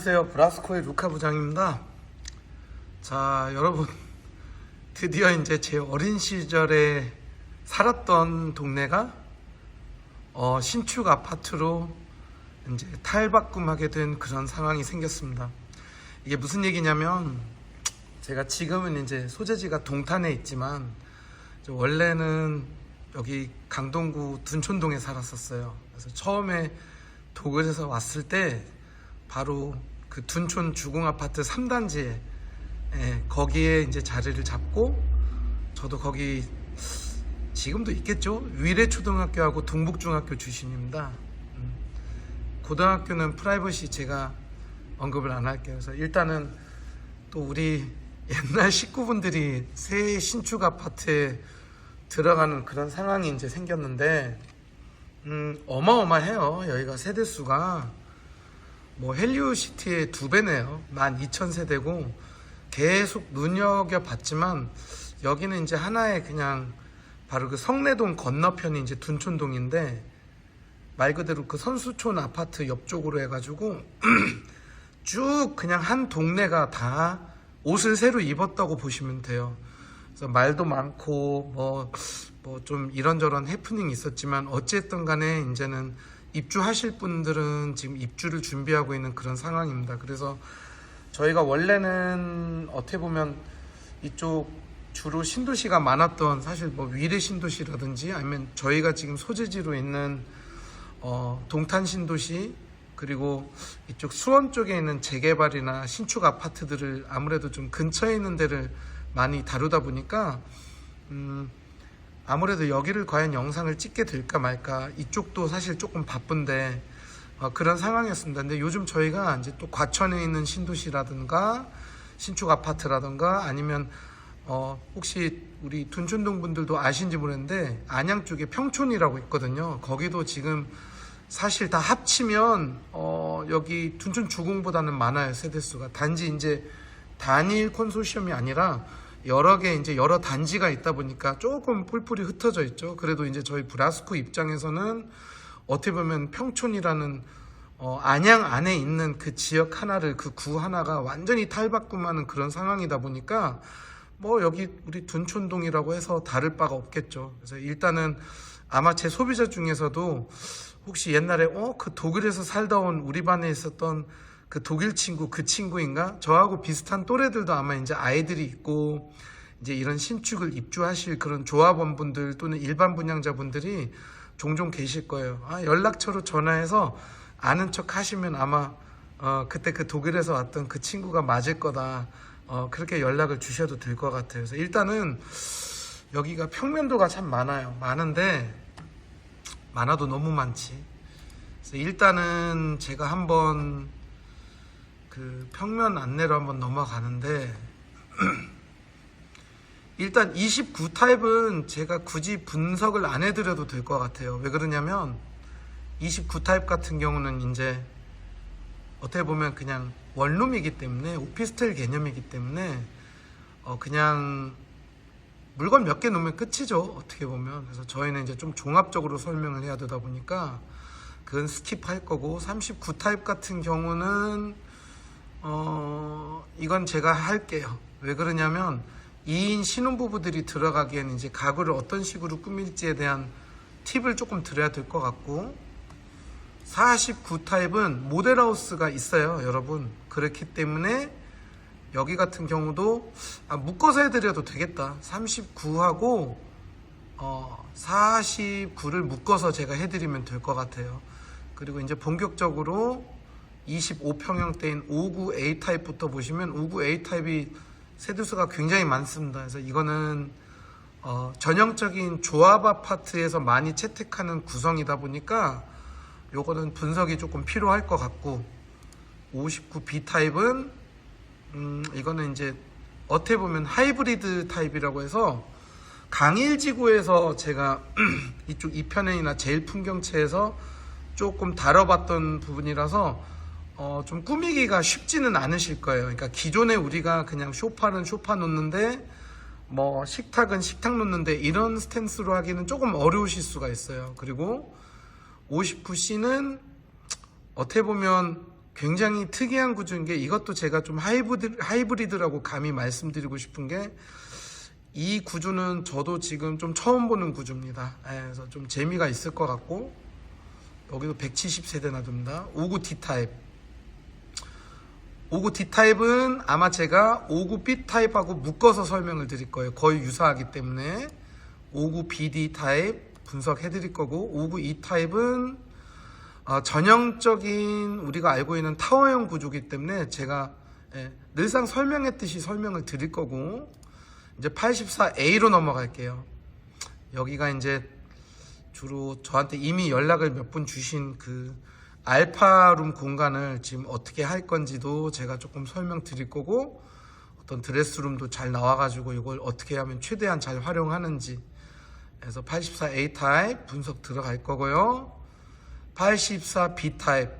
안녕하세요. 브라스코의 루카 부장입니다. 자, 여러분, 드디어 이제 제 어린 시절에 살았던 동네가 신축 아파트로 이제 탈바꿈하게 된 그런 상황이 생겼습니다. 이게 무슨 얘기냐면, 제가 지금은 이제 소재지가 동탄에 있지만 원래는 여기 강동구 둔촌동에 살았었어요. 그래서 처음에 도굴에서 왔을 때 바로 그 둔촌 주공아파트 3단지에 거기에 이제 자리를 잡고, 저도 거기 지금도 있겠죠? 위례초등학교하고 동북중학교 출신입니다. 고등학교는 프라이버시 제가 언급을 안 할게요. 그래서 일단은 또 우리 옛날 식구분들이 새 신축 아파트에 들어가는 그런 상황이 이제 생겼는데, 어마어마해요. 여기가 세대수가 뭐 헬리오시티의 2배네요. 12,000세대고 계속 눈여겨봤지만 여기는 이제 하나의 그냥 바로 그 성내동 건너편이 이제 둔촌동인데, 말 그대로 그 선수촌 아파트 옆쪽으로 해가지고 쭉 그냥 한 동네가 다 옷을 새로 입었다고 보시면 돼요. 그래서 말도 많고 뭐 좀 이런저런 해프닝이 있었지만 어쨌든 간에 이제는 입주하실 분들은 지금 입주를 준비하고 있는 그런 상황입니다. 그래서 저희가 원래는 어떻게 보면 이쪽 주로 신도시가 많았던, 사실 뭐 위례 신도시라든지 아니면 저희가 지금 소재지로 있는 동탄 신도시, 그리고 이쪽 수원 쪽에 있는 재개발이나 신축 아파트들을 아무래도 좀 근처에 있는 데를 많이 다루다 보니까 아무래도 여기를 과연 영상을 찍게 될까 말까, 이쪽도 사실 조금 바쁜데 그런 상황이었습니다. 근데 요즘 저희가 이제 또 과천에 있는 신도시라든가 신축 아파트라든가 아니면 혹시 우리 둔촌동 분들도 아신지 모르겠는데 안양 쪽에 평촌이라고 있거든요. 거기도 지금 사실 다 합치면 여기 둔촌 주공보다는 많아요, 세대수가. 단지 이제 단일 콘소시엄이 아니라 여러 개 이제 여러 단지가 있다 보니까 조금 뿔뿔이 흩어져 있죠. 그래도 이제 저희 브라스코 입장에서는 어떻게 보면 평촌이라는 안양 안에 있는 그 지역 하나를, 그 구 하나가 완전히 탈바꿈하는 그런 상황이다 보니까 뭐 여기 우리 둔촌동이라고 해서 다를 바가 없겠죠. 그래서 일단은 아마 제 소비자 중에서도 혹시 옛날에 그 독일에서 살다 온 우리 반에 있었던 그 독일 친구, 그 친구인가? 저하고 비슷한 또래들도 아마 이제 아이들이 있고 이제 이런 신축을 입주하실 그런 조합원분들 또는 일반 분양자분들이 종종 계실 거예요. 연락처로 전화해서 아는 척 하시면 아마 그때 그 독일에서 왔던 그 친구가 맞을 거다, 그렇게 연락을 주셔도 될 것 같아요. 그래서 일단은 여기가 평면도가 참 많아요. 많은데 많아도 너무 많지. 그래서 일단은 제가 한번 그 평면 안내로 한번 넘어가는데 일단 29타입은 제가 굳이 분석을 안 해드려도 될 것 같아요. 왜 그러냐면 29타입 같은 경우는 이제 어떻게 보면 그냥 원룸이기 때문에, 오피스텔 개념이기 때문에 그냥 물건 몇 개 놓으면 끝이죠, 어떻게 보면. 그래서 저희는 이제 좀 종합적으로 설명을 해야 되다 보니까 그건 스킵할 거고, 39타입 같은 경우는 이건 제가 할게요. 왜 그러냐면 2인 신혼부부들이 들어가기에는 이제 가구를 어떤 식으로 꾸밀지에 대한 팁을 조금 드려야 될 것 같고, 49타입은 모델하우스가 있어요, 여러분. 그렇기 때문에 여기 같은 경우도 묶어서 해드려도 되겠다. 39하고 49를 묶어서 제가 해드리면 될 것 같아요. 그리고 이제 본격적으로 25평형대인 59A 타입부터 보시면 59A 타입이 세대수가 굉장히 많습니다. 그래서 이거는 전형적인 조합 아파트에서 많이 채택하는 구성이다 보니까 요거는 분석이 조금 필요할 것 같고, 59B 타입은 이거는 이제 어떻게 보면 하이브리드 타입이라고 해서 강일지구에서 제가 이쪽 2편행이나 제일 풍경채에서 조금 다뤄봤던 부분이라서 좀 꾸미기가 쉽지는 않으실 거예요. 그러니까 기존에 우리가 그냥 소파는 소파 놓는데 뭐 식탁은 식탁 놓는데 이런 스탠스로 하기는 조금 어려우실 수가 있어요. 그리고 59C는 어떻게 보면 굉장히 특이한 구조인 게, 이것도 제가 좀 하이브리드라고 감히 말씀드리고 싶은 게, 이 구조는 저도 지금 좀 처음 보는 구조입니다. 그래서 좀 재미가 있을 것 같고, 여기도 170세대나 됩니다. 59 D타입. 59 D타입은 아마 제가 59 B타입하고 묶어서 설명을 드릴 거예요. 거의 유사하기 때문에 59 BD 타입 분석해 드릴 거고, 59 E타입은 전형적인 우리가 알고 있는 타워형 구조이기 때문에 제가 늘상 설명했듯이 설명을 드릴 거고, 이제 84A로 넘어갈게요. 여기가 이제 주로 저한테 이미 연락을 몇 분 주신 그 알파룸 공간을 지금 어떻게 할 건지도 제가 조금 설명드릴 거고, 어떤 드레스룸도 잘 나와가지고 이걸 어떻게 하면 최대한 잘 활용하는지, 그래서 84A 타입 분석 들어갈 거고요. 84B 타입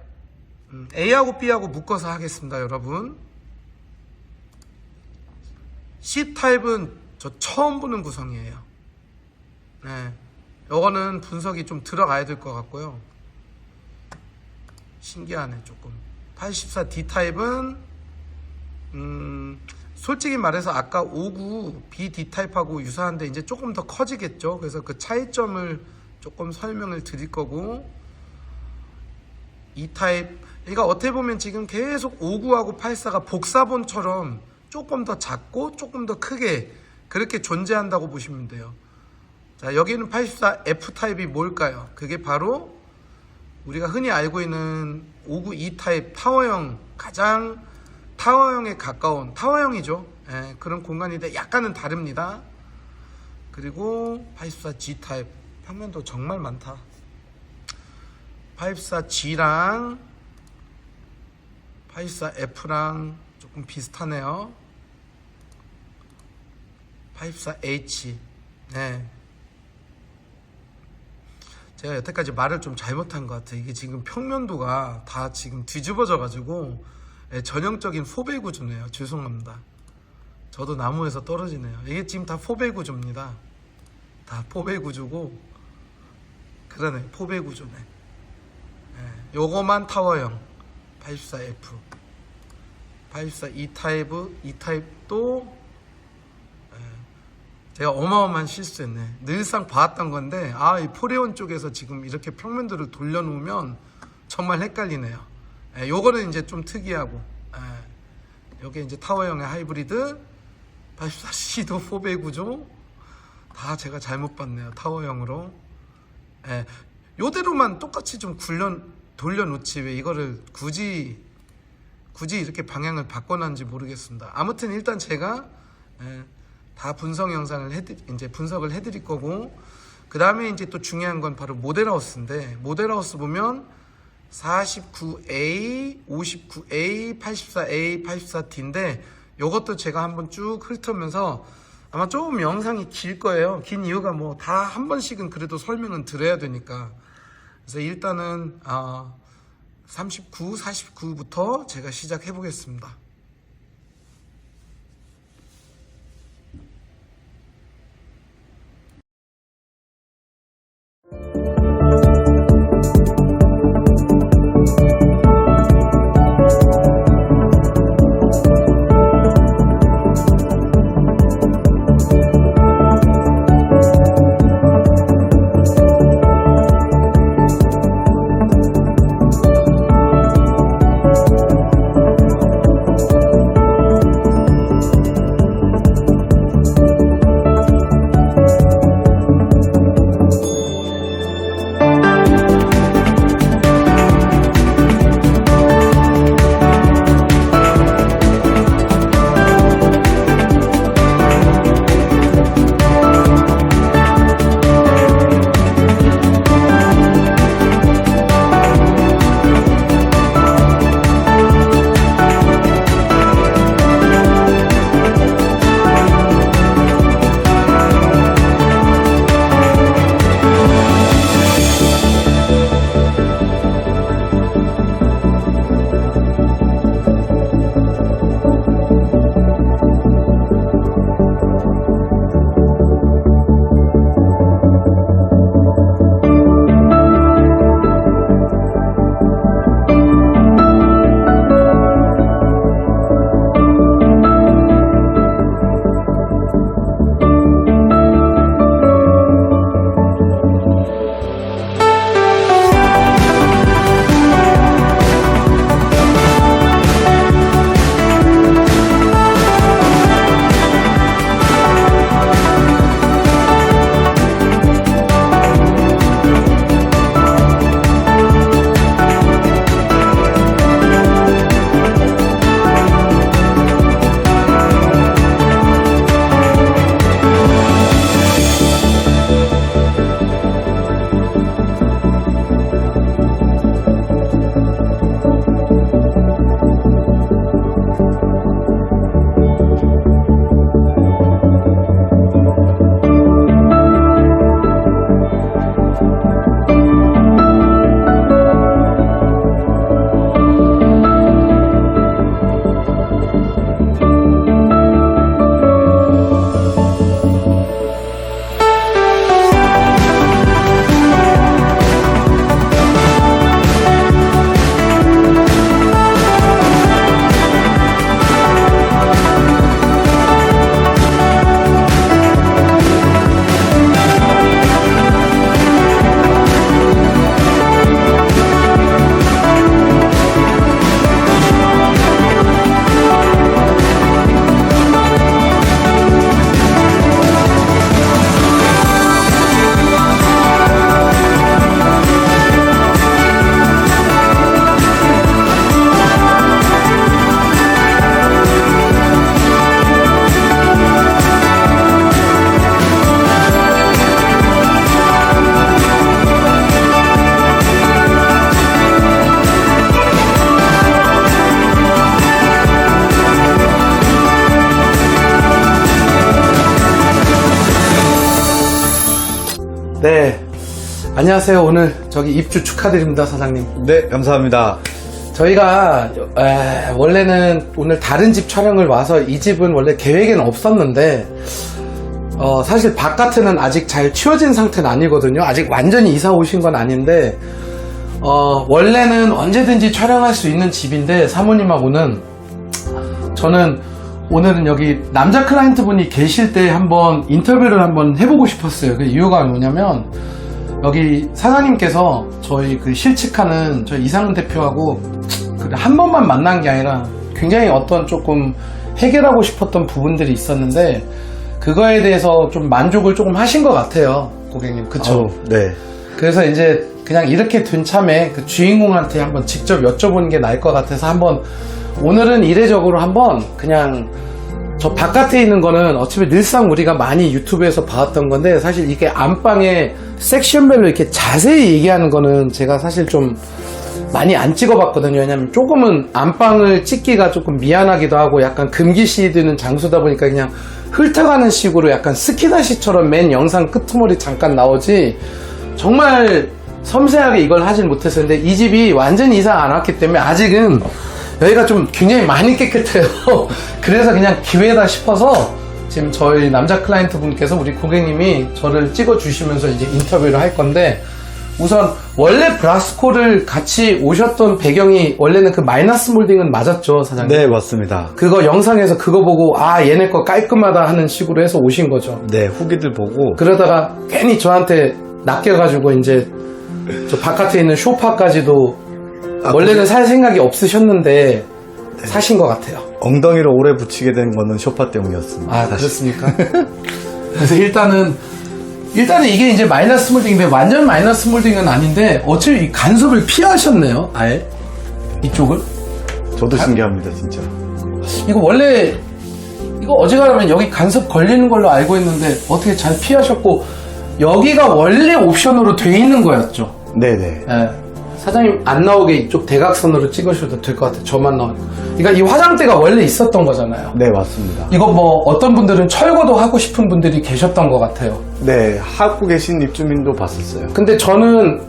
A하고 B하고 묶어서 하겠습니다, 여러분. C 타입은 저 처음 보는 구성이에요. 요거는 분석이 좀 들어가야 될 것 같고요. 신기하네 조금. 84D 타입은 솔직히 말해서 아까 59 BD 타입하고 유사한데 이제 조금 더 커지겠죠. 그래서 그 차이점을 조금 설명을 드릴 거고, 이 타입, 그러니까 어떻게 보면 지금 계속 59하고 84가 복사본처럼 조금 더 작고 조금 더 크게 그렇게 존재한다고 보시면 돼요. 자, 여기는 84F 타입이 뭘까요? 그게 바로 우리가 흔히 알고 있는 59 E 타입 타워형, 가장 타워형에 가까운 타워형이죠. 그런 공간인데 약간은 다릅니다. 그리고 84G 타입 평면도 정말 많다. 84G랑 84F랑 조금 비슷하네요. 84H. 제가 여태까지 말을 좀 잘못한 것 같아요. 이게 지금 평면도가 다 지금 뒤집어져 가지고 전형적인 포베 구조네요. 죄송합니다. 저도 나무에서 떨어지네요. 이게 지금 다 포베 구조입니다. 다 포베 구조고, 그러네, 포베 구조네. 요거만 타워형 84F. 84 E타입도 제가 어마어마한 실수했네. 늘상 봐왔던 건데, 이 포레온 쪽에서 지금 이렇게 평면도를 돌려놓으면 정말 헷갈리네요. 요거는 이제 좀 특이하고, 요게 이제 타워형의 하이브리드, 84C도 포베 구조, 다 제가 잘못 봤네요. 타워형으로. 요대로만 똑같이 좀 돌려놓지 왜 이거를 굳이 이렇게 방향을 바꿔놨는지 모르겠습니다. 아무튼 일단 제가 다 분석 영상을 이제 분석을 해드릴 거고, 그 다음에 이제 또 중요한 건 바로 모델하우스인데, 모델하우스 보면 49A, 59A, 84A, 84D인데 요것도 제가 한번 쭉 훑으면서 아마 조금 영상이 길 거예요. 긴 이유가 뭐 다 한 번씩은 그래도 설명은 드려야 되니까. 그래서 일단은 39, 49부터 제가 시작해 보겠습니다. 네. 안녕하세요. 오늘 저기 입주 축하드립니다, 사장님. 네, 감사합니다. 저희가 원래는 오늘 다른 집 촬영을 와서 이 집은 원래 계획에는 없었는데 사실 바깥에는 아직 잘 치워진 상태는 아니거든요. 아직 완전히 이사 오신 건 아닌데 원래는 언제든지 촬영할 수 있는 집인데 사모님하고는 저는 오늘은 여기 남자 클라이언트 분이 계실 때 한번 인터뷰를 한번 해보고 싶었어요. 그 이유가 뭐냐면 여기 사장님께서 저희 그 실측하는 저희 이상훈 대표하고 한 번만 만난 게 아니라 굉장히 어떤 조금 해결하고 싶었던 부분들이 있었는데 그거에 대해서 좀 만족을 조금 하신 것 같아요, 고객님. 그쵸? 네. 그래서 이제 그냥 이렇게 된 참에 그 주인공한테 한번 직접 여쭤보는 게 나을 것 같아서 한번 오늘은 이례적으로 한번 그냥 저 바깥에 있는 거는 어차피 늘상 우리가 많이 유튜브에서 봐왔던 건데 사실 이게 안방에 섹션별로 이렇게 자세히 얘기하는 거는 제가 사실 좀 많이 안 찍어봤거든요. 왜냐면 조금은 안방을 찍기가 조금 미안하기도 하고 약간 금기시 드는 장소다 보니까 그냥 훑어가는 식으로 약간 스키다시처럼 맨 영상 끄트머리 잠깐 나오지 정말 섬세하게 이걸 하진 못했어요. 근데 이 집이 완전히 이사 안 왔기 때문에 아직은 여기가 좀 굉장히 많이 깨끗해요. 그래서 그냥 기회다 싶어서 지금 저희 남자 클라이언트 분께서 우리 고객님이 저를 찍어 주시면서 이제 인터뷰를 할 건데 우선 원래 브라스코를 같이 오셨던 배경이 원래는 그 마이너스 몰딩은 맞았죠, 사장님? 네, 맞습니다. 그거 영상에서 그거 보고 아 얘네 거 깔끔하다 하는 식으로 해서 오신 거죠. 네, 후기들 보고. 그러다가 괜히 저한테 낚여가지고 이제 저 바깥에 있는 쇼파까지도 원래는 살 생각이 없으셨는데 사신 것 같아요. 엉덩이로 오래 붙이게 된 거는 쇼파 때문이었습니다. 아, 그렇습니까? 그래서 일단은 이게 이제 마이너스 몰딩인데 완전 마이너스 몰딩은 아닌데 어차피 이 간섭을 피하셨네요, 아예 이쪽을. 저도 신기합니다, 진짜. 이거 원래 이거 어지간하면 여기 간섭 걸리는 걸로 알고 있는데 어떻게 잘 피하셨고 여기가 원래 옵션으로 돼 있는 거였죠. 네네. 네. 사장님 안 나오게 이쪽 대각선으로 찍으셔도 될 것 같아요. 저만 나오고. 그러니까 이 화장대가 원래 있었던 거잖아요. 네, 맞습니다. 이거 뭐 어떤 분들은 철거도 하고 싶은 분들이 계셨던 것 같아요. 네, 하고 계신 입주민도 봤었어요. 근데 저는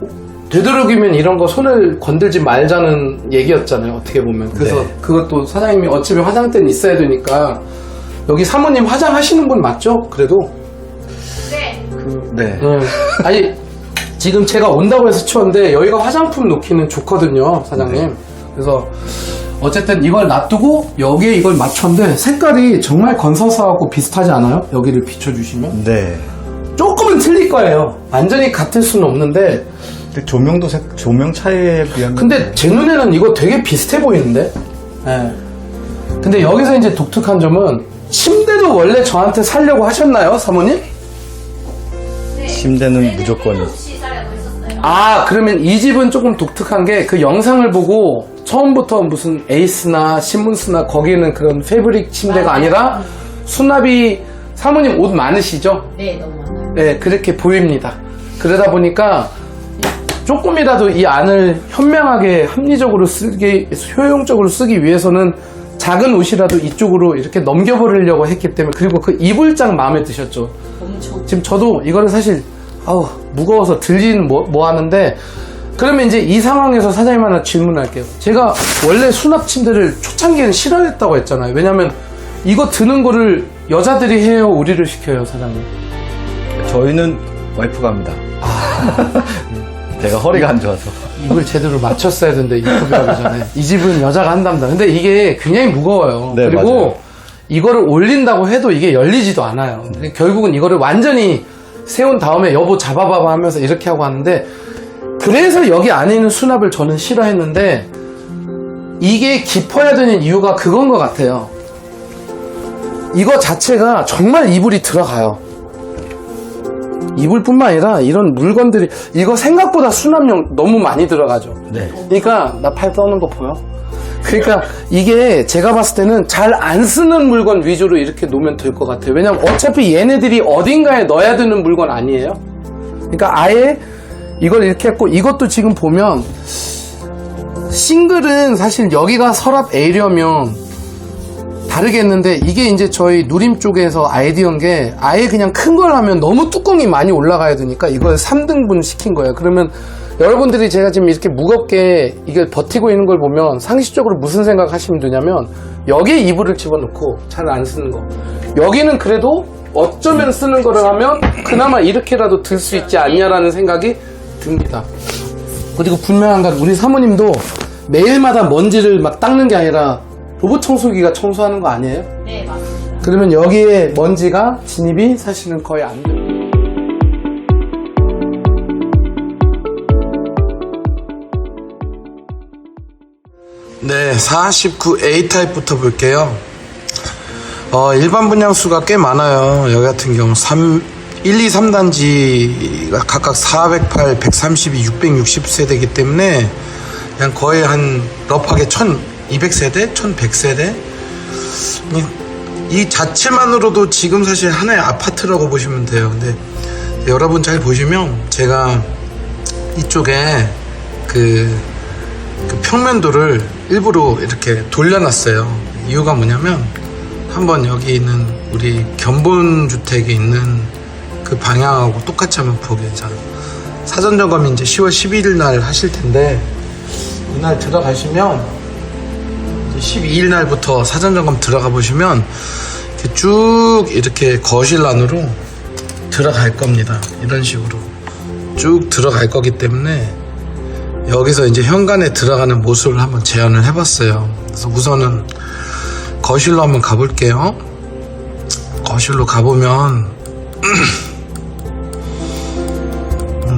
되도록이면 이런 거 손을 건들지 말자는 얘기였잖아요. 어떻게 보면. 그래서 네. 그것도 사장님이 어차피 화장대는 있어야 되니까 여기 사모님 화장하시는 분 맞죠? 그래도? 네. 아니 지금 제가 온다고 해서 치웠는데 여기가 화장품 놓기는 좋거든요, 사장님. 네. 그래서 어쨌든 이걸 놔두고 여기에 이걸 맞췄는데 색깔이 정말 건서서하고 비슷하지 않아요? 여기를 비춰주시면 네. 조금은 틀릴 거예요. 완전히 같을 수는 없는데 근데 조명 차이에 비하면. 근데 제 눈에는 이거 되게 비슷해 보이는데. 네. 근데 여기서 이제 독특한 점은 침대도 원래 저한테 살려고 하셨나요, 사모님? 침대는 무조건. 아, 그러면 이 집은 조금 독특한 게 그 영상을 보고 처음부터 무슨 에이스나 신문스나 거기는 그런 패브릭 침대가 아니라 수납이 사모님 옷 많으시죠? 네, 너무 많아요. 네, 그렇게 보입니다. 그러다 보니까 조금이라도 이 안을 현명하게 합리적으로 쓰기, 효용적으로 쓰기 위해서는 작은 옷이라도 이쪽으로 이렇게 넘겨버리려고 했기 때문에 그리고 그 이불장 마음에 드셨죠? 엄청. 지금 저도 이거를 사실 무거워서 들지는 뭐 하는데 그러면 이제 이 상황에서 사장님 하나 질문할게요. 제가 원래 수납 침대를 초창기에는 싫어했다고 했잖아요. 왜냐면 이거 드는 거를 여자들이 해요, 우리를 시켜요, 사장님? 저희는 와이프가 합니다. 제가 허리가 안 좋아서. 입을 제대로 맞췄어야 되는데 인터뷰하기 전에 이 집은 여자가 한답니다. 근데 이게 굉장히 무거워요. 네, 그리고 맞아요. 이거를 올린다고 해도 이게 열리지도 않아요. 결국은 이거를 완전히 세운 다음에 여보 잡아봐봐 하면서 이렇게 하고 하는데 그래서 여기 안에 있는 수납을 저는 싫어했는데 이게 깊어야 되는 이유가 그건 것 같아요. 이거 자체가 정말 이불이 들어가요. 이불뿐만 아니라 이런 물건들이 이거 생각보다 수납용 너무 많이 들어가죠. 네. 그러니까 나 팔 떠는 거 보여? 그러니까 이게 제가 봤을 때는 잘 안 쓰는 물건 위주로 이렇게 놓으면 될 것 같아요. 왜냐면 어차피 얘네들이 어딘가에 넣어야 되는 물건 아니에요. 그러니까 아예 이걸 이렇게 했고 이것도 지금 보면 싱글은 사실 여기가 서랍 A려면 다르게 했는데 이게 이제 저희 누림 쪽에서 아이디어인 게 아예 그냥 큰 걸 하면 너무 뚜껑이 많이 올라가야 되니까 이걸 3등분 시킨 거예요. 그러면 여러분들이 제가 지금 이렇게 무겁게 이걸 버티고 있는 걸 보면 상식적으로 무슨 생각 하시면 되냐면 여기에 이불을 집어넣고 잘 안 쓰는 거, 여기는 그래도 어쩌면 쓰는 거를 하면 그나마 이렇게라도 들 수 있지 않냐라는 생각이 듭니다. 그리고 분명한 건 우리 사모님도 매일마다 먼지를 막 닦는 게 아니라 로봇 청소기가 청소하는 거 아니에요? 네, 맞습니다. 그러면 여기에 먼지가 진입이 사실은 거의 안 돼요. 네, 49A 타입부터 볼게요. 일반 분양수가 꽤 많아요. 여기 같은 경우 1, 2, 3단지가 각각 408, 132, 660세대이기 때문에 그냥 거의 한 러프하게 1200세대, 1100세대. 이 자체만으로도 지금 사실 하나의 아파트라고 보시면 돼요. 근데 여러분 잘 보시면 제가 이쪽에 그 평면도를 일부러 이렇게 돌려놨어요. 이유가 뭐냐면 한번 여기 있는 우리 견본주택에 있는 그 방향하고 똑같이 한번 보게. 자, 사전점검이 이제 10월 11일 날 하실 텐데 이날 들어가시면 12일 날부터 사전점검 들어가 보시면 이렇게 쭉 이렇게 거실 안으로 들어갈 겁니다. 이런 식으로 쭉 들어갈 거기 때문에 여기서 이제 현관에 들어가는 모습을 한번 제안을 해봤어요. 그래서 우선은 거실로 한번 가볼게요. 거실로 가보면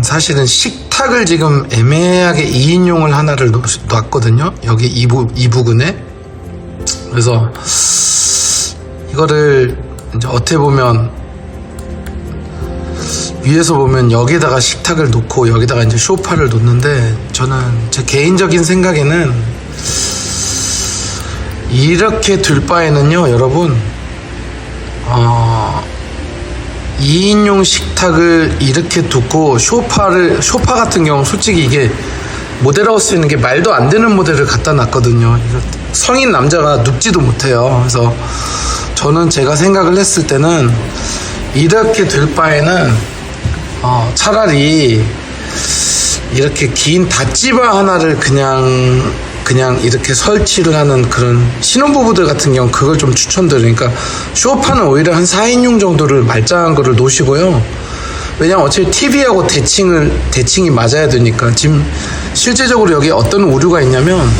사실은 식탁을 지금 애매하게 2인용을 하나를 놨거든요. 여기 이 부근에. 그래서 이거를 이제 어떻게 보면 위에서 보면 여기다가 식탁을 놓고 여기다가 이제 소파를 놓는데, 저는 제 개인적인 생각에는 이렇게 둘 바에는요, 여러분, 2인용 식탁을 이렇게 두고 소파 같은 경우 솔직히 이게 모델하우스에 있는 게 말도 안 되는 모델을 갖다 놨거든요. 성인 남자가 눕지도 못해요. 그래서 저는 제가 생각을 했을 때는 이렇게 둘 바에는 차라리 이렇게 긴 닷지바 하나를 그냥 이렇게 설치를 하는 그런 신혼부부들 같은 경우 그걸 좀 추천드려요. 그러니까 소파는 오히려 한 4인용 정도를 말짱한 거를 놓으시고요. 왜냐면 어차피 TV하고 대칭이 맞아야 되니까. 지금 실제적으로 여기 어떤 오류가 있냐면,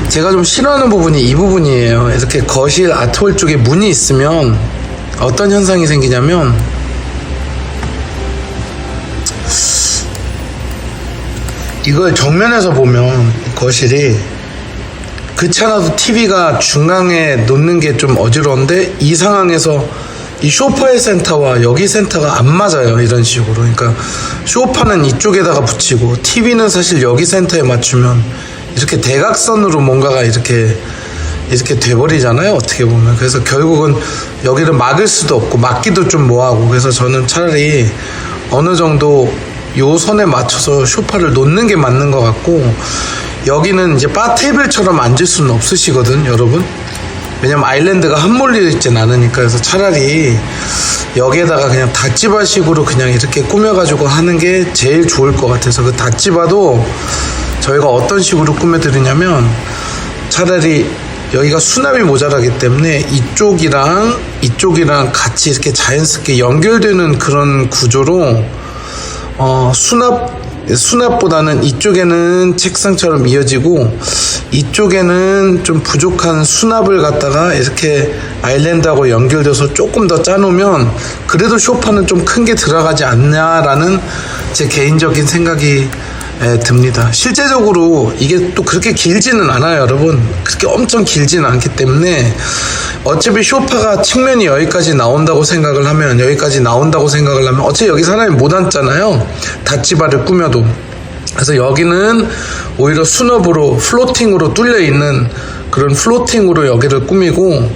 제가 좀 싫어하는 부분이 이 부분이에요. 이렇게 거실 아트홀 쪽에 문이 있으면 어떤 현상이 생기냐면, 이걸 정면에서 보면 거실이 그렇잖아도 TV가 중앙에 놓는 게 좀 어지러운데, 이 상황에서 이 소파의 센터와 여기 센터가 안 맞아요. 이런 식으로. 그러니까 소파는 이쪽에다가 붙이고 TV는 사실 여기 센터에 맞추면 이렇게 대각선으로 뭔가가 이렇게 돼버리잖아요. 어떻게 보면. 그래서 결국은 여기를 막을 수도 없고 막기도 좀 뭐하고. 그래서 저는 차라리 어느 정도 요 선에 맞춰서 소파를 놓는 게 맞는 것 같고, 여기는 이제 바 테이블처럼 앉을 수는 없으시거든, 여러분. 왜냐면 아일랜드가 함몰려 있진 않으니까. 그래서 차라리 여기에다가 그냥 닷지바식으로 그냥 이렇게 꾸며가지고 하는 게 제일 좋을 것 같아서, 그 닷지바도 저희가 어떤 식으로 꾸며드리냐면, 차라리 여기가 수납이 모자라기 때문에 이쪽이랑 같이 이렇게 자연스럽게 연결되는 그런 구조로 수납보다는 이쪽에는 책상처럼 이어지고 이쪽에는 좀 부족한 수납을 갖다가 이렇게 아일랜드하고 연결돼서 조금 더 짜놓으면 그래도 소파는 좀 큰 게 들어가지 않냐라는 제 개인적인 생각이 듭니다. 실제적으로 이게 또 그렇게 길지는 않아요, 여러분. 그렇게 엄청 길지는 않기 때문에 어차피 소파가 측면이 여기까지 나온다고 생각을 하면 어차피 여기 사람이 못 앉잖아요. 닷지바를 꾸며도. 그래서 여기는 오히려 수납으로 플로팅으로 뚫려 있는 그런 플로팅으로 여기를 꾸미고,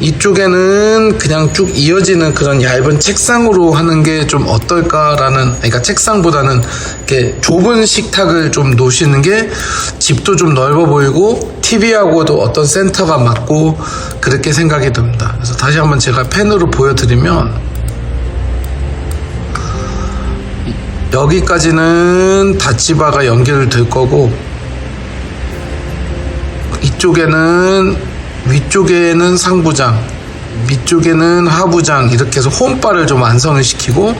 이쪽에는 그냥 쭉 이어지는 그런 얇은 책상으로 하는 게 좀 어떨까라는, 그러니까 책상보다는 이렇게 좁은 식탁을 좀 놓으시는 게 집도 좀 넓어 보이고 TV하고도 어떤 센터가 맞고 그렇게 생각이 듭니다. 그래서 다시 한번 제가 펜으로 보여드리면, 여기까지는 닷지바가 연결될 거고, 위쪽에는 상부장, 밑쪽에는 하부장, 이렇게 해서 홈바를 좀 완성을 시키고,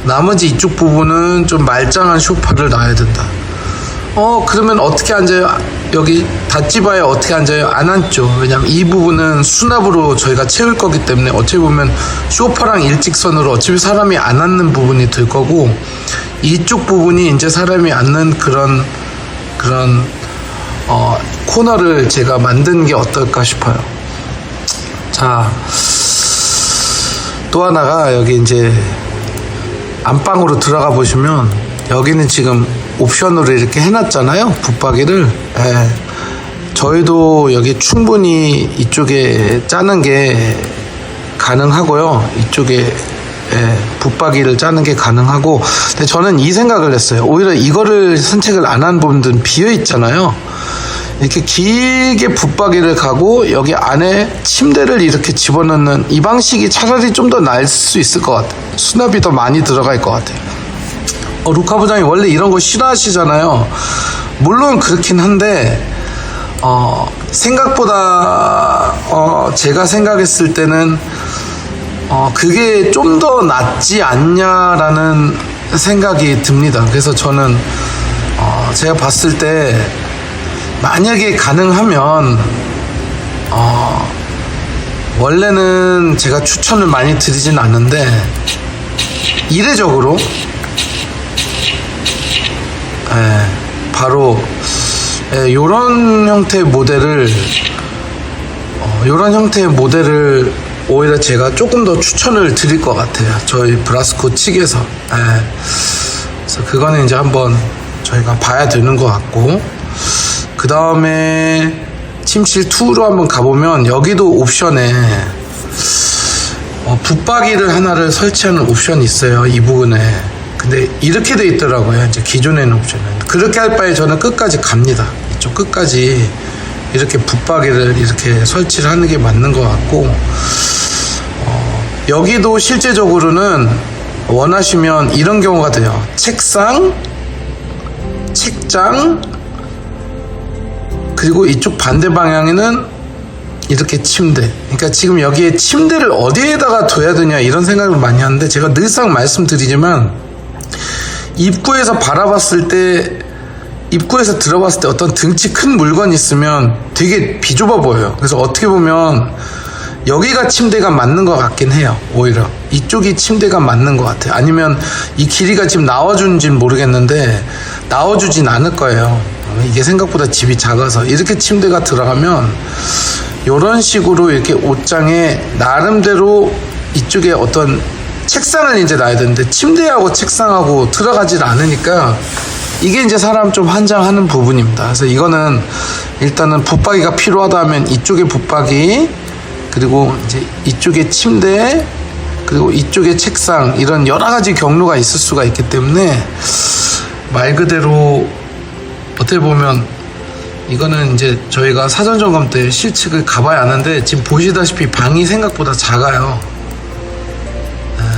나머지 이쪽 부분은 좀 말짱한 소파를 놔야 된다. 그러면 어떻게 앉아요? 여기 닷지바에 어떻게 앉아요? 안 앉죠. 왜냐면 이 부분은 수납으로 저희가 채울 거기 때문에 어찌 보면 소파랑 일직선으로 어차피 사람이 안 앉는 부분이 될 거고, 이쪽 부분이 이제 사람이 앉는 그런 코너를 제가 만든 게 어떨까 싶어요. 자, 또 하나가 여기 이제 안방으로 들어가 보시면, 여기는 지금 옵션으로 이렇게 해놨잖아요, 붙박이를. 저희도 여기 충분히 이쪽에 짜는 게 가능하고요, 이쪽에 붙박이를 짜는 게 가능하고. 근데 저는 이 생각을 했어요. 오히려 이거를 선택을 안 한 분들은 비어 있잖아요. 이렇게 길게 붙박이를 가고 여기 안에 침대를 이렇게 집어넣는 이 방식이 차라리 좀 더 나을 수 있을 것 같아요. 수납이 더 많이 들어갈 것 같아요. 루카 부장이 원래 이런 거 싫어하시잖아요. 물론 그렇긴 한데 생각보다 제가 생각했을 때는 그게 좀 더 낫지 않냐라는 생각이 듭니다. 그래서 저는 제가 봤을 때 만약에 가능하면 원래는 제가 추천을 많이 드리진 않는데, 이례적으로 바로 요런 형태의 모델을 오히려 제가 조금 더 추천을 드릴 것 같아요, 저희 브라스코 측에서. 그래서 그거는 이제 한번 저희가 봐야 되는 것 같고, 그 다음에 침실 2로 한번 가보면, 여기도 옵션에 붙박이를 하나를 설치하는 옵션이 있어요, 이 부분에. 근데 이렇게 돼 있더라고요, 이제 기존에는 옵션은. 그렇게 할 바에 저는 끝까지 갑니다. 이쪽 끝까지 이렇게 붙박이를 이렇게 설치를 하는 게 맞는 것 같고, 여기도 실제적으로는 원하시면 이런 경우가 돼요. 책상, 책장, 그리고 이쪽 반대 방향에는 이렇게 침대. 그러니까 지금 여기에 침대를 어디에다가 둬야 되냐 이런 생각을 많이 하는데, 제가 늘상 말씀드리지만, 입구에서 들어봤을 때 어떤 등치 큰 물건이 있으면 되게 비좁아 보여요. 그래서 어떻게 보면 여기가 침대가 맞는 것 같긴 해요. 오히려 이쪽이 침대가 맞는 것 같아요. 아니면 이 길이가 지금 나와주는지는 모르겠는데 나와주진 않을 거예요. 이게 생각보다 집이 작아서. 이렇게 침대가 들어가면 이런 식으로 이렇게 옷장에 나름대로 이쪽에 어떤 책상을 이제 놔야 되는데, 침대하고 책상하고 들어가질 않으니까 이게 이제 사람 좀 환장하는 부분입니다. 그래서 이거는 일단은 붙박이가 필요하다 하면 이쪽에 붙박이, 그리고 이제 이쪽에 침대, 그리고 이쪽에 책상, 이런 여러 가지 경로가 있을 수가 있기 때문에, 말 그대로 어떻게 보면 이거는 이제 저희가 사전 점검 때 실측을 가봐야 아는데, 지금 보시다시피 방이 생각보다 작아요.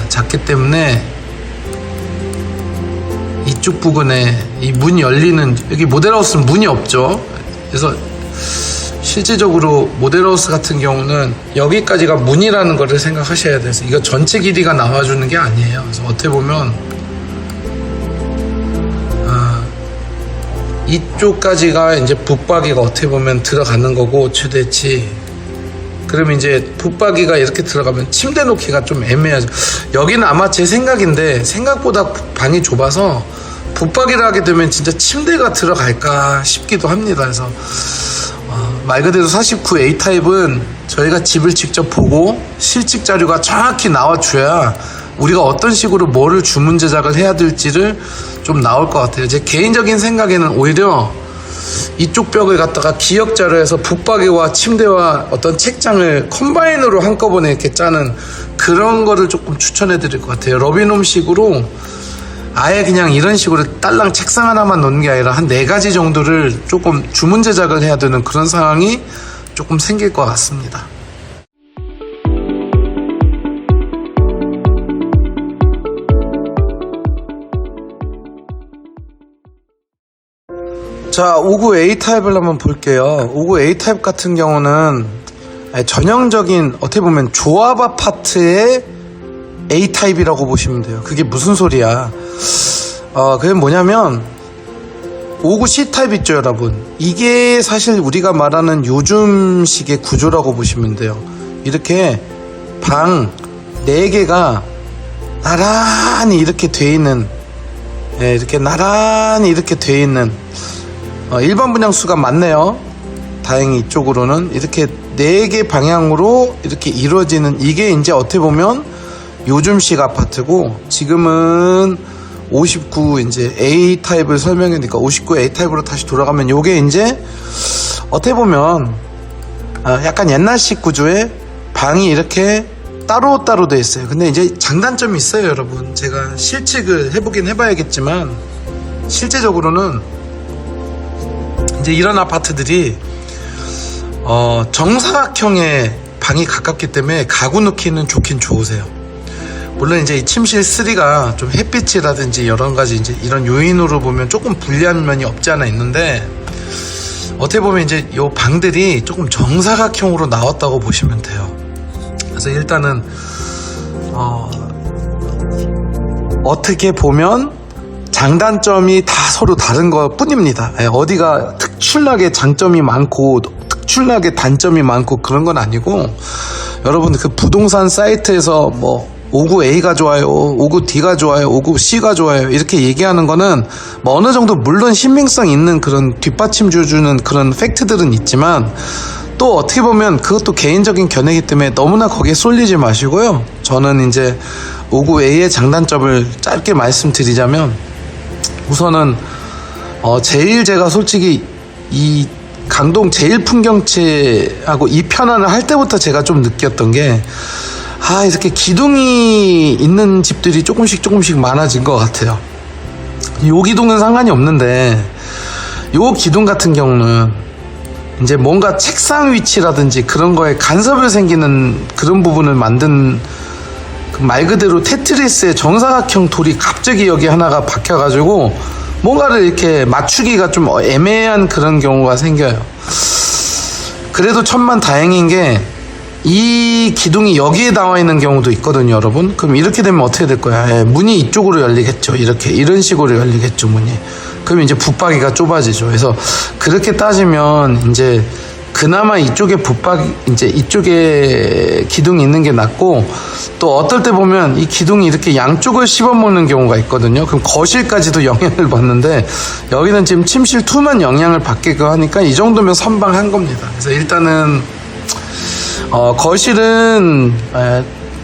작기 때문에 이쪽 부분에 이 문이 열리는, 여기 모델하우스는 문이 없죠. 그래서 실질적으로 모델하우스 같은 경우는 여기까지가 문이라는 거를 생각하셔야 돼서, 이거 전체 길이가 나와주는 게 아니에요. 그래서 어떻게 보면 이쪽까지가 이제 붙박이가 어떻게 보면 들어가는 거고, 최대치. 그러면 이제 붙박이가 이렇게 들어가면 침대 놓기가 좀 애매하죠. 여기는 아마 제 생각인데, 생각보다 방이 좁아서 붙박이를 하게 되면 진짜 침대가 들어갈까 싶기도 합니다. 그래서 말 그대로 49A 타입은 저희가 집을 직접 보고 실측 자료가 정확히 나와줘야 우리가 어떤 식으로 뭐를 주문 제작을 해야 될지를 좀 나올 것 같아요. 제 개인적인 생각에는 오히려 이쪽 벽을 갖다가 기역자로 해서 붙박이와 침대와 어떤 책장을 컴바인으로 한꺼번에 이렇게 짜는 그런 거를 조금 추천해 드릴 것 같아요. 러비놈식으로 아예 그냥 이런 식으로 딸랑 책상 하나만 놓는 게 아니라 한 4가지 정도를 조금 주문 제작을 해야 되는 그런 상황이 조금 생길 것 같습니다. 자, 59 A타입을 한번 볼게요. 59 A타입 같은 경우는 전형적인 어떻게 보면 조합 아파트의 A타입이라고 보시면 돼요. 그게 무슨 소리야? 그게 뭐냐면 59 C타입 있죠, 여러분. 이게 사실 우리가 말하는 요즘식의 구조라고 보시면 돼요. 이렇게 방 4개가 나란히 이렇게 돼 있는, 이렇게 나란히 이렇게 돼 있는 일반 분양수가 많네요. 다행히 이쪽으로는 이렇게 4개 방향으로 이렇게 이루어지는, 이게 이제 어떻게 보면 요즘식 아파트고, 지금은 59 이제 A 타입을 설명하니까 59 A 타입으로 다시 돌아가면 요게 이제 어떻게 보면 약간 옛날식 구조의 방이 이렇게 따로따로 돼 있어요. 근데 이제 장단점이 있어요, 여러분. 제가 실측을 해보긴 해봐야겠지만 실제적으로는 이제 이런 아파트들이 정사각형의 방이 가깝기 때문에 가구 넣기는 좋긴 좋으세요. 물론 이제 이 침실 3가 좀 햇빛이라든지 여러 가지 이제 이런 요인으로 보면 조금 불리한 면이 없지 않아 있는데, 어떻게 보면 이제 요 방들이 조금 정사각형으로 나왔다고 보시면 돼요. 그래서 일단은 어떻게 보면 장단점이 다 서로 다른 것 뿐입니다. 어디가 특출나게 장점이 많고 특출나게 단점이 많고 그런 건 아니고, 여러분 그 부동산 사이트에서 뭐 59A가 좋아요, 59D가 좋아요, 59C가 좋아요 이렇게 얘기하는 거는 뭐 어느 정도 물론 신빙성 있는 그런 뒷받침 주는 그런 팩트들은 있지만, 또 어떻게 보면 그것도 개인적인 견해이기 때문에 너무나 거기에 쏠리지 마시고요. 저는 이제 59A의 장단점을 짧게 말씀드리자면, 우선은 제일 제가 솔직히 이 강동 제일 풍경채하고 이 편안을 할 때부터 제가 좀 느꼈던 게, 이렇게 기둥이 있는 집들이 조금씩 많아진 것 같아요. 요 기둥은 상관이 없는데, 요 기둥 같은 경우는 이제 뭔가 책상 위치라든지 그런 거에 간섭이 생기는 그런 부분을 만든, 말 그대로 테트리스의 정사각형 돌이 갑자기 여기 하나가 박혀가지고 뭔가를 이렇게 맞추기가 좀 애매한 그런 경우가 생겨요. 그래도 천만 다행인 게 이 기둥이 여기에 나와 있는 경우도 있거든요, 여러분. 그럼 이렇게 되면 어떻게 될 거야? 문이 이쪽으로 열리겠죠. 이런 식으로 열리겠죠, 문이. 그럼 이제 붙박이가 좁아지죠. 그래서 그렇게 따지면 이제 그나마 이쪽에 이제 이쪽에 기둥이 있는 게 낫고, 또 어떨 때 보면 이 기둥이 이렇게 양쪽을 씹어먹는 경우가 있거든요. 그럼 거실까지도 영향을 받는데, 여기는 지금 침실 2만 영향을 받게끔 하니까 이 정도면 선방한 겁니다. 그래서 일단은 거실은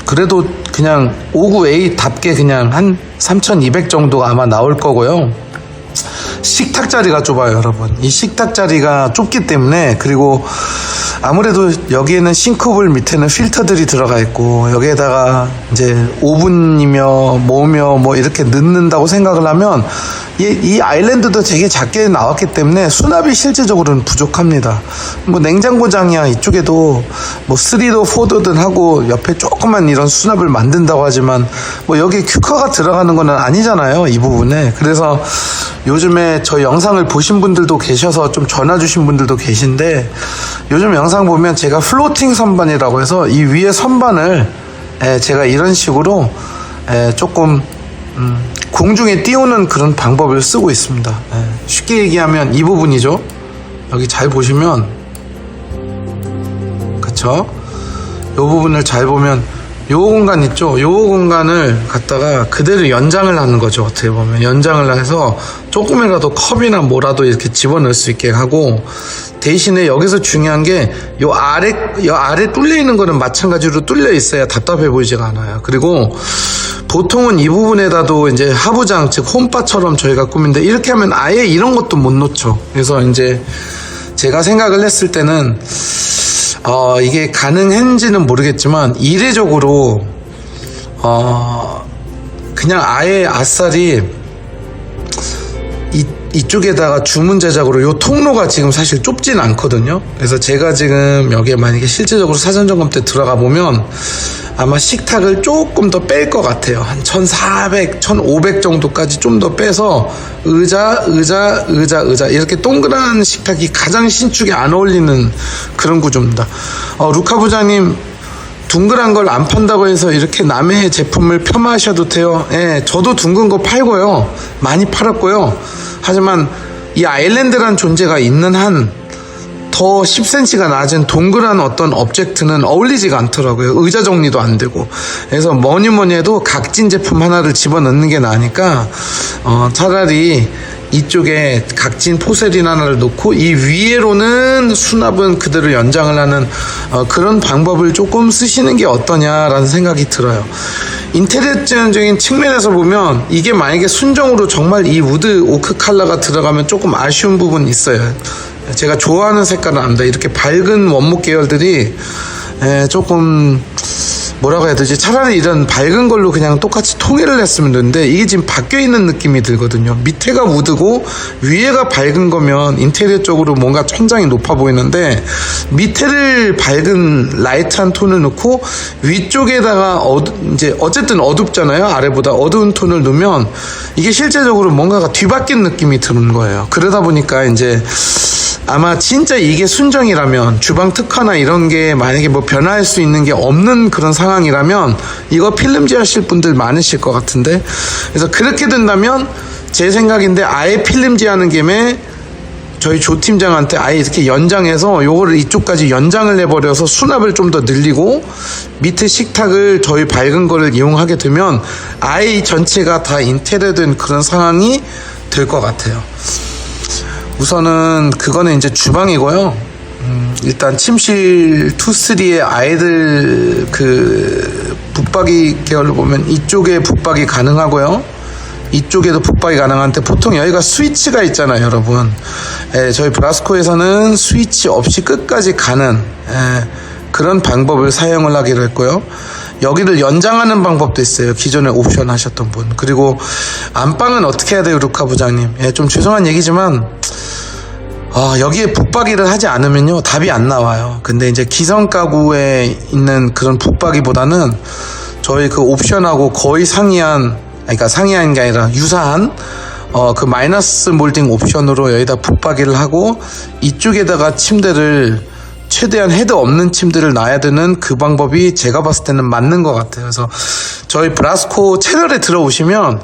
그래도 그냥 59A답게 그냥 한 3,200 정도가 아마 나올 거고요. 식탁 자리가 좁아요, 여러분. 이 식탁 자리가 좁기 때문에, 그리고 아무래도 여기에는 싱크볼 밑에는 필터들이 들어가 있고, 여기에다가 이제 오븐이며 뭐며 뭐 이렇게 넣는다고 생각을 하면 이 아일랜드도 되게 작게 나왔기 때문에 수납이 실제적으로는 부족합니다. 뭐 냉장고장이야 이쪽에도 뭐 3도 4도든 하고 옆에 조그만 이런 수납을 만든다고 하지만, 뭐 여기 큐커가 들어가는 거는 아니잖아요, 이 부분에. 그래서 요즘에 저 영상을 보신 분들도 계셔서 좀 전화 주신 분들도 계신데, 요즘 영상 보면 제가 플로팅 선반이라고 해서 이 위에 선반을 제가 이런 식으로 조금 공중에 띄우는 그런 방법을 쓰고 있습니다. 쉽게 얘기하면 이 부분이죠. 여기 잘 보시면, 그쵸? 이 부분을 잘 보면 요 공간 있죠? 요 공간을 갖다가 그대로 연장을 하는 거죠. 어떻게 보면 연장을 해서 조금이라도 컵이나 뭐라도 이렇게 집어넣을 수 있게 하고, 대신에 여기서 중요한 게 요 아래 뚫려 있는 거는 마찬가지로 뚫려 있어야 답답해 보이지가 않아요. 그리고 보통은 이 부분에다도 이제 하부장, 즉 홈바처럼 저희가 꾸민데, 이렇게 하면 아예 이런 것도 못 놓죠. 그래서 이제 제가 생각을 했을 때는 이게 가능한지는 모르겠지만, 이례적으로 그냥 아예 아싸리 이쪽에다가 주문 제작으로, 요 통로가 지금 사실 좁진 않거든요. 그래서 제가 지금 여기에 만약에 실제적으로 사전 점검 때 들어가 보면 아마 식탁을 조금 더 뺄 것 같아요. 한 1400, 1500 정도까지 좀 더 빼서 의자 이렇게 동그란 식탁이 가장 신축에 안 어울리는 그런 구조입니다. 루카 부장님, 둥글한 걸 안 판다고 해서 이렇게 남의 제품을 폄하하셔도 돼요. 예, 저도 둥근 거 팔고요. 많이 팔았고요. 하지만 이 아일랜드란 존재가 있는 한 더 10cm가 낮은 동그란 어떤 오브젝트는 어울리지가 않더라고요. 의자 정리도 안 되고. 그래서 뭐니 해도 각진 제품 하나를 집어넣는 게 나으니까 차라리 이쪽에 각진 포세린 하나를 놓고 이 위에로는 수납은 그대로 연장을 하는 그런 방법을 조금 쓰시는 게 어떠냐라는 생각이 들어요. 인테리어적인 측면에서 보면 이게 만약에 순정으로 정말 이 우드 오크 컬러가 들어가면 조금 아쉬운 부분이 있어요. 제가 좋아하는 색깔은 압니다. 이렇게 밝은 원목 계열들이 조금 뭐라고 해야 되지? 차라리 이런 밝은 걸로 그냥 똑같이 통일을 했으면 되는데, 이게 지금 바뀌어 있는 느낌이 들거든요. 밑에가 우드고 위에가 밝은 거면 인테리어 쪽으로 뭔가 천장이 높아 보이는데, 밑에를 밝은 라이트한 톤을 넣고 위쪽에다가 이제 어쨌든 어둡잖아요. 아래보다 어두운 톤을 넣으면 이게 실제적으로 뭔가가 뒤바뀐 느낌이 드는 거예요. 그러다 보니까 이제 아마 진짜 이게 순정이라면, 주방 특화나 이런 게 만약에 뭐 변화할 수 있는 게 없는 그런 상황이라면 이거 필름지 하실 분들 많으실 것 같은데, 그래서 그렇게 된다면 제 생각인데, 아예 필름지 하는 김에 저희 조 팀장한테 아예 이렇게 연장해서 요거를 이쪽까지 연장을 해버려서 수납을 좀 더 늘리고 밑에 식탁을 저희 밝은 거를 이용하게 되면 아예 이 전체가 다 인테리어된 그런 상황이 될 것 같아요. 우선은 그거는 이제 주방이고요. 일단 침실 2, 3의 아이들 그 붙박이 계열로 보면 이쪽에 붙박이 가능하고요. 이쪽에도 붙박이 가능한데, 보통 여기가 스위치가 있잖아요, 여러분. 저희 브라스코에서는 스위치 없이 끝까지 가는 그런 방법을 사용을 하기로 했고요. 여기를 연장하는 방법도 있어요. 기존에 옵션 하셨던 분. 그리고 안방은 어떻게 해야 돼요, 루카 부장님? 좀 죄송한 얘기지만 여기에 붙박이를 하지 않으면요 답이 안 나와요. 근데 이제 기성 가구에 있는 그런 붙박이보다는 저희 그 옵션하고 거의 상이한, 그러니까 상이한 게 아니라 유사한 그 마이너스 몰딩 옵션으로 여기다 붙박이를 하고 이쪽에다가 침대를 최대한 헤드 없는 침대를 놔야 되는 그 방법이 제가 봤을 때는 맞는 것 같아요. 그래서 저희 브라스코 채널에 들어오시면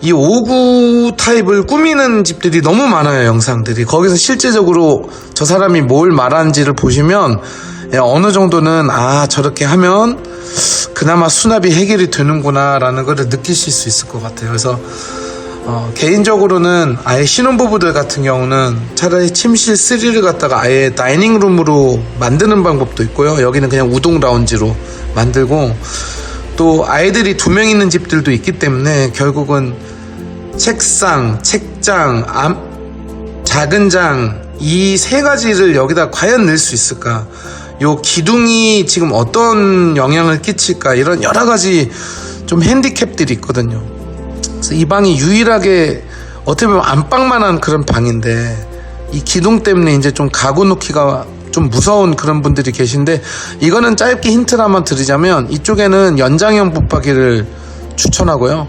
이 5구 타입을 꾸미는 집들이 너무 많아요, 영상들이. 거기서 실제적으로 저 사람이 뭘 말하는지를 보시면 어느 정도는 저렇게 하면 그나마 수납이 해결이 되는구나 라는 걸 느끼실 수 있을 것 같아요. 그래서 개인적으로는 아예 신혼부부들 같은 경우는 차라리 침실 3를 갖다가 아예 다이닝룸으로 만드는 방법도 있고요. 여기는 그냥 우동 라운지로 만들고, 또 아이들이 2명 있는 집들도 있기 때문에 결국은 책상, 책장, 작은 장, 이 3가지를 여기다 과연 넣을 수 있을까? 요 기둥이 지금 어떤 영향을 끼칠까? 이런 여러 가지 좀 핸디캡들이 있거든요. 그래서 이 방이 유일하게 어떻게 보면 안방만한 그런 방인데, 이 기둥 때문에 이제 좀 가구 놓기가 좀 무서운 그런 분들이 계신데, 이거는 짧게 힌트를 한번 드리자면 이쪽에는 연장형 붙박이를 추천하고요.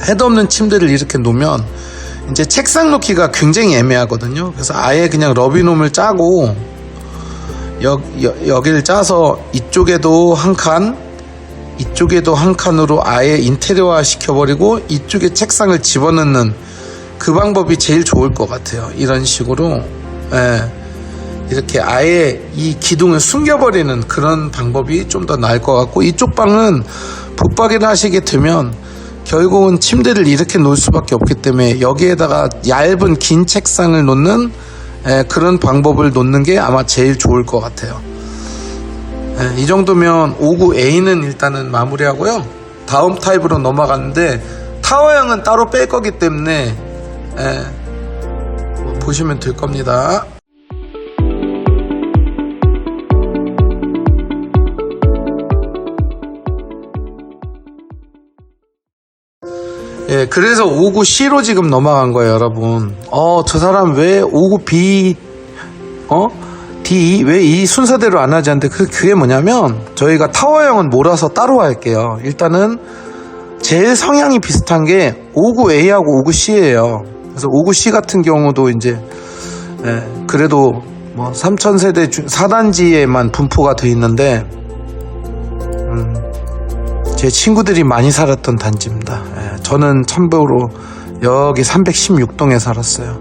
헤드 없는 침대를 이렇게 놓으면 이제 책상 놓기가 굉장히 애매하거든요. 그래서 아예 그냥 러비놈을 짜고 여기를 짜서 이쪽에도 한 칸, 이쪽에도 한 칸으로 아예 인테리어화 시켜버리고 이쪽에 책상을 집어넣는 그 방법이 제일 좋을 것 같아요. 이런 식으로 이렇게 아예 이 기둥을 숨겨버리는 그런 방법이 좀 더 나을 것 같고, 이쪽 방은 붙박이를 하시게 되면 결국은 침대를 이렇게 놓을 수밖에 없기 때문에 여기에다가 얇은 긴 책상을 놓는 그런 방법을 놓는 게 아마 제일 좋을 것 같아요. 이 정도면 59A는 일단은 마무리하고요. 다음 타입으로 넘어가는데 타워형은 따로 뺄 거기 때문에 보시면 될 겁니다. 그래서 59C로 지금 넘어간 거예요, 여러분. 저 사람 왜 59B, D, 왜 이 순서대로 안 하지 않는데, 그게 뭐냐면, 저희가 타워형은 몰아서 따로 할게요. 일단은, 제일 성향이 비슷한 게 59A하고 59C예요. 그래서 59C 같은 경우도 이제, 그래도 뭐 3000세대 4단지에만 분포가 돼 있는데, 제 친구들이 많이 살았던 단지입니다. 저는 참고로 여기 316동에 살았어요.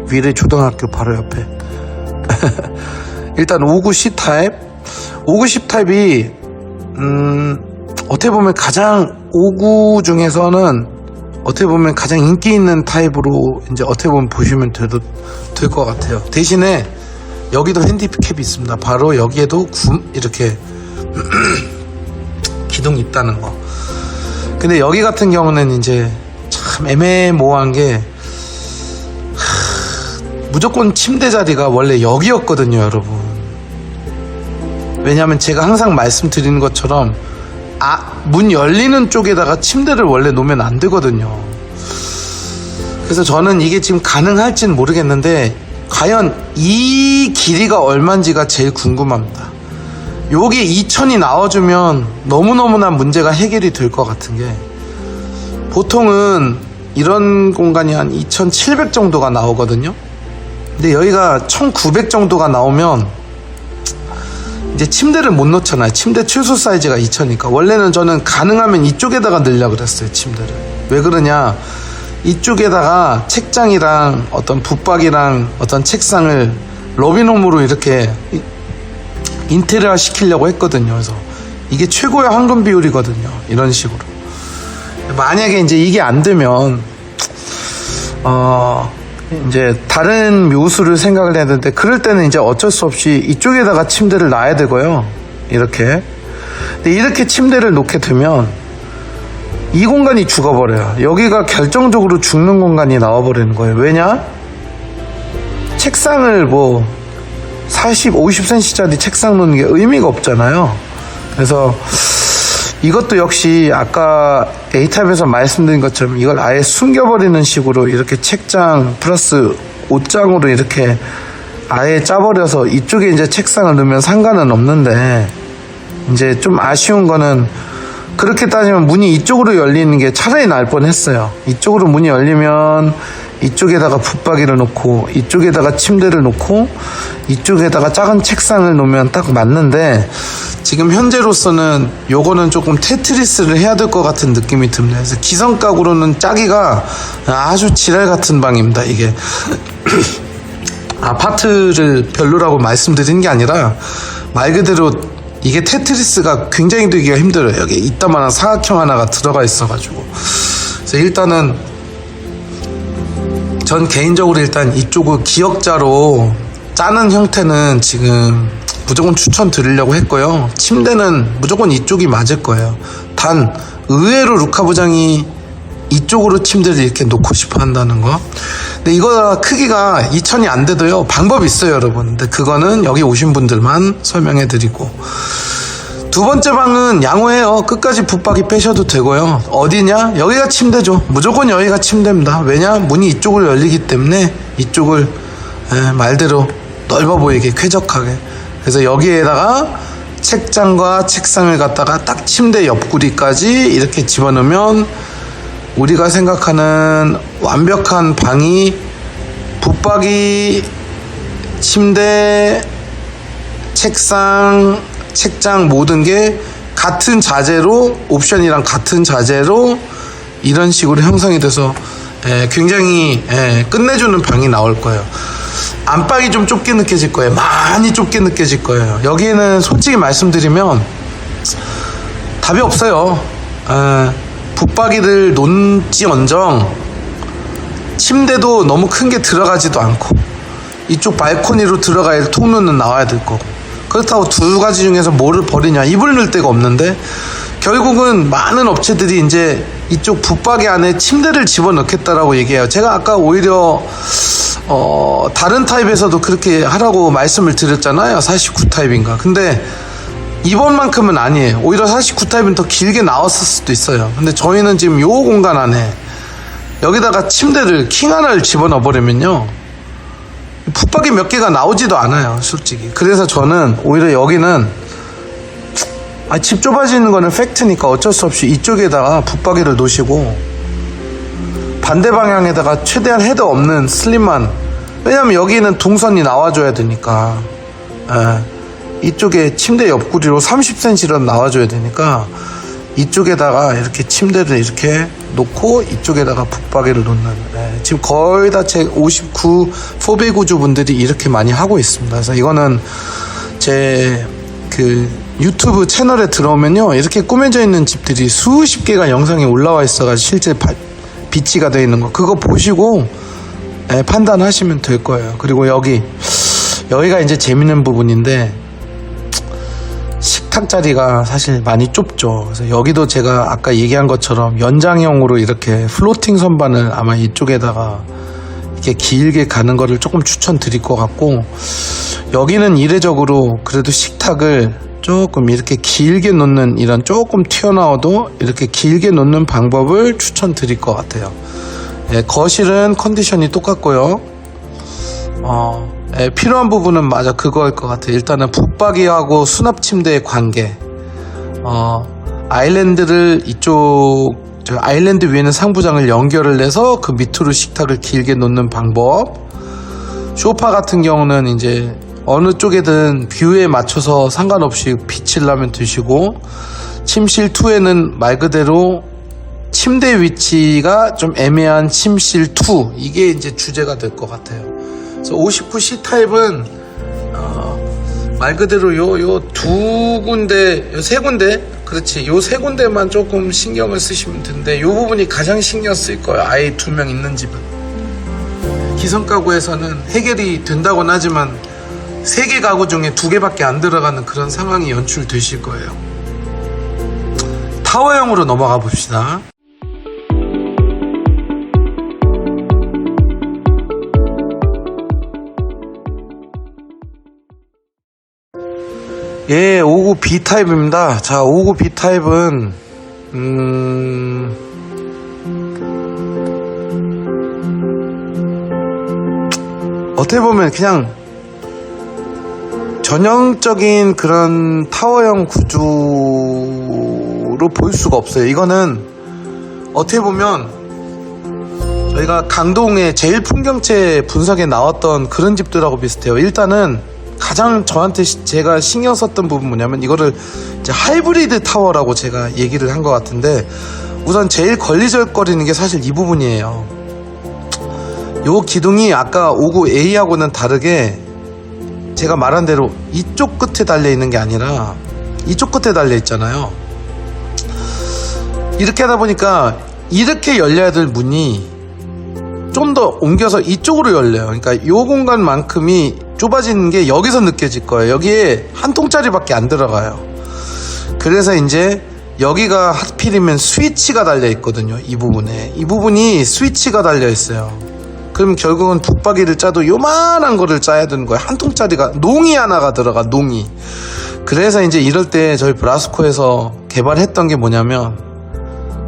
위례 초등학교 바로 옆에. 일단 59C 타입. 59C 타입이 어떻게 보면 가장 59 중에서는 어떻게 보면 가장 인기 있는 타입으로 이제 어떻게 보면 보시면 될 것 같아요. 대신에 여기도 핸디캡이 있습니다. 바로 여기에도 이렇게 기둥이 있다는 거. 근데 여기 같은 경우는 이제 참 애매모호한 게 무조건 침대 자리가 원래 여기였거든요, 여러분. 왜냐하면 제가 항상 말씀드리는 것처럼 문 열리는 쪽에다가 침대를 원래 놓으면 안 되거든요. 그래서 저는 이게 지금 가능할지는 모르겠는데 과연 이 길이가 얼마인지가 제일 궁금합니다. 요게 2000이 나와주면 너무너무나 문제가 해결이 될 것 같은 게, 보통은 이런 공간이 한 2700 정도가 나오거든요. 근데 여기가 1900 정도가 나오면 이제 침대를 못 놓잖아요. 침대 최소 사이즈가 2000이니까. 원래는 저는 가능하면 이쪽에다가 넣으려고 그랬어요, 침대를. 왜 그러냐, 이쪽에다가 책장이랑 어떤 붙박이랑 어떤 책상을 러비홈으로 이렇게 인테리어 시키려고 했거든요. 그래서 이게 최고의 황금 비율이거든요. 이런 식으로. 만약에 이제 이게 안 되면 이제 다른 묘수를 생각을 해야 되는데, 그럴 때는 이제 어쩔 수 없이 이쪽에다가 침대를 놔야 되고요. 이렇게. 근데 이렇게 침대를 놓게 되면 이 공간이 죽어버려요. 여기가 결정적으로 죽는 공간이 나와버리는 거예요. 왜냐? 책상을 뭐 50cm짜리 책상 놓는 게 의미가 없잖아요. 그래서 이것도 역시 아까 A타입에서 말씀드린 것처럼 이걸 아예 숨겨버리는 식으로 이렇게 책장 플러스 옷장으로 이렇게 아예 짜버려서 이쪽에 이제 책상을 넣으면 상관은 없는데, 이제 좀 아쉬운 거는 그렇게 따지면 문이 이쪽으로 열리는 게 차라리 나을 뻔했어요. 이쪽으로 문이 열리면 이쪽에다가 붙박이를 놓고 이쪽에다가 침대를 놓고 이쪽에다가 작은 책상을 놓으면 딱 맞는데, 지금 현재로서는 요거는 조금 테트리스를 해야 될 것 같은 느낌이 듭니다. 그래서 기성각으로는 짜기가 아주 지랄 같은 방입니다. 이게 아파트를 별로라고 말씀드리는 게 아니라 말 그대로 이게 테트리스가 굉장히 되기가 힘들어요. 여기 이따만한 사각형 하나가 들어가 있어가지고. 그래서 일단은 전 개인적으로 일단 이쪽을 기역자로 짜는 형태는 지금 무조건 추천드리려고 했고요. 침대는 무조건 이쪽이 맞을 거예요. 단 의외로 루카 부장이 이쪽으로 침대를 이렇게 놓고 싶어 한다는 거. 근데 이거 크기가 2000이 안 돼도요, 방법이 있어요, 여러분. 근데 그거는 여기 오신 분들만 설명해 드리고, 두 번째 방은 양호해요. 끝까지 붙박이 빼셔도 되고요. 어디냐? 여기가 침대죠. 무조건 여기가 침대입니다. 왜냐? 문이 이쪽으로 열리기 때문에 이쪽을 말대로 넓어 보이게 쾌적하게. 그래서 여기에다가 책장과 책상을 갖다가 딱 침대 옆구리까지 이렇게 집어넣으면 우리가 생각하는 완벽한 방이 붙박이, 침대, 책상, 책장 모든 게 같은 자재로, 옵션이랑 같은 자재로 이런 식으로 형성이 돼서 굉장히 끝내주는 방이 나올 거예요. 안방이 좀 좁게 느껴질 거예요. 많이 좁게 느껴질 거예요. 여기에는 솔직히 말씀드리면 답이 없어요. 붙박이를 놓지언정 침대도 너무 큰 게 들어가지도 않고 이쪽 발코니로 들어가야 통로는 나와야 될 거고, 그렇다고 두 가지 중에서 뭐를 버리냐, 이불 넣을 데가 없는데 결국은 많은 업체들이 이제 이쪽 붙박이 안에 침대를 집어넣겠다라고 얘기해요. 제가 아까 오히려 다른 타입에서도 그렇게 하라고 말씀을 드렸잖아요. 49 타입인가. 근데 이번만큼은 아니에요. 오히려 49 타입은 더 길게 나왔을 수도 있어요. 근데 저희는 지금 요 공간 안에 여기다가 침대를 킹 하나를 집어넣어 버리면요, 붙박이 몇 개가 나오지도 않아요, 솔직히. 그래서 저는 오히려 여기는 집 좁아지는 거는 팩트니까 어쩔 수 없이 이쪽에다가 붙박이를 놓으시고 반대 방향에다가 최대한 헤드 없는 슬림한, 왜냐면 여기는 동선이 나와줘야 되니까, 이쪽에 침대 옆구리로 30cm라도 나와줘야 되니까 이쪽에다가 이렇게 침대를 이렇게 놓고 이쪽에다가 붙박이를 놓는, 지금 거의 다 제 59 4배 구주분들이 이렇게 많이 하고 있습니다. 그래서 이거는 제 그 유튜브 채널에 들어오면요, 이렇게 꾸며져 있는 집들이 수십 개가 영상이 올라와 있어가지고 실제 비치가 되어 있는 거 그거 보시고 판단하시면 될 거예요. 그리고 여기가 이제 재밌는 부분인데, 식탁 자리가 사실 많이 좁죠. 그래서 여기도 제가 아까 얘기한 것처럼 연장형으로 이렇게 플로팅 선반을 아마 이쪽에다가 이렇게 길게 가는 거를 조금 추천드릴 것 같고, 여기는 이례적으로 그래도 식탁을 조금 이렇게 길게 놓는, 이런 조금 튀어나와도 이렇게 길게 놓는 방법을 추천드릴 것 같아요. 거실은 컨디션이 똑같고요. 필요한 부분은 맞아 그거일 것 같아요. 일단은 붙박이하고 수납 침대의 관계, 아일랜드를 아일랜드 위에는 상부장을 연결을 해서 그 밑으로 식탁을 길게 놓는 방법. 소파 같은 경우는 이제 어느 쪽에든 뷰에 맞춰서 상관없이 비치려면 드시고, 침실 2에는 말 그대로 침대 위치가 좀 애매한 침실 2, 이게 이제 주제가 될 것 같아요. 그래서 59C 타입은 말 그대로 요 두 군데, 요 세 군데, 그렇지, 요 세 군데만 조금 신경을 쓰시면 되는데, 요 부분이 가장 신경 쓸 거예요. 아이 2명 있는 집은. 기성 가구에서는 해결이 된다고는 하지만 3개 가구 중에 2개밖에 안 들어가는 그런 상황이 연출되실 거예요. 타워형으로 넘어가 봅시다. 예, 59B 타입입니다. 자, 59B 타입은 어떻게 보면 그냥 전형적인 그런 타워형 구조로 볼 수가 없어요. 이거는 어떻게 보면 저희가 강동의 제일 풍경채 분석에 나왔던 그런 집들하고 비슷해요. 일단은 가장 저한테 제가 신경 썼던 부분 뭐냐면, 이거를 이제 하이브리드 타워라고 제가 얘기를 한 것 같은데, 우선 제일 걸리적거리는 게 사실 이 부분이에요. 요 기둥이 아까 59A하고는 다르게 제가 말한 대로 이쪽 끝에 달려 있는 게 아니라 이쪽 끝에 달려 있잖아요. 이렇게 하다 보니까 이렇게 열려야 될 문이 좀 더 옮겨서 이쪽으로 열려요. 그러니까 이 공간만큼이 좁아지는 게 여기서 느껴질 거예요. 여기에 한 통짜리밖에 안 들어가요. 그래서 이제 여기가 하필이면 스위치가 달려 있거든요. 이 부분에, 이 부분이 스위치가 달려 있어요. 그럼 결국은 붙박이를 짜도 요만한 거를 짜야 되는 거예요. 한 통짜리가, 농이 하나가 들어가, 농이. 그래서 이제 이럴 때 저희 브라스코에서 개발했던 게 뭐냐면,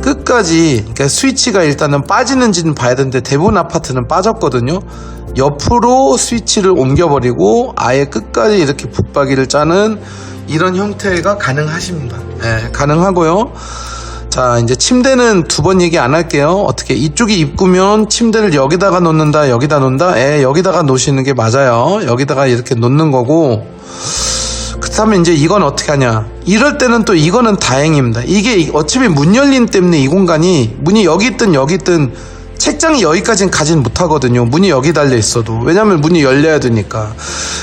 끝까지, 그러니까 스위치가 일단은 빠지는지는 봐야 되는데 대부분 아파트는 빠졌거든요. 옆으로 스위치를 옮겨버리고 아예 끝까지 이렇게 붙박이를 짜는 이런 형태가 가능하십니다. 네, 가능하고요. 자, 이제 침대는 두 번 얘기 안 할게요. 어떻게, 이쪽이 입구면 침대를 여기다가 놓는다, 여기다 놓는다? 여기다가 놓으시는 게 맞아요. 여기다가 이렇게 놓는 거고, 그렇다면 이제 이건 어떻게 하냐. 이럴 때는 또 이거는 다행입니다. 이게 어차피 문 열림 때문에 이 공간이, 문이 여기 있든 여기 있든 책장이 여기까지는 가진 못하거든요. 문이 여기 달려 있어도. 왜냐면 문이 열려야 되니까.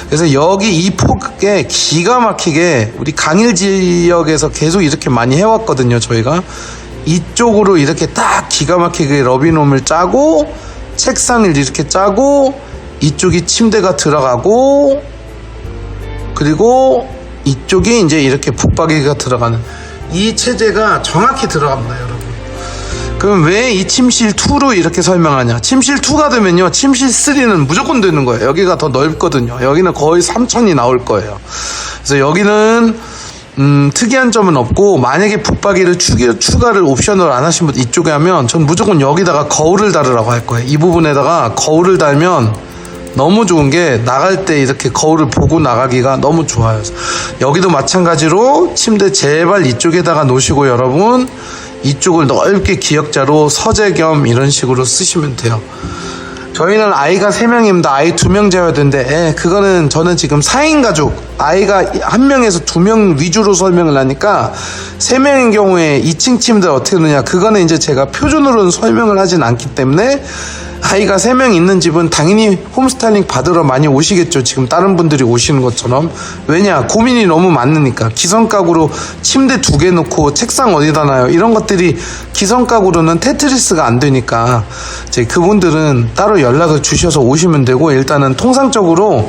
그래서 여기 이 폭에 기가 막히게 우리 강일 지역에서 계속 이렇게 많이 해왔거든요. 저희가 이쪽으로 이렇게 딱 기가 막히게 러비홈을 짜고 책상을 이렇게 짜고 이쪽이 침대가 들어가고 그리고 이쪽이 이제 이렇게 붙박이가 들어가는 이 체제가 정확히 들어갑니다, 여러분. 그럼 왜 이 침실 2로 이렇게 설명하냐? 침실 2가 되면요, 침실 3는 무조건 되는 거예요. 여기가 더 넓거든요. 여기는 거의 3천이 나올 거예요. 그래서 여기는 특이한 점은 없고, 만약에 붙박이를 추가를 옵션으로 안 하신 분 이쪽에 하면 전 무조건 여기다가 거울을 달으라고 할 거예요. 이 부분에다가 거울을 달면 너무 좋은 게 나갈 때 이렇게 거울을 보고 나가기가 너무 좋아요. 여기도 마찬가지로 침대 제발 이쪽에다가 놓으시고 여러분 이쪽을 넓게 기역자로 서재 겸 이런 식으로 쓰시면 돼요. 저희는 아이가 3명입니다. 아이 2명 재워야 되는데 그거는 저는 지금 4인 가족 아이가 1명에서 2명 위주로 설명을 하니까 3명인 경우에 2층 침대 어떻게 놓냐 그거는 이제 제가 표준으로는 설명을 하진 않기 때문에 아이가 3명 있는 집은 당연히 홈스타일링 받으러 많이 오시겠죠. 지금 다른 분들이 오시는 것처럼. 왜냐? 고민이 너무 많으니까. 기성가구로 침대 2개 놓고 책상 어디다 놔요? 이런 것들이 기성가구로는 테트리스가 안 되니까 이제 그분들은 따로 연락을 주셔서 오시면 되고 일단은 통상적으로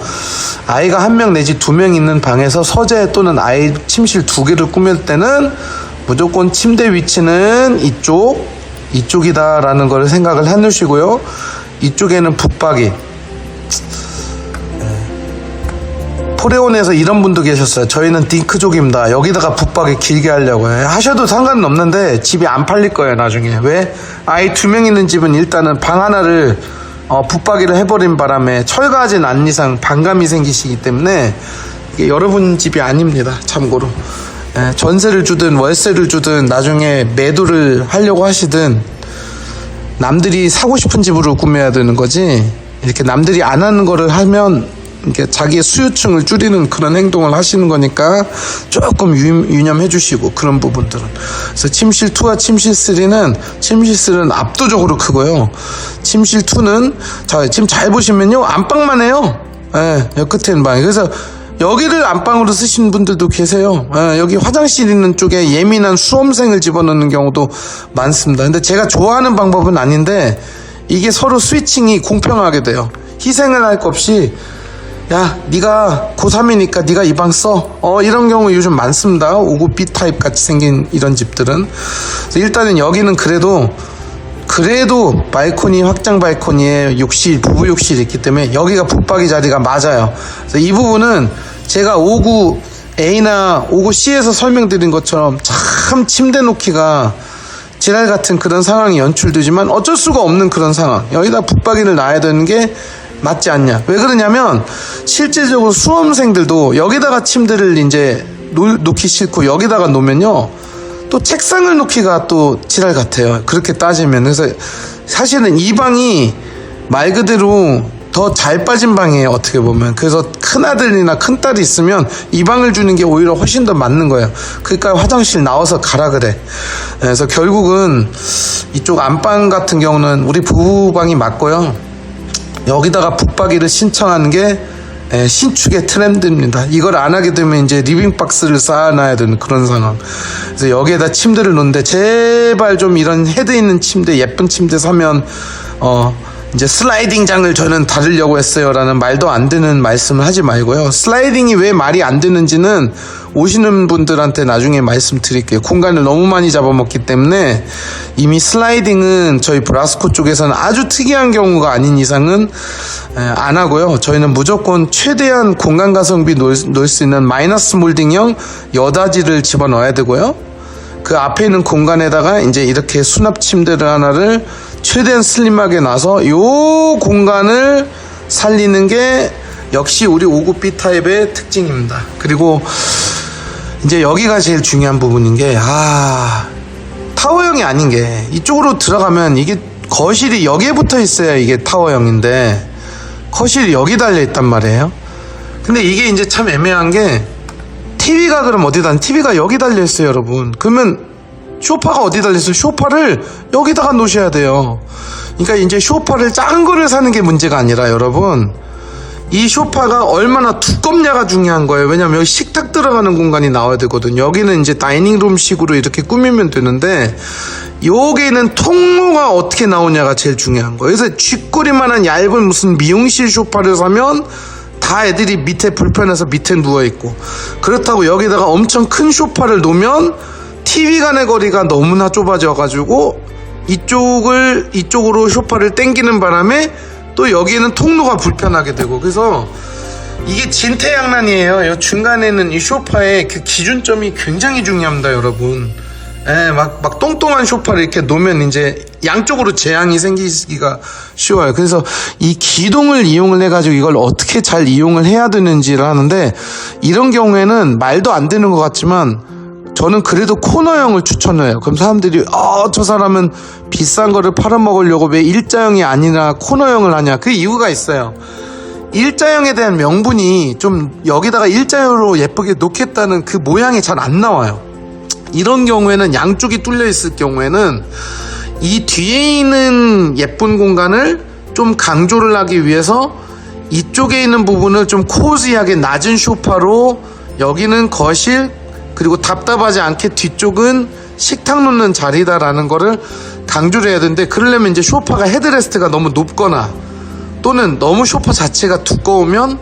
아이가 1명 내지 2명 있는 방에서 서재 또는 아이 침실 2개를 꾸밀 때는 무조건 침대 위치는 이쪽이다라는 걸 생각을 해놓으시고요. 이쪽에는 붙박이. 포레온에서 이런 분도 계셨어요. 저희는 딩크족입니다. 여기다가 붙박이 길게 하려고 해요. 하셔도 상관은 없는데 집이 안 팔릴 거예요. 나중에. 왜? 아이 2명 있는 집은 일단은 방 하나를 붙박이를 해버린 바람에 철거하진 않는 이상 반감이 생기시기 때문에 이게 여러분 집이 아닙니다. 참고로. 전세를 주든 월세를 주든 나중에 매도를 하려고 하시든 남들이 사고 싶은 집으로 꾸며야 되는 거지 이렇게 남들이 안 하는 거를 하면 이렇게 자기의 수요층을 줄이는 그런 행동을 하시는 거니까 조금 유념해 주시고 그런 부분들은. 그래서 침실 2와 침실 3는 압도적으로 크고요. 침실 2는 자 지금 잘 보시면요 안방만 해요. 여 끝에 있는 방이. 그래서 여기를 안방으로 쓰시는 분들도 계세요. 여기 화장실 있는 쪽에 예민한 수험생을 집어넣는 경우도 많습니다. 근데 제가 좋아하는 방법은 아닌데 이게 서로 스위칭이 공평하게 돼요. 희생을 할 것 없이 야 네가 고3이니까 네가 이 방 써. 이런 경우 요즘 많습니다. 59 B타입 같이 생긴 이런 집들은. 그래서 일단은 여기는 그래도 발코니 확장 발코니에 욕실 부부 욕실이 있기 때문에 여기가 붙박이 자리가 맞아요. 그래서 이 부분은 제가 59A나 59C에서 설명드린 것처럼 참 침대 놓기가 지랄 같은 그런 상황이 연출되지만 어쩔 수가 없는 그런 상황. 여기다 붙박이를 놔야 되는 게 맞지 않냐. 왜 그러냐면 실제적으로 수험생들도 여기다가 침대를 이제 놓기 싫고 여기다가 놓으면요 또 책상을 놓기가 또 지랄 같아요. 그렇게 따지면. 그래서 사실은 이 방이 말 그대로 더 잘 빠진 방이에요. 어떻게 보면. 그래서 큰아들이나 큰딸이 있으면 이 방을 주는 게 오히려 훨씬 더 맞는 거예요. 그러니까 화장실 나와서 가라 그래. 그래서 결국은 이쪽 안방 같은 경우는 우리 부부방이 맞고요. 여기다가 붙박이를 신청하는 게 신축의 트렌드입니다. 이걸 안 하게 되면 이제 리빙박스를 쌓아놔야 되는 그런 상황. 그래서 여기에다 침대를 놓는데 제발 좀 이런 헤드 있는 침대, 예쁜 침대 사면 이제 슬라이딩장을 저는 다루려고 했어요 라는 말도 안 되는 말씀을 하지 말고요. 슬라이딩이 왜 말이 안 되는지는 오시는 분들한테 나중에 말씀드릴게요. 공간을 너무 많이 잡아먹기 때문에 이미 슬라이딩은 저희 브라스코 쪽에서는 아주 특이한 경우가 아닌 이상은 안 하고요. 저희는 무조건 최대한 공간 가성비 놓을 수 있는 마이너스 몰딩형 여다지를 집어넣어야 되고요. 그 앞에 있는 공간에다가 이제 이렇게 수납 침대를 하나를 최대한 슬림하게 놔서 요 공간을 살리는 게 역시 우리 59B 타입의 특징입니다. 그리고 이제 여기가 제일 중요한 부분인 게 타워형이 아닌 게 이쪽으로 들어가면 이게 거실이 여기에 붙어 있어야 이게 타워형인데 거실이 여기 달려 있단 말이에요. 근데 이게 이제 참 애매한 게 TV가 그럼 어디다 TV가 여기 달려 있어요, 여러분. 그러면 소파가 어디 달렸어요? 소파를 여기다가 놓으셔야 돼요. 그러니까 이제 소파를 작은 거를 사는 게 문제가 아니라 여러분, 이 소파가 얼마나 두껍냐가 중요한 거예요. 왜냐면 여기 식탁 들어가는 공간이 나와야 되거든요. 여기는 이제 다이닝룸 식으로 이렇게 꾸미면 되는데, 여기는 통로가 어떻게 나오냐가 제일 중요한 거예요. 그래서 쥐꼬리만한 얇은 무슨 미용실 소파를 사면 다 애들이 밑에 불편해서 밑에 누워있고, 그렇다고 여기다가 엄청 큰 소파를 놓으면 TV 간의 거리가 너무나 좁아져가지고 이쪽으로 소파를 당기는 바람에 또 여기에는 통로가 불편하게 되고, 그래서 이게 진퇴양난이에요. 이 중간에는 이 소파의 그 기준점이 굉장히 중요합니다, 여러분. 예, 막 똥똥한 소파를 이렇게 놓으면 이제 양쪽으로 재앙이 생기기가 쉬워요. 그래서 이 기둥을 이용을 해가지고 이걸 어떻게 잘 이용을 해야 되는지를 하는데, 이런 경우에는 말도 안 되는 것 같지만 저는 그래도 코너형을 추천해요. 그럼 사람들이 저 사람은 비싼 거를 팔아먹으려고 왜 일자형이 아니라 코너형을 하냐. 그 이유가 있어요. 일자형에 대한 명분이 좀 여기다가 일자형으로 예쁘게 놓겠다는 그 모양이 잘 안 나와요. 이런 경우에는 양쪽이 뚫려 있을 경우에는 이 뒤에 있는 예쁜 공간을 좀 강조를 하기 위해서 이쪽에 있는 부분을 좀 코지하게 낮은 소파로, 여기는 거실, 그리고 답답하지 않게 뒤쪽은 식탁 놓는 자리다라는 거를 강조를 해야 되는데, 그러려면 이제 소파가 헤드레스트가 너무 높거나 또는 너무 소파 자체가 두꺼우면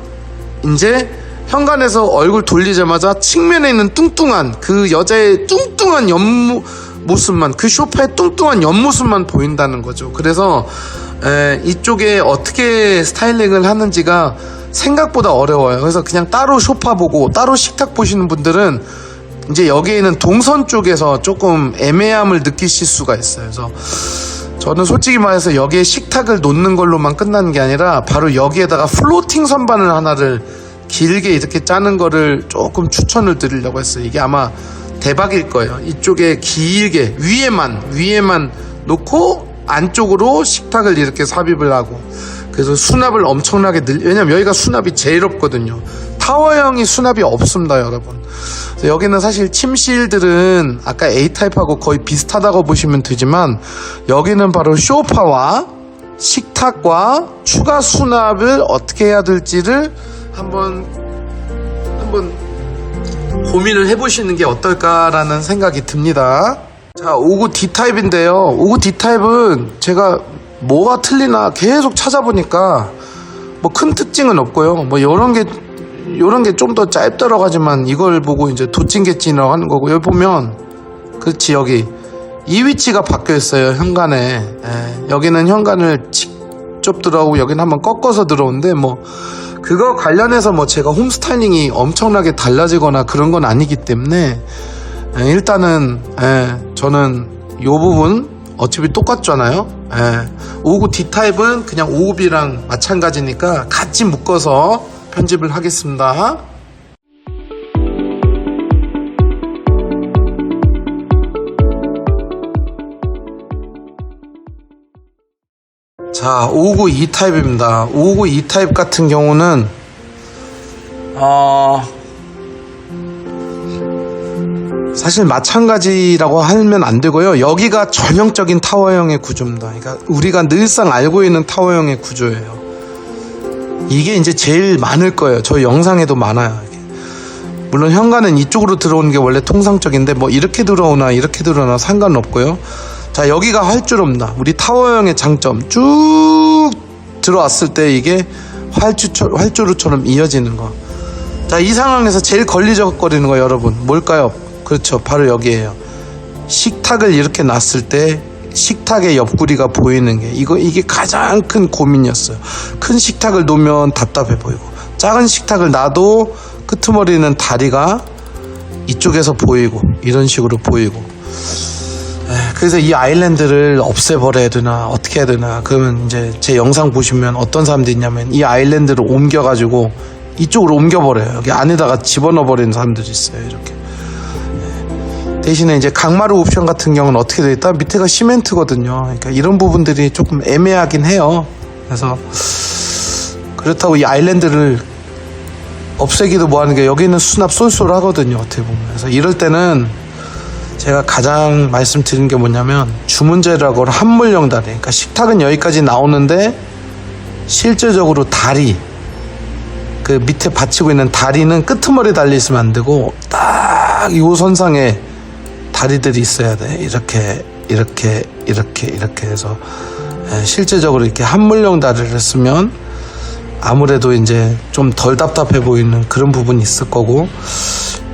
이제 현관에서 얼굴 돌리자마자 측면에 있는 뚱뚱한 그 여자의 뚱뚱한 옆모습만, 그 소파의 뚱뚱한 옆모습만 보인다는 거죠. 그래서 이쪽에 어떻게 스타일링을 하는지가 생각보다 어려워요. 그래서 그냥 따로 소파 보고 따로 식탁 보시는 분들은 이제 여기에는 동선 쪽에서 조금 애매함을 느끼실 수가 있어요. 그래서 저는 솔직히 말해서 여기에 식탁을 놓는 걸로만 끝나는 게 아니라 바로 여기에다가 플로팅 선반을 하나를 길게 이렇게 짜는 거를 조금 추천을 드리려고 했어요. 이게 아마 대박일 거예요. 이쪽에 길게 위에만 놓고 안쪽으로 식탁을 이렇게 삽입을 하고, 그래서 수납을 엄청나게 왜냐면 여기가 수납이 제일 없거든요. 타워형이 수납이 없습니다, 여러분. 여기는 사실 침실들은 아까 A타입하고 거의 비슷하다고 보시면 되지만, 여기는 바로 소파와 식탁과 추가 수납을 어떻게 해야 될지를 한번 고민을 해보시는 게 어떨까라는 생각이 듭니다. 자, 59 D타입인데요. 59 D타입은 제가 뭐가 틀리나 계속 찾아보니까 뭐 큰 특징은 없고요. 뭐 요런 게 좀 더 짧더라고 하지만 이걸 보고 이제 도찐개찐이라고 하는 거고, 여기 보면 그렇지, 여기 이 위치가 바뀌어 있어요. 현관에. 여기는 현관을 직접 들어오고 여기는 한번 꺾어서 들어오는데, 뭐 그거 관련해서 뭐 제가 홈 스타일링이 엄청나게 달라지거나 그런 건 아니기 때문에 일단은 저는 요 부분 어차피 똑같잖아요. 59 D타입은 그냥 59B랑 마찬가지니까 같이 묶어서 편집을 하겠습니다. 자, 559 E타입입니다. 559 E타입 같은 경우는 사실 마찬가지라고 하면 안 되고요. 여기가 전형적인 타워형의 구조입니다. 그러니까 우리가 늘상 알고 있는 타워형의 구조예요. 이게 이제 제일 많을 거예요. 저희 영상에도 많아요. 이게. 물론 현관은 이쪽으로 들어오는 게 원래 통상적인데 뭐 이렇게 들어오나 이렇게 들어오나 상관없고요. 자, 여기가 활주로입니다. 우리 타워형의 장점, 쭉 들어왔을 때 이게 활주로처럼 이어지는 거. 자, 이 상황에서 제일 걸리적거리는 거 여러분 뭘까요? 그렇죠, 바로 여기에요. 식탁을 이렇게 놨을 때 식탁의 옆구리가 보이는 게 이게 가장 큰 고민이었어요. 큰 식탁을 놓으면 답답해 보이고, 작은 식탁을 놔도 끄트머리는 다리가 이쪽에서 보이고 이런 식으로 보이고. 그래서 이 아일랜드를 없애버려야 되나 어떻게 해야 되나. 그러면 이제 제 영상 보시면 어떤 사람들이 있냐면 이 아일랜드를 옮겨가지고 이쪽으로 옮겨버려요. 여기 안에다가 집어넣어버리는 사람들이 있어요. 이렇게. 대신에 이제 강마루 옵션 같은 경우는 어떻게 되어 있다? 밑에가 시멘트거든요. 그러니까 이런 부분들이 조금 애매하긴 해요. 그래서 그렇다고 이 아일랜드를 없애기도 뭐하는 게, 여기는 수납 쏠쏠하거든요. 어떻게 보면. 그래서 이럴 때는 제가 가장 말씀드린 게 뭐냐면 주문제라고 한물령 다리, 그러니까 식탁은 여기까지 나오는데 실제적으로 다리, 그 밑에 받치고 있는 다리는 끄트머리 달려 있으면 안 되고 딱 이 선상에 다리들이 있어야 돼. 이렇게 해서 실제적으로 이렇게 한물령 다리를 쓰면 아무래도 이제 좀 덜 답답해 보이는 그런 부분이 있을 거고,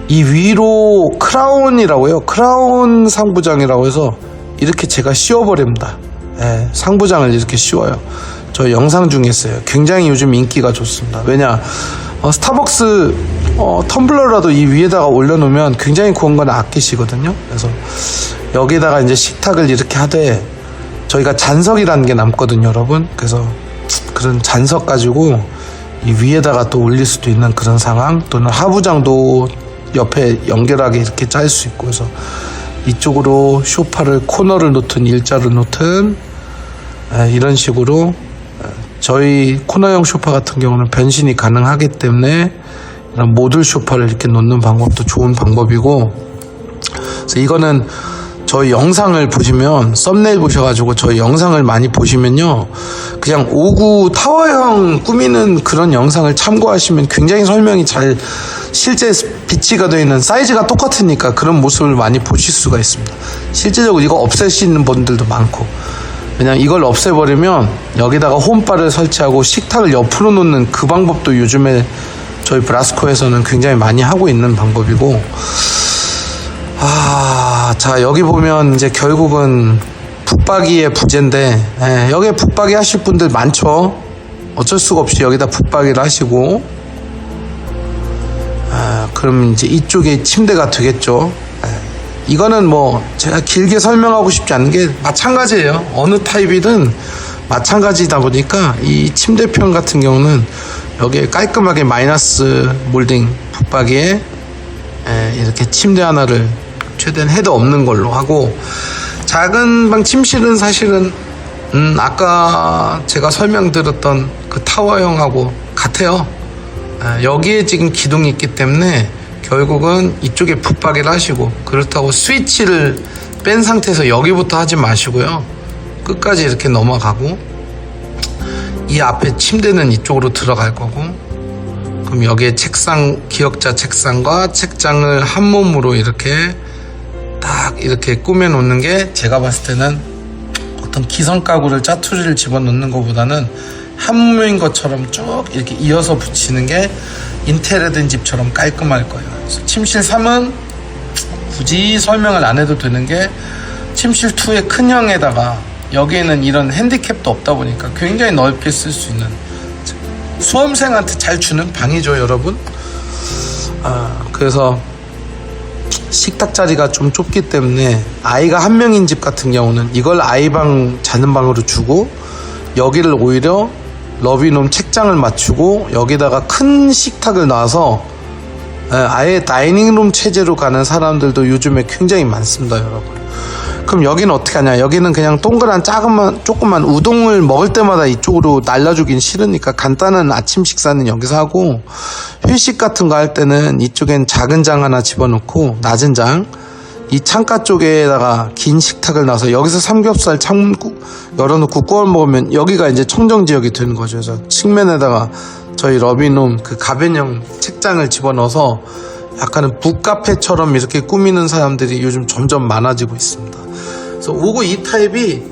이 위로 크라운이라고요. 크라운 상부장이라고 해서 이렇게 제가 씌워버립니다. 상부장을 이렇게 씌워요. 저 영상 중에 써요. 굉장히 요즘 인기가 좋습니다. 왜냐, 스타벅스 텀블러라도 이 위에다가 올려놓으면 굉장히 공간을 아끼시거든요. 그래서 여기다가 이제 식탁을 이렇게 하되, 저희가 잔석이라는 게 남거든요, 여러분. 그래서 그런 잔석 가지고 이 위에다가 또 올릴 수도 있는 그런 상황, 또는 하부장도 옆에 연결하게 이렇게 짤 수 있고, 그래서 이쪽으로 소파를 코너를 놓든 일자를 놓든 이런 식으로 저희 코너형 소파 같은 경우는 변신이 가능하기 때문에 이런 모듈 소파를 이렇게 놓는 방법도 좋은 방법이고, 그래서 이거는 저희 영상을 보시면, 썸네일 보셔가지고 저희 영상을 많이 보시면요, 그냥 5구 타워형 꾸미는 그런 영상을 참고하시면 굉장히 설명이 잘, 실제 비치가 되어 있는 사이즈가 똑같으니까 그런 모습을 많이 보실 수가 있습니다. 실제적으로 이거 없애시는 분들도 많고, 그냥 이걸 없애버리면 여기다가 홈바를 설치하고 식탁을 옆으로 놓는 그 방법도 요즘에 저희 브라스코에서는 굉장히 많이 하고 있는 방법이고, 자, 여기 보면 이제 결국은 붙박이의 부재인데, 여기에 붙박이 하실 분들 많죠. 어쩔 수가 없이 여기다 붙박이를 하시고, 그럼 이제 이쪽에 침대가 되겠죠. 이거는 뭐 제가 길게 설명하고 싶지 않은 게 마찬가지예요. 어느 타입이든 마찬가지다 보니까 이 침대편 같은 경우는 여기에 깔끔하게 마이너스 몰딩 붙박이에 이렇게 침대 하나를 최대한 헤드 없는 걸로 하고, 작은 방 침실은 사실은 아까 제가 설명드렸던 그 타워형하고 같아요. 여기에 지금 기둥이 있기 때문에 결국은 이쪽에 붙박이를 하시고, 그렇다고 스위치를 뺀 상태에서 여기부터 하지 마시고요, 끝까지 이렇게 넘어가고, 이 앞에 침대는 이쪽으로 들어갈 거고, 그럼 여기에 책상, 기역자 책상과 책장을 한 몸으로 이렇게 딱 이렇게 꾸며 놓는 게, 제가 봤을 때는 어떤 기성 가구를 짜투리를 집어넣는 것보다는 한 몸인 것처럼 쭉 이렇게 이어서 붙이는 게 인테리어 된 집처럼 깔끔할 거예요. 그래서 침실 3은 굳이 설명을 안 해도 되는 게, 침실 2의 큰형에다가 여기에는 이런 핸디캡도 없다 보니까 굉장히 넓게 쓸 수 있는, 수험생한테 잘 주는 방이죠, 여러분. 그래서 식탁 자리가 좀 좁기 때문에 아이가 한 명인 집 같은 경우는 이걸 아이방 자는 방으로 주고, 여기를 오히려 러비룸 책장을 맞추고 여기다가 큰 식탁을 놔서 아예 다이닝룸 체제로 가는 사람들도 요즘에 굉장히 많습니다, 여러분. 그럼 여기는 어떻게 하냐, 여기는 그냥 동그란 조그만 우동을 먹을 때마다 이쪽으로 날려주긴 싫으니까 간단한 아침 식사는 여기서 하고, 회식 같은 거 할 때는 이쪽엔 작은 장 하나 집어넣고, 낮은 장, 이 창가 쪽에다가 긴 식탁을 놔서 여기서 삼겹살 창문 열어놓고 구워 먹으면 여기가 이제 청정 지역이 되는 거죠. 그래서 측면에다가 저희 러비룸 그 가변형 책장을 집어넣어서 약간은 북카페처럼 이렇게 꾸미는 사람들이 요즘 점점 많아지고 있습니다. 그래서 5구 이 타입이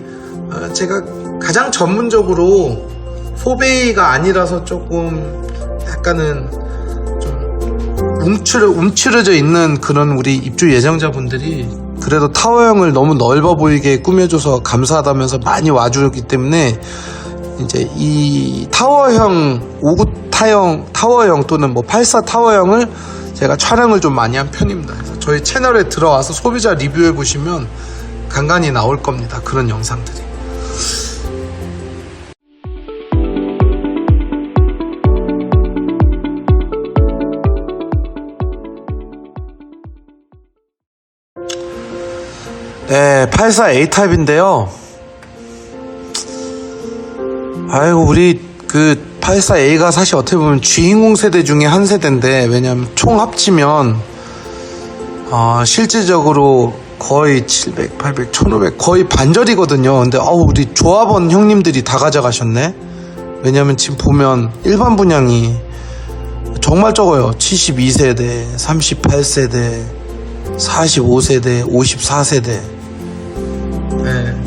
제가 가장 전문적으로 4베이가 아니라서 조금 약간은 움츠려져 있는 그런 우리 입주 예정자분들이 그래도 타워형을 너무 넓어 보이게 꾸며줘서 감사하다면서 많이 와주기 때문에, 이제 이 타워형, 5구 타워형 또는 뭐 84 타워형을 제가 촬영을 좀 많이 한 편입니다. 그래서 저희 채널에 들어와서 소비자 리뷰해 보시면 간간히 나올 겁니다, 그런 영상들이. 네, 84 A타입인데요. 아이고, 우리 그 84 A가 사실 어떻게 보면 주인공 세대 중에 한 세대인데, 왜냐면 총 합치면 실질적으로 거의 700, 800, 1500 거의 반절이거든요. 근데 우리 조합원 형님들이 다 가져가셨네. 왜냐면 지금 보면 일반 분양이 정말 적어요. 72세대, 38세대, 45세대, 54세대. 네.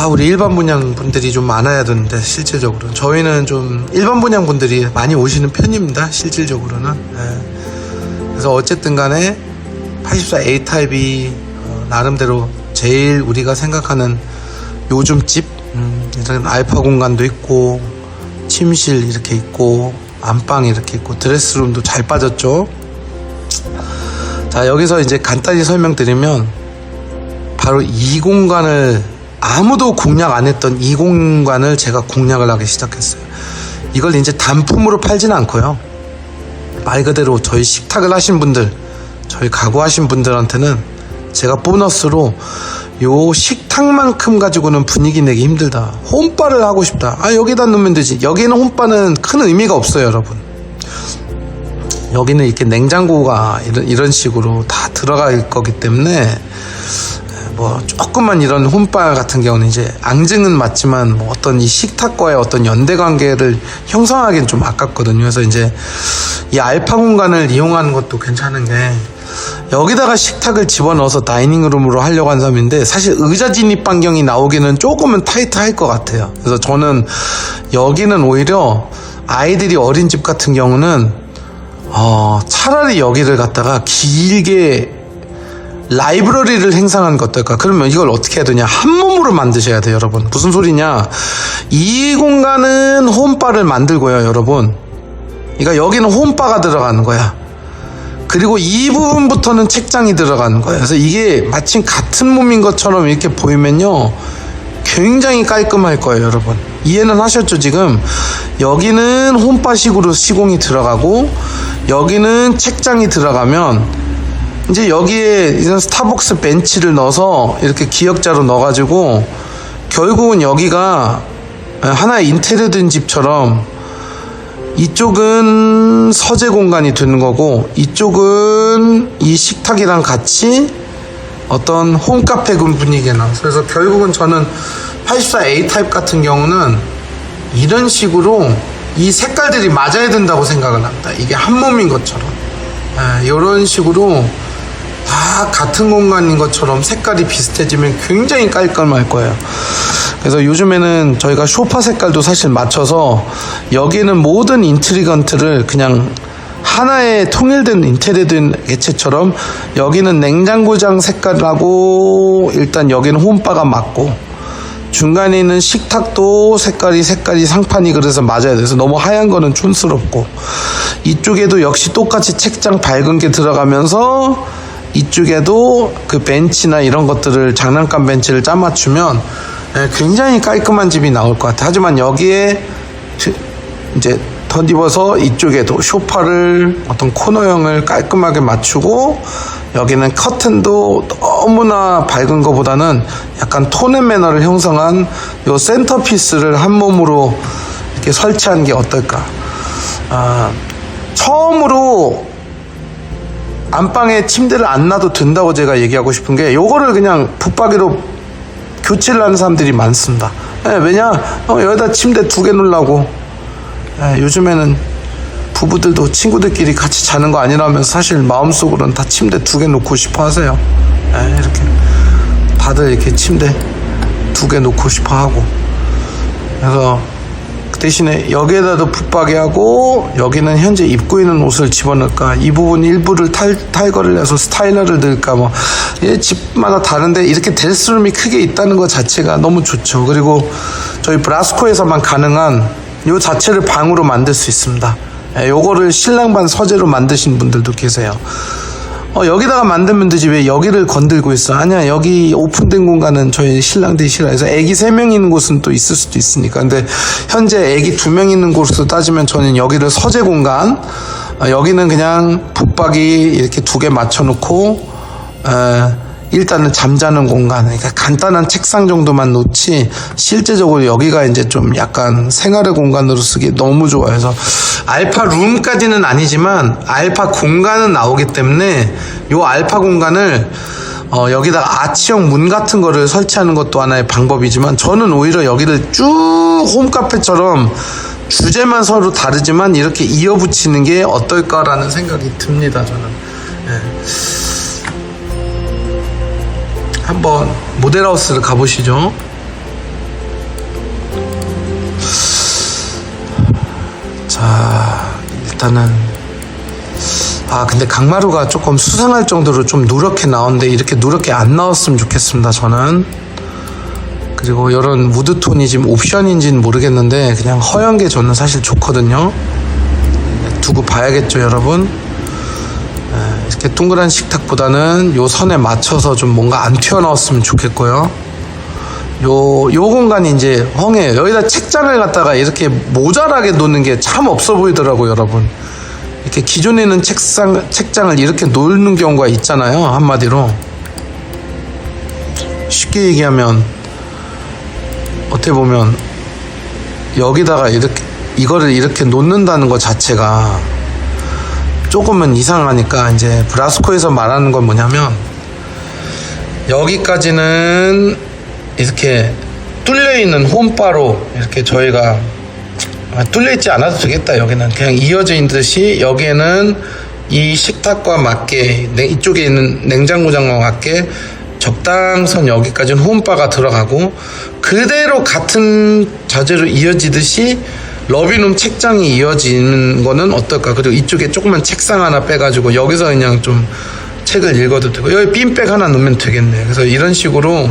우리 일반 분양 분들이 좀 많아야 되는데, 실질적으로. 저희는 좀 일반 분양 분들이 많이 오시는 편입니다, 실질적으로는. 네. 그래서 어쨌든 간에 84A 타입이 나름대로 제일 우리가 생각하는 요즘 집, 이런 알파 공간도 있고, 침실 이렇게 있고, 안방 이렇게 있고, 드레스룸도 잘 빠졌죠. 자, 여기서 이제 간단히 설명드리면, 바로 이 공간을 아무도 공략 안 했던 이 공간을 제가 공략을 하기 시작했어요. 이걸 이제 단품으로 팔지는 않고요. 말 그대로 저희 식탁을 하신 분들, 저희 가구 하신 분들한테는 제가 보너스로 요 식탁만큼 가지고는 분위기 내기 힘들다. 홈바를 하고 싶다. 여기다 놓으면 되지. 여기는 홈바는 큰 의미가 없어요, 여러분. 여기는 이렇게 냉장고가 이런 식으로 다 들어갈 거기 때문에 조금만 이런 홈바 같은 경우는 이제 앙증은 맞지만 어떤 이 식탁과의 어떤 연대 관계를 형성하기는 좀 아깝거든요. 그래서 이제 이 알파 공간을 이용하는 것도 괜찮은 게, 여기다가 식탁을 집어넣어서 다이닝룸으로 하려고 한 사람인데, 사실 의자 진입 반경이 나오기는 조금은 타이트할 것 같아요. 그래서 저는 여기는 오히려 아이들이 어린 집 같은 경우는 차라리 여기를 갖다가 길게 라이브러리를 행상한 것 어떨까? 그러면 이걸 어떻게 해야 되냐? 한 몸으로 만드셔야 돼요, 여러분. 무슨 소리냐? 이 공간은 홈바를 만들고요, 여러분. 그러니까 여기는 홈바가 들어가는 거야. 그리고 이 부분부터는 책장이 들어가는 거예요. 그래서 이게 마침 같은 몸인 것처럼 이렇게 보이면요, 굉장히 깔끔할 거예요, 여러분. 이해는 하셨죠, 지금? 여기는 홈바식으로 시공이 들어가고, 여기는 책장이 들어가면, 이제 여기에 이런 스타벅스 벤치를 넣어서 이렇게 기역자로 넣어가지고, 결국은 여기가 하나의 인테리어 된 집처럼, 이쪽은 서재 공간이 되는 거고, 이쪽은 이 식탁이랑 같이 어떤 홈카페 분위기가 나와요. 그래서 결국은 저는 84A 타입 같은 경우는 이런 식으로 이 색깔들이 맞아야 된다고 생각을 합니다. 이게 한 몸인 것처럼. 이런 식으로 다 같은 공간인 것처럼 색깔이 비슷해지면 굉장히 깔끔할 거예요. 그래서 요즘에는 저희가 소파 색깔도 사실 맞춰서 여기는 모든 인테리건트를 그냥 하나의 통일된 인테리어된 개체처럼, 여기는 냉장고장 색깔하고 일단 여기는 홈바가 맞고, 중간에 있는 식탁도 색깔이 상판이 그래서 맞아야 돼서 너무 하얀 거는 촌스럽고, 이쪽에도 역시 똑같이 책장 밝은 게 들어가면서 이쪽에도 그 벤치나 이런 것들을, 장난감 벤치를 짜맞추면 굉장히 깔끔한 집이 나올 것 같아요. 하지만 여기에 이제 덧입어서 이쪽에도 소파를 어떤 코너형을 깔끔하게 맞추고, 여기는 커튼도 너무나 밝은 것보다는 약간 톤 앤 매너를 형성한 요 센터피스를 한 몸으로 이렇게 설치한 게 어떨까. 처음으로 안방에 침대를 안 놔도 된다고 제가 얘기하고 싶은 게, 요거를 그냥 붙박이로 교체를 하는 사람들이 많습니다. 왜냐? 여기다 침대 2개 놓으려고. 요즘에는 부부들도 친구들끼리 같이 자는 거 아니라면서 사실 마음속으로는 다 침대 2개 놓고 싶어 하세요. 이렇게 다들 이렇게 침대 2개 놓고 싶어 하고. 그래서 그 대신에 여기에다도 붙박이 하고, 여기는 현재 입고 있는 옷을 집어넣을까, 이 부분 일부를 탈거를 해서 스타일러를 넣을까, 집마다 다른데 이렇게 드레스룸이 크게 있다는 것 자체가 너무 좋죠. 그리고 저희 브라스코에서만 가능한 요 자체를 방으로 만들 수 있습니다. 요거를 신랑반 서재로 만드신 분들도 계세요. 여기다가 만들면 되지 왜 여기를 건들고 있어? 아니야, 여기 오픈된 공간은 저희 신랑들이 싫어해서 애기 3명 있는 곳은 또 있을 수도 있으니까. 근데 현재 애기 2명 있는 곳으로 따지면 저는 여기를 서재 공간, 여기는 그냥 붙박이 이렇게 2개 맞춰놓고, 일단은 잠자는 공간, 그러니까 간단한 책상 정도만 놓지, 실제적으로 여기가 이제 좀 약간 생활의 공간으로 쓰기 너무 좋아요. 그래서 알파 룸까지는 아니지만 알파 공간은 나오기 때문에 요 알파 공간을 여기다가 아치형 문 같은 거를 설치하는 것도 하나의 방법이지만, 저는 오히려 여기를 쭉 홈카페처럼 주제만 서로 다르지만 이렇게 이어붙이는 게 어떨까라는 생각이 듭니다. 저는 한번 모델하우스를 가보시죠. 자, 일단은 근데 강마루가 조금 수상할 정도로 좀 누렇게 나오는데 이렇게 누렇게 안 나왔으면 좋겠습니다. 저는. 그리고 이런 무드톤이 지금 옵션인지는 모르겠는데 그냥 허연 게 저는 사실 좋거든요. 두고 봐야겠죠, 여러분. 이렇게 동그란 식탁보다는 요 선에 맞춰서 좀 뭔가 안 튀어나왔으면 좋겠고요. 요 공간이 이제 헝해요. 여기다 책장을 갖다가 이렇게 모자라게 놓는 게 참 없어 보이더라고요, 여러분. 이렇게 기존에 있는 책장을 이렇게 놓는 경우가 있잖아요, 한마디로. 쉽게 얘기하면, 어떻게 보면, 여기다가 이거를 이렇게 놓는다는 것 자체가 조금은 이상하니까, 이제 브라스코에서 말하는 건 뭐냐면, 여기까지는 이렇게 뚫려있는 홈바로 이렇게 저희가 뚫려있지 않아도 되겠다. 여기는 그냥 이어져 있는 듯이, 여기에는 이 식탁과 맞게 이쪽에 있는 냉장고장과 맞게 적당선 여기까지는 홈바가 들어가고, 그대로 같은 자재로 이어지듯이 러비룸 책장이 이어지는 거는 어떨까. 그리고 이쪽에 조그만 책상 하나 빼가지고 여기서 그냥 좀 책을 읽어도 되고, 여기 빈백 하나 넣으면 되겠네. 그래서 이런 식으로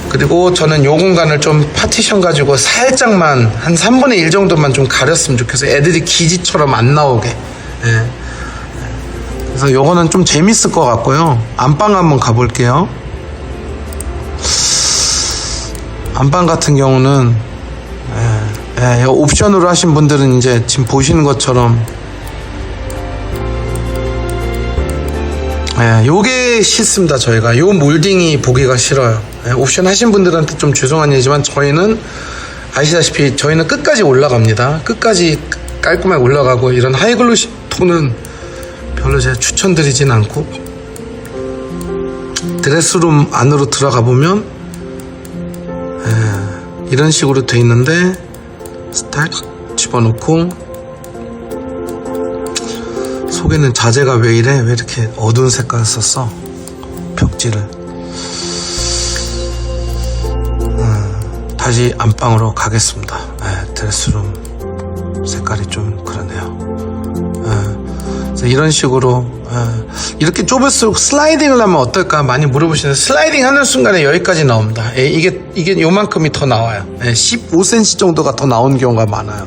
그리고 저는 요 공간을 좀 파티션 가지고 살짝만 한 3분의 1 정도만 좀 가렸으면 좋겠어요. 애들이 기지처럼 안 나오게. 그래서 요거는 좀 재밌을 것 같고요. 안방 한번 가볼게요. 안방 같은 경우는 옵션으로 하신 분들은 이제 지금 보시는 것처럼 요게 싫습니다. 저희가 요 몰딩이 보기가 싫어요. 옵션 하신 분들한테 좀 죄송한 얘기지만, 저희는 아시다시피 저희는 끝까지 올라갑니다. 끝까지 깔끔하게 올라가고, 이런 하이글로시 톤은 별로 제가 추천드리진 않고, 드레스룸 안으로 들어가 보면 이런 식으로 돼 있는데, 스타일 집어넣고, 속에는 자재가 왜 이래? 왜 이렇게 어두운 색깔을 썼어? 벽지를. 다시 안방으로 가겠습니다. 드레스룸 색깔이 좀 그러네요. 그래서 이런 식으로 이렇게 좁을수록 슬라이딩을 하면 어떨까 많이 물어보시는데, 슬라이딩 하는 순간에 여기까지 나옵니다. 이게 요만큼이 더 나와요. 15cm 정도가 더 나오는 경우가 많아요.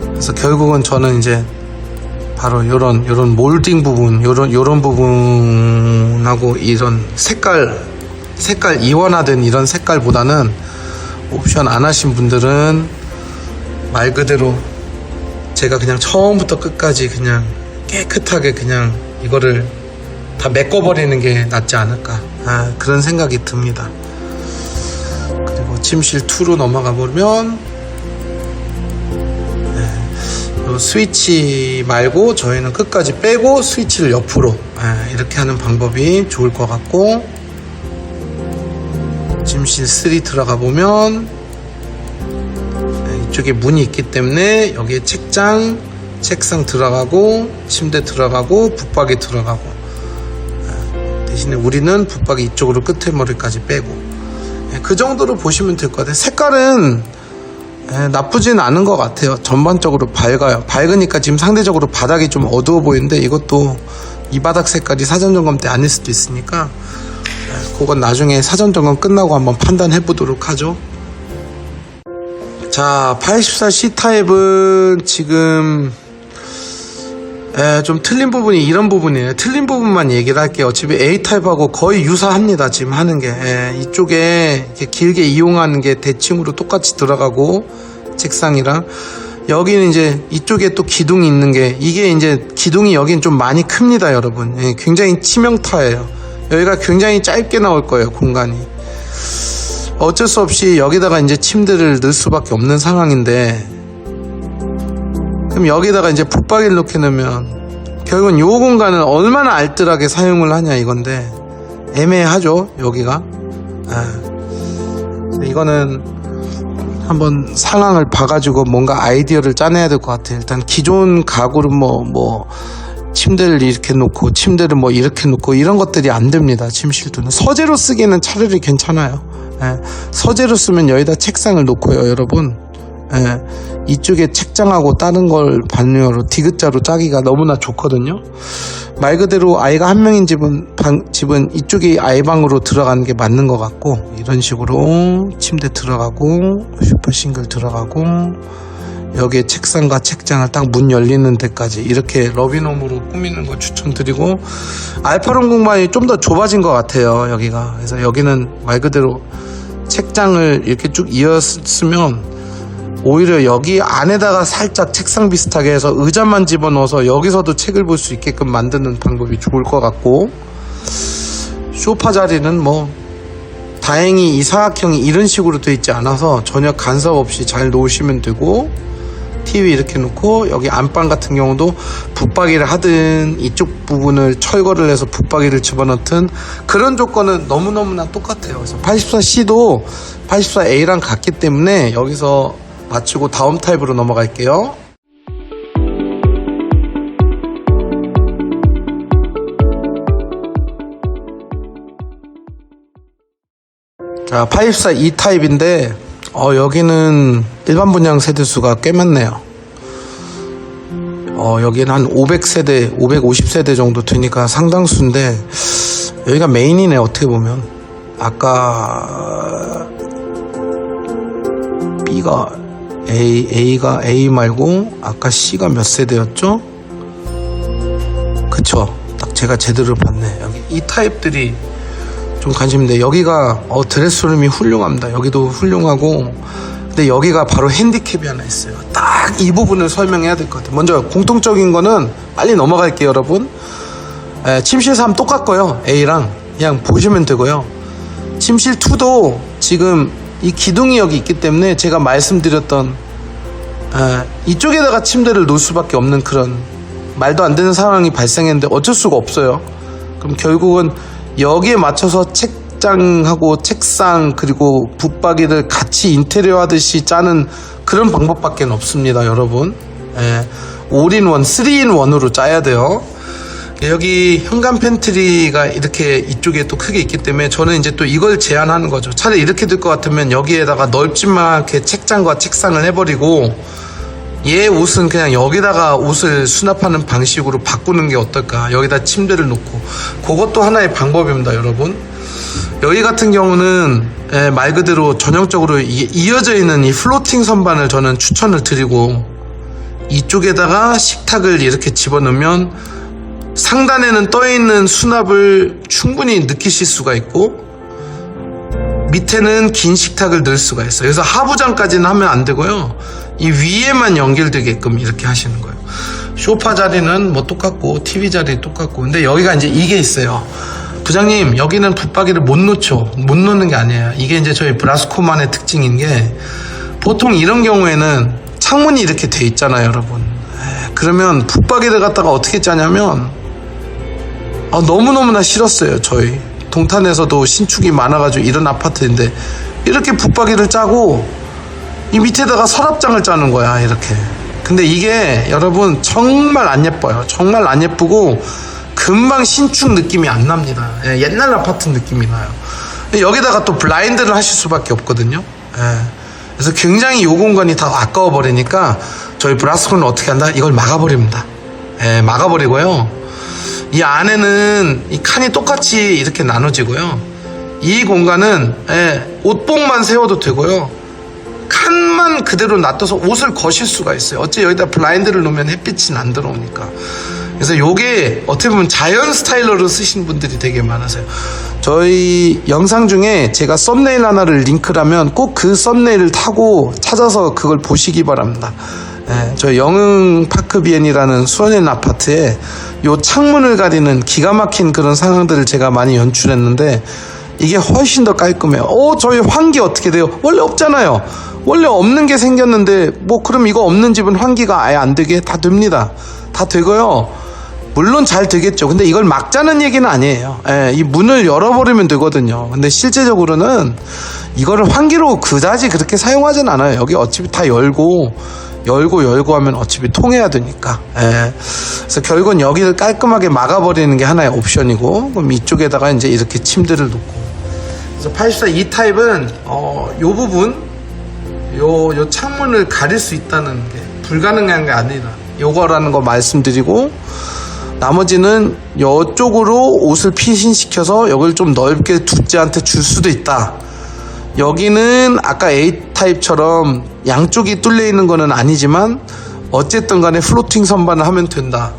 그래서 결국은 저는 이제 바로 요런 몰딩 부분, 요런 부분하고 이런 색깔 이원화된 이런 색깔보다는, 옵션 안 하신 분들은 말 그대로 제가 그냥 처음부터 끝까지 그냥 깨끗하게 그냥 이거를 다 메꿔버리는 게 낫지 않을까, 그런 생각이 듭니다. 그리고 침실 2로 넘어가 보면, 요 스위치 말고 저희는 끝까지 빼고 스위치를 옆으로 이렇게 하는 방법이 좋을 것 같고, 침실 3 들어가 보면 이쪽에 문이 있기 때문에 여기에 책상 들어가고, 침대 들어가고, 붙박이 들어가고, 대신에 우리는 붙박이 이쪽으로 끝에 머리까지 빼고, 그 정도로 보시면 될 것 같아요. 색깔은 나쁘진 않은 것 같아요. 전반적으로 밝아요. 밝으니까 지금 상대적으로 바닥이 좀 어두워 보이는데, 이것도 이 바닥 색깔이 사전점검 때 아닐 수도 있으니까 그건 나중에 사전점검 끝나고 한번 판단해 보도록 하죠. 자, 84 C타입은 지금 좀 틀린 부분이 이런 부분이에요. 틀린 부분만 얘기를 할게요. 어차피 A타입하고 거의 유사합니다. 지금 하는 게 이쪽에 이렇게 길게 이용하는 게 대칭으로 똑같이 들어가고, 책상이랑 여기는 이제 이쪽에 또 기둥이 있는 게, 이게 이제 기둥이 여기는 좀 많이 큽니다, 여러분. 굉장히 치명타예요. 여기가 굉장히 짧게 나올 거예요, 공간이. 어쩔 수 없이 여기다가 이제 침대를 넣을 수밖에 없는 상황인데, 그럼 여기다가 이제 붙박이를 놓게 넣으면 결국은 요 공간을 얼마나 알뜰하게 사용을 하냐 이건데 애매하죠 여기가. 근데 이거는 한번 상황을 봐가지고 뭔가 아이디어를 짜내야 될 것 같아요. 일단 기존 가구를 뭐 침대를 이렇게 놓고 침대를 뭐 이렇게 놓고 이런 것들이 안 됩니다. 침실도는 서재로 쓰기는 차라리 괜찮아요. 서재로 쓰면 여기다 책상을 놓고요 여러분. 이쪽에 책장하고 다른 걸 반려로 디귿자로 짜기가 너무나 좋거든요. 말 그대로 아이가 한 명인 집은 이쪽이 아이방으로 들어가는 게 맞는 것 같고, 이런 식으로 침대 들어가고 슈퍼싱글 들어가고 여기에 책상과 책장을 딱 문 열리는 데까지 이렇게 러비홈으로 꾸미는 거 추천드리고, 알파룸 공간이 좀 더 좁아진 것 같아요 여기가. 그래서 여기는 말 그대로 책장을 이렇게 쭉 이었으면 오히려 여기 안에다가 살짝 책상 비슷하게 해서 의자만 집어넣어서 여기서도 책을 볼 수 있게끔 만드는 방법이 좋을 것 같고, 소파 자리는 뭐 다행히 이 사각형이 이런 식으로 되어 있지 않아서 전혀 간섭 없이 잘 놓으시면 되고, TV 이렇게 놓고 여기 안방 같은 경우도 붙박이를 하든 이쪽 부분을 철거를 해서 붙박이를 집어넣든 그런 조건은 너무너무나 똑같아요. 그래서 84C도 84A랑 같기 때문에 여기서 마치고 다음 타입으로 넘어갈게요. 자, 84E 타입인데 여기는 일반 분양 세대수가 꽤 많네요. 여기는 한 500세대, 550세대 정도 되니까 상당수인데 여기가 메인이네 어떻게 보면. 아까 B가 A가 A 말고 아까 C가 몇 세대였죠? 그쵸, 딱 제가 제대로 봤네. 여기 이 타입들이 좀 관심인데, 여기가 드레스룸이 훌륭합니다. 여기도 훌륭하고, 근데 여기가 바로 핸디캡이 하나 있어요. 딱 이 부분을 설명해야 될 것 같아요. 먼저 공통적인 거는 빨리 넘어갈게요 여러분. 침실 3 똑같고요, A랑 그냥 보시면 되고요. 침실 2도 지금 이 기둥이 여기 있기 때문에 제가 말씀드렸던 이쪽에다가 침대를 놓을 수밖에 없는 그런 말도 안 되는 상황이 발생했는데 어쩔 수가 없어요. 그럼 결국은 여기에 맞춰서 책장하고 책상 그리고 붙박이를 같이 인테리어 하듯이 짜는 그런 방법밖에 없습니다 여러분. 올인원, 3인원으로 짜야 돼요. 여기 현관 팬트리가 이렇게 이쪽에 또 크게 있기 때문에 저는 이제 또 이걸 제안하는 거죠. 차라리 이렇게 될 것 같으면 여기에다가 넓지막하게 책장과 책상을 해버리고 얘 옷은 그냥 여기다가 옷을 수납하는 방식으로 바꾸는 게 어떨까. 여기다 침대를 놓고, 그것도 하나의 방법입니다 여러분. 여기 같은 경우는 말 그대로 전형적으로 이어져 있는 이 플로팅 선반을 저는 추천을 드리고, 이쪽에다가 식탁을 이렇게 집어넣으면 상단에는 떠있는 수납을 충분히 느끼실 수가 있고, 밑에는 긴 식탁을 넣을 수가 있어요. 그래서 하부장까지는 하면 안 되고요, 이 위에만 연결되게끔 이렇게 하시는 거예요. 소파 자리는 뭐 똑같고 TV 자리 똑같고, 근데 여기가 이제 이게 있어요. 부장님 여기는 붙박이를 못 놓죠. 못 놓는 게 아니에요. 이게 이제 저희 브라스코만의 특징인 게, 보통 이런 경우에는 창문이 이렇게 돼 있잖아요 여러분. 그러면 붙박이를 갖다가 어떻게 짜냐면, 너무너무나 싫었어요. 저희 동탄에서도 신축이 많아가지고 이런 아파트인데 이렇게 붙박이를 짜고 이 밑에다가 서랍장을 짜는 거야 이렇게. 근데 이게 여러분 정말 안 예뻐요. 정말 안 예쁘고 금방 신축 느낌이 안 납니다. 옛날 아파트 느낌이 나요. 여기다가 또 블라인드를 하실 수밖에 없거든요. 그래서 굉장히 이 공간이 다 아까워 버리니까 저희 브라스코는 어떻게 한다? 이걸 막아버립니다. 막아버리고요, 이 안에는 이 칸이 똑같이 이렇게 나눠지고요, 이 공간은 옷봉만 세워도 되고요, 칸만 그대로 놔둬서 옷을 거실 수가 있어요. 어째 여기다 블라인드를 놓으면 햇빛이 안 들어오니까. 그래서 요게 어떻게 보면 자연 스타일러로 쓰신 분들이 되게 많으세요. 저희 영상 중에 제가 썸네일 하나를 링크를 하면 꼭 그 썸네일을 타고 찾아서 그걸 보시기 바랍니다. 저희 영흥파크 비엔이라는 수원인 아파트에 요 창문을 가리는 기가 막힌 그런 상황들을 제가 많이 연출했는데, 이게 훨씬 더 깔끔해요. 저희 환기 어떻게 돼요? 원래 없잖아요. 원래 없는 게 생겼는데, 뭐 그럼 이거 없는 집은 환기가 아예 안 되게 다 됩니다. 다 되고요. 물론 잘 되겠죠. 근데 이걸 막자는 얘기는 아니에요. 예, 이 문을 열어버리면 되거든요. 근데 실제적으로는 이거를 환기로 그다지 그렇게 사용하진 않아요. 여기 어차피 다 열고 하면 어차피 통해야 되니까. 예. 그래서 결국은 여기를 깔끔하게 막아버리는 게 하나의 옵션이고, 그럼 이쪽에다가 이제 이렇게 침대를 놓고. 그래서 84 E 타입은 요 부분, 요 창문을 가릴 수 있다는 게 불가능한 게 아니라 요거라는 거 말씀드리고, 나머지는 이쪽으로 옷을 피신시켜서 여기를 좀 넓게 둘째한테 줄 수도 있다. 여기는 아까 A타입처럼 양쪽이 뚫려 있는 거는 아니지만 어쨌든 간에 플로팅 선반을 하면 된다.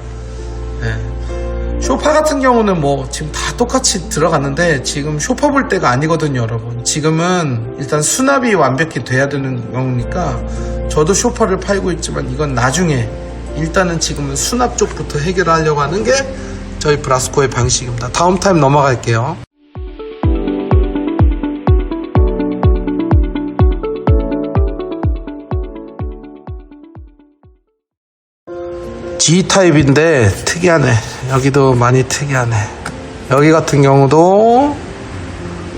네. 쇼파 같은 경우는 뭐 지금 다 똑같이 들어갔는데 지금 쇼파 볼 때가 아니거든요, 여러분. 지금은 일단 수납이 완벽히 돼야 되는 경우니까 저도 쇼파를 팔고 있지만 이건 나중에, 일단은 지금은 수납 쪽부터 해결하려고 하는 게 저희 브라스코의 방식입니다. 다음 타입 넘어갈게요. G타입인데 특이하네. 여기도 많이 특이하네. 여기 같은 경우도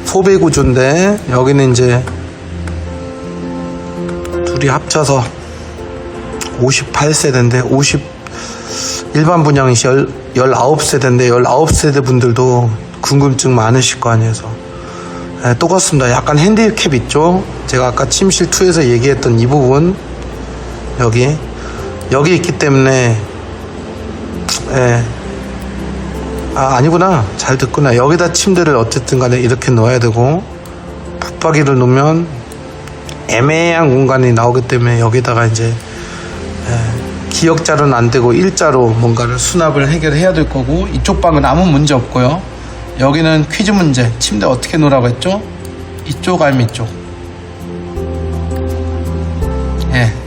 4배 구조인데 여기는 이제 둘이 합쳐서 58세대인데 일반 분양이 19세대인데 19세대 분들도 궁금증 많으실 거 아니에요. 네, 똑같습니다. 약간 핸디캡 있죠. 제가 아까 침실 2에서 얘기했던 이 부분, 여기 있기 때문에 아니구나, 잘 듣구나. 여기다 침대를 어쨌든 간에 이렇게 넣어야 되고, 붙박이를 놓으면 애매한 공간이 나오기 때문에 여기다가 이제 기역자로는 안 되고 일자로 뭔가를 수납을 해결해야 될 거고, 이쪽 방은 아무 문제 없고요. 여기는 퀴즈 문제. 침대 어떻게 놓으라고 했죠? 이쪽 알미 쪽.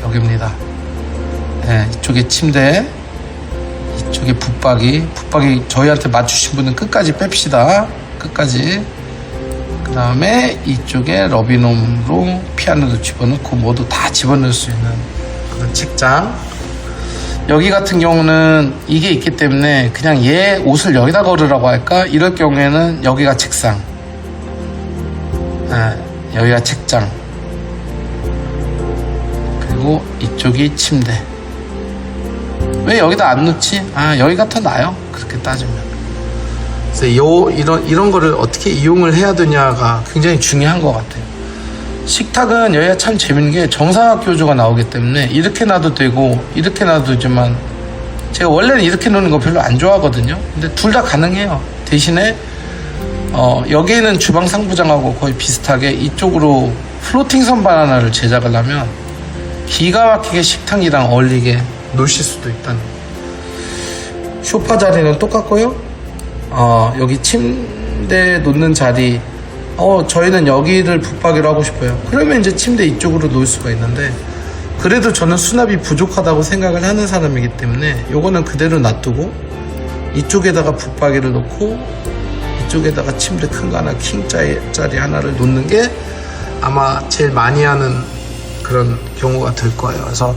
여기입니다. 이쪽에 침대, 이쪽에 붙박이 저희한테 맞추신 분은 끝까지 뺍시다. 끝까지. 그 다음에 이쪽에 러비놈으로 피아노도 집어넣고 모두 다 집어넣을 수 있는 그런 책장. 여기 같은 경우는 이게 있기 때문에 그냥 얘 옷을 여기다 걸으라고 할까? 이럴 경우에는 여기가 책상, 여기가 책장, 그리고 이쪽이 침대. 왜 여기다 안 놓지? 여기가 더 나아요, 그렇게 따지면. 그래서 이런 거를 어떻게 이용을 해야 되냐가 굉장히 중요한 것 같아요. 식탁은 여기가 참 재밌는 게 정사각 교조가 나오기 때문에 이렇게 놔도 되고 이렇게 놔도 되지만, 제가 원래는 이렇게 놓는 거 별로 안 좋아하거든요. 근데 둘 다 가능해요. 대신에 여기에는 주방 상부장하고 거의 비슷하게 이쪽으로 플로팅 선반 하나를 제작을 하면 기가 막히게 식탁이랑 어울리게 놓으실 수도 있다는. 소파 자리는 똑같고요. 여기 침대 놓는 자리, 저희는 여기를 붙박이로 하고 싶어요. 그러면 이제 침대 이쪽으로 놓을 수가 있는데, 그래도 저는 수납이 부족하다고 생각을 하는 사람이기 때문에 요거는 그대로 놔두고 이쪽에다가 붙박이를 놓고 이쪽에다가 침대 큰 거 하나, 킹짜리 하나를 놓는 게 아마 제일 많이 하는 그런 경우가 될 거예요. 그래서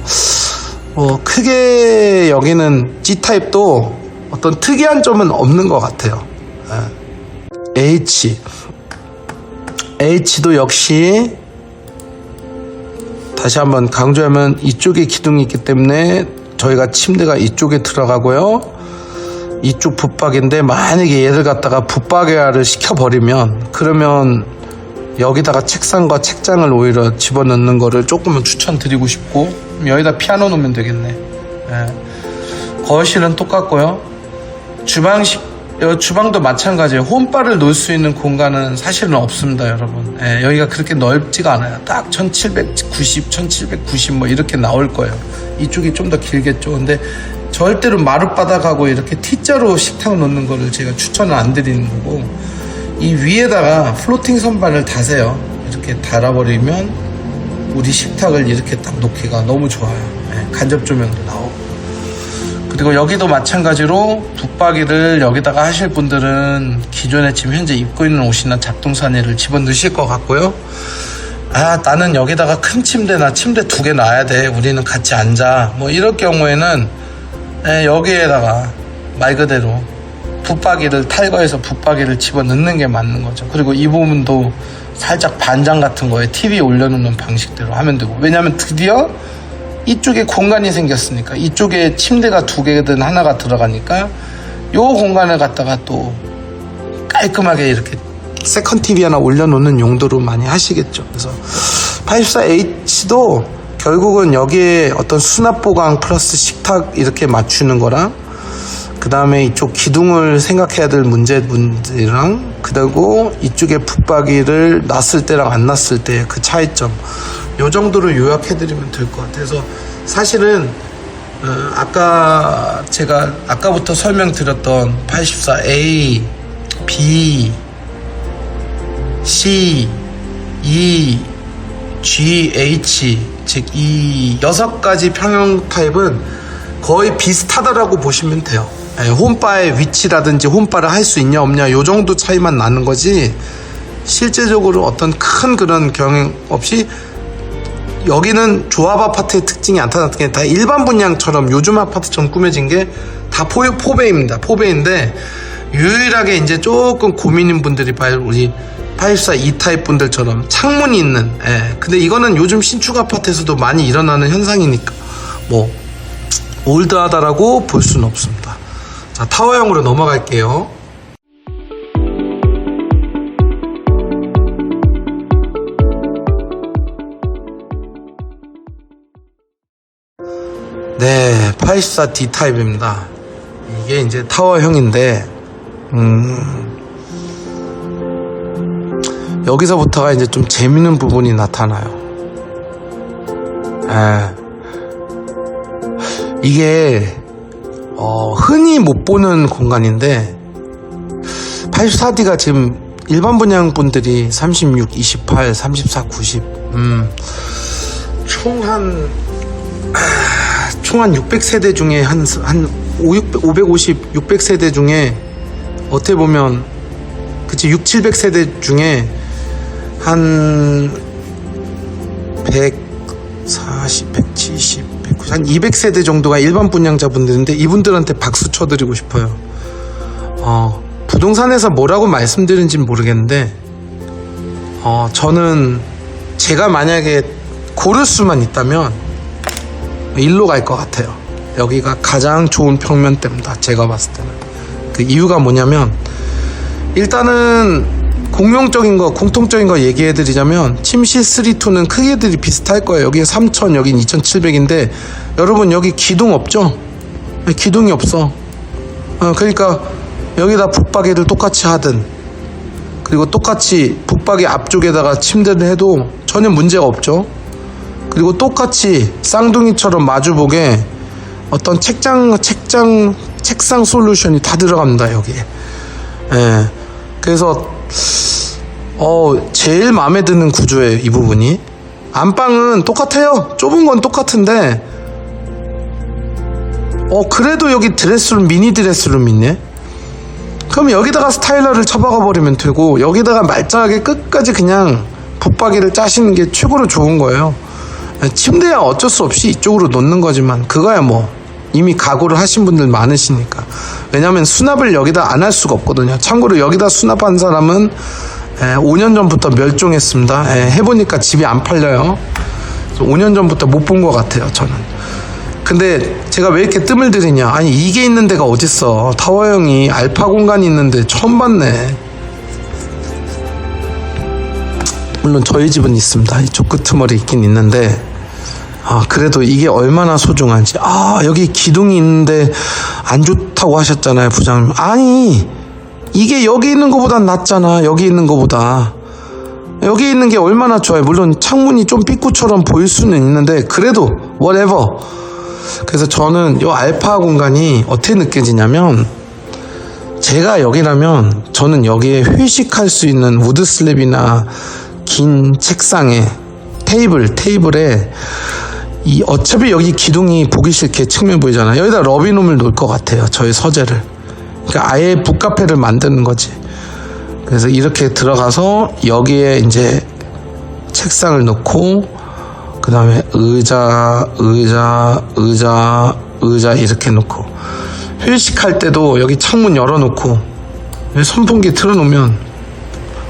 크게 여기는 G타입도 어떤 특이한 점은 없는 것 같아요. H도 역시 다시 한번 강조하면 이쪽에 기둥이 있기 때문에 저희가 침대가 이쪽에 들어가고요. 이쪽 붙박이인데 만약에 얘를 갖다가 붙박이화를 시켜버리면, 그러면 여기다가 책상과 책장을 오히려 집어넣는 거를 조금은 추천드리고 싶고, 여기다 피아노 놓으면 되겠네. 거실은 똑같고요. 주방도 마찬가지예요. 홈바를 놓을 수 있는 공간은 사실은 없습니다, 여러분. 여기가 그렇게 넓지가 않아요. 딱 1790, 1790 뭐 이렇게 나올 거예요. 이쪽이 좀 더 길겠죠. 근데 절대로 마룻바닥하고 이렇게 T자로 식탁을 놓는 거를 제가 추천을 안 드리는 거고, 이 위에다가 플로팅 선반을 다세요. 이렇게 달아버리면 우리 식탁을 이렇게 딱 놓기가 너무 좋아요. 간접 조명도 나오고. 그리고 여기도 마찬가지로 붙박이를 여기다가 하실 분들은 기존에 지금 현재 입고 있는 옷이나 잡동사니를 집어넣으실 것 같고요. 나는 여기다가 큰 침대나 침대 2개 놔야 돼, 우리는 같이 앉아, 뭐 이럴 경우에는 여기에다가 말 그대로 붙박이를 탈거해서 붙박이를 집어넣는 게 맞는 거죠. 그리고 이 부분도 살짝 반장 같은 거에 TV에 올려놓는 방식대로 하면 되고, 왜냐면 드디어 이쪽에 공간이 생겼으니까, 이쪽에 침대가 2개든 하나가 들어가니까 요 공간을 갖다가 또 깔끔하게 이렇게 세컨 TV 하나 올려놓는 용도로 많이 하시겠죠. 그래서 84H도 결국은 여기에 어떤 수납 보강 플러스 식탁 이렇게 맞추는 거랑, 그 다음에 이쪽 기둥을 생각해야 될 문제랑, 그리고 이쪽에 붙박이를 놨을 때랑 안 놨을 때 그 차이점, 요 정도로 요약해드리면 될 것 같아요. 그래서 사실은 아까 제가 아까부터 설명드렸던 84A, B, C, E, G, H, 즉 이 6가지 평형 타입은 거의 비슷하다라고 보시면 돼요. 홈바의 위치라든지 홈바를 할 수 있냐 없냐 요 정도 차이만 나는 거지, 실제적으로 어떤 큰 그런 경향 없이 여기는 조합 아파트의 특징이 나타났던 게, 다 일반 분양처럼 요즘 아파트처럼 꾸며진 게 다 포배입니다. 포배인데 유일하게 이제 조금 고민인 분들이 봐요. 우리 84 E타입 분들처럼 창문이 있는, 근데 이거는 요즘 신축 아파트에서도 많이 일어나는 현상이니까 뭐 올드하다라고 볼 수는 없습니다. 자, 타워형으로 넘어갈게요. 네, 84D 타입입니다. 이게 이제 타워형인데, 여기서부터가 이제 좀 재밌는 부분이 나타나요. 이게 흔히 못 보는 공간인데, 84D가 지금 일반 분양분들이 36, 28, 34, 90 총 한 600세대 중에 한 550, 600세대 중에 어떻게 보면 그치 6, 700세대 중에 한 140, 170, 190, 한 200세대 정도가 일반 분양자분들인데, 이분들한테 박수 쳐드리고 싶어요. 부동산에서 뭐라고 말씀드린지는 모르겠는데, 저는 제가 만약에 고를 수만 있다면 일로 갈 것 같아요. 여기가 가장 좋은 평면대입니다. 제가 봤을 때는. 그 이유가 뭐냐면, 일단은 공통적인 거 얘기해드리자면, 침실 3-2는 크기들이 비슷할 거예요. 여기 3000, 여긴 2700인데 여러분 여기 기둥 없죠? 기둥이 없어. 그러니까 여기다 붙박이를 똑같이 하든, 그리고 똑같이 붙박이 앞쪽에다가 침대를 해도 전혀 문제가 없죠. 그리고 똑같이 쌍둥이처럼 마주보게 어떤 책상 솔루션이 다 들어갑니다, 여기에. 그래서 제일 마음에 드는 구조예요, 이 부분이. 안방은 똑같아요. 좁은 건 똑같은데 그래도 여기 드레스룸, 미니 드레스룸 있네. 그럼 여기다가 스타일러를 쳐박아 버리면 되고, 여기다가 말짱하게 끝까지 그냥 붙박이를 짜시는 게 최고로 좋은 거예요. 침대야 어쩔 수 없이 이쪽으로 놓는 거지만, 그거야 뭐 이미 각오를 하신 분들 많으시니까. 왜냐면 수납을 여기다 안 할 수가 없거든요. 참고로 여기다 수납한 사람은 5년 전부터 멸종했습니다. 해보니까 집이 안 팔려요. 5년 전부터 못 본 것 같아요, 저는. 근데 제가 왜 이렇게 뜸을 들이냐, 아니 이게 있는 데가 어딨어. 타워형이 알파 공간이 있는데 처음 봤네. 물론 저희 집은 있습니다. 이쪽 끄트머리 있긴 있는데, 그래도 이게 얼마나 소중한지. 여기 기둥이 있는데 안 좋다고 하셨잖아요, 부장님. 아니, 이게 여기 있는 것보단 낫잖아. 여기 있는 것보다. 여기 있는 게 얼마나 좋아요. 물론 창문이 좀 삐꾸처럼 보일 수는 있는데, 그래도 whatever. 그래서 저는 이 알파 공간이 어떻게 느껴지냐면, 제가 여기라면 저는 여기에 회식할 수 있는 우드 슬랩이나 긴 책상에 테이블에 어차피 여기 기둥이 보기 싫게 측면 보이잖아요. 여기다 러비룸을 놓을 것 같아요, 저희 서재를. 그러니까 아예 북카페를 만드는 거지. 그래서 이렇게 들어가서 여기에 이제 책상을 놓고, 그 다음에 의자 이렇게 놓고, 회식할 때도 여기 창문 열어놓고 여기 선풍기 틀어놓으면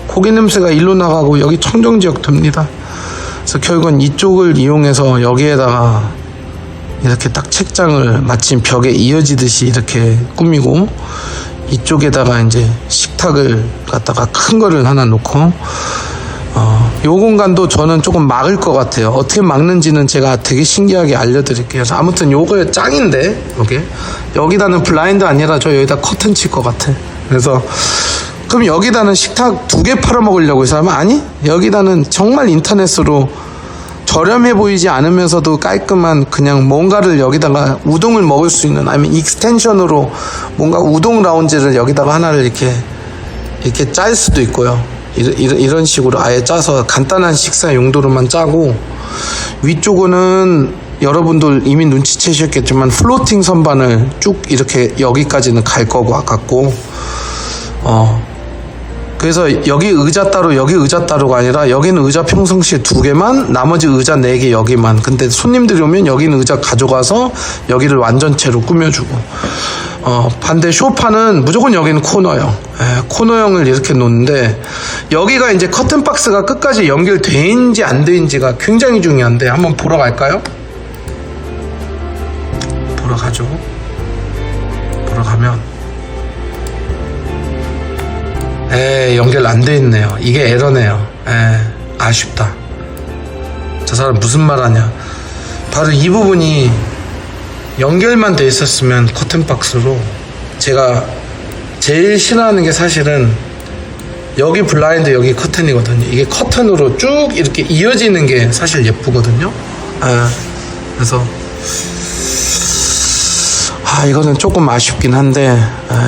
고기 냄새가 일로 나가고 여기 청정지역 됩니다. 그래서 결국은 이쪽을 이용해서 여기에다가 이렇게 딱 책장을 마침 벽에 이어지듯이 이렇게 꾸미고 이쪽에다가 이제 식탁을 갖다가 큰 거를 하나 놓고 요 공간도 저는 조금 막을 것 같아요. 어떻게 막는지는 제가 되게 신기하게 알려드릴게요. 그래서 아무튼 요거 짱인데 요게 여기다는 블라인드 아니라 저 여기다 커튼 칠 것 같아. 그래서 그럼 여기다는 식탁 2개 팔아먹으려고 해서 하면 아니 여기다는 정말 인터넷으로 저렴해 보이지 않으면서도 깔끔한 그냥 뭔가를 여기다가 우동을 먹을 수 있는 아니면 익스텐션으로 뭔가 우동 라운지를 여기다가 하나를 이렇게 짤 수도 있고요. 이런 식으로 아예 짜서 간단한 식사 용도로만 짜고 위쪽은 여러분들 이미 눈치채셨겠지만 플로팅 선반을 쭉 이렇게 여기까지는 갈 거고 아깝고 그래서 여기 의자 따로 여기 의자 따로가 아니라 여기는 의자 평상시에 2개만 나머지 의자 4개 여기만 근데 손님들이 오면 여기는 의자 가져가서 여기를 완전체로 꾸며주고 반대 소파는 무조건 여기는 코너형 코너형을 이렇게 놓는데 여기가 이제 커튼 박스가 끝까지 연결돼 있는지 안 돼 있는지가 굉장히 중요한데 한번 보러 갈까요? 보러 가죠. 보러 가면 연결 안 돼 있네요. 이게 에러네요. 아쉽다. 저 사람 무슨 말 하냐. 바로 이 부분이 연결만 돼 있었으면 커튼 박스로 제가 제일 싫어하는 게 사실은 여기 블라인드 여기 커튼이거든요. 이게 커튼으로 쭉 이렇게 이어지는 게 사실 예쁘거든요. 그래서 이거는 조금 아쉽긴 한데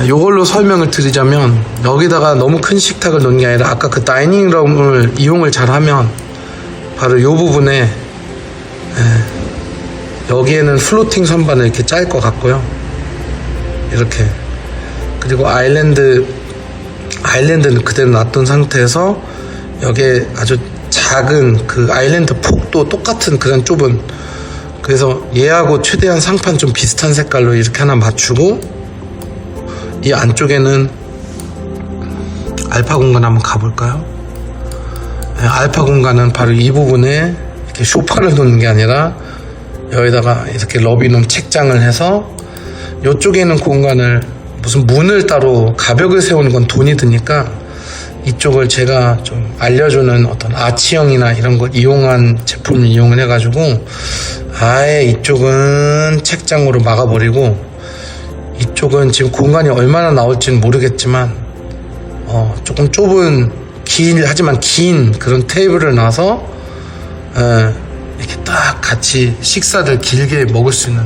이걸로 설명을 드리자면 여기다가 너무 큰 식탁을 놓는 게 아니라 아까 그 다이닝룸을 이용을 잘하면 바로 이 부분에 여기에는 플로팅 선반을 이렇게 짤 것 같고요. 이렇게 그리고 아일랜드는 그대로 놔둔 상태에서 여기에 아주 작은 그 아일랜드 폭도 똑같은 그런 좁은 그래서 얘하고 최대한 상판 좀 비슷한 색깔로 이렇게 하나 맞추고 이 안쪽에는 알파 공간 한번 가볼까요? 알파 공간은 바로 이 부분에 이렇게 소파를 놓는 게 아니라 여기다가 이렇게 러비룸 책장을 해서 이쪽에는 공간을 무슨 문을 따로 가벽을 세우는 건 돈이 드니까 이쪽을 제가 좀 알려주는 어떤 아치형이나 이런 거 이용한 제품을 이용을 해가지고 아예 이쪽은 책장으로 막아버리고 이쪽은 지금 공간이 얼마나 나올지는 모르겠지만 조금 좁은 하지만 긴 그런 테이블을 놔서 이렇게 딱 같이 식사를 길게 먹을 수 있는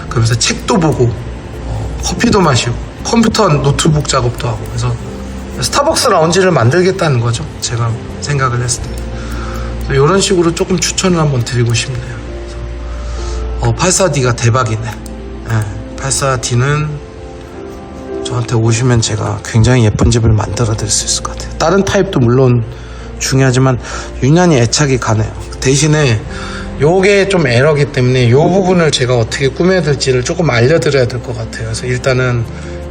그러면서 책도 보고 커피도 마시고 컴퓨터 노트북 작업도 하고 그래서 스타벅스 라운지를 만들겠다는 거죠. 제가 생각을 했을 때 이런 식으로 조금 추천을 한번 드리고 싶네요. 84D가 대박이네. 84D는 저한테 오시면 제가 굉장히 예쁜 집을 만들어 드릴 수 있을 것 같아요. 다른 타입도 물론 중요하지만 유난히 애착이 가네요. 대신에 요게 좀 에러기 때문에 요 부분을 제가 어떻게 꾸며야 될지를 조금 알려드려야 될 것 같아요. 그래서 일단은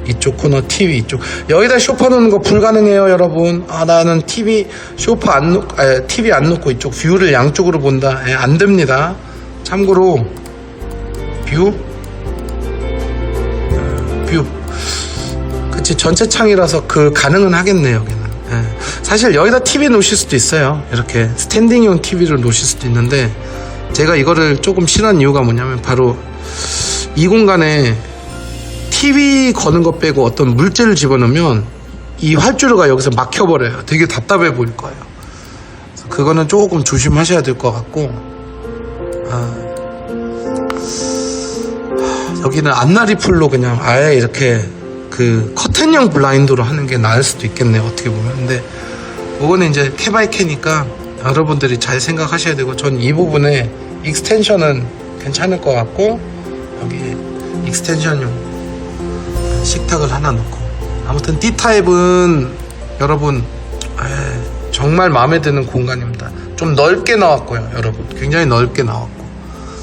이쪽 코너 TV 이쪽 여기다 소파 놓는 거 불가능해요 여러분. 나는 TV 안 놓고 이쪽 뷰를 양쪽으로 본다. 안 됩니다. 참고로 뷰 그치 전체 창이라서 그 가능은 하겠네요. 여기는 사실 여기다 TV 놓으실 수도 있어요. 이렇게 스탠딩용 TV를 놓으실 수도 있는데 제가 이거를 조금 싫어하는 이유가 뭐냐면 바로 이 공간에 TV 거는 것 빼고 어떤 물체를 집어넣으면 이 활주로가 여기서 막혀버려요. 되게 답답해 보일 거예요. 그래서 그거는 조금 조심하셔야 될 것 같고 여기는 안나리 풀로 그냥 아예 이렇게 그 커튼형 블라인드로 하는 게 나을 수도 있겠네요. 어떻게 보면. 근데 이거는 이제 캐바이캐니까 여러분들이 잘 생각하셔야 되고 전 이 부분에 익스텐션은 괜찮을 것 같고 여기 익스텐션용 식탁을 하나 놓고 아무튼 D타입은 여러분 정말 마음에 드는 공간입니다. 좀 넓게 나왔고요. 여러분 굉장히 넓게 나왔고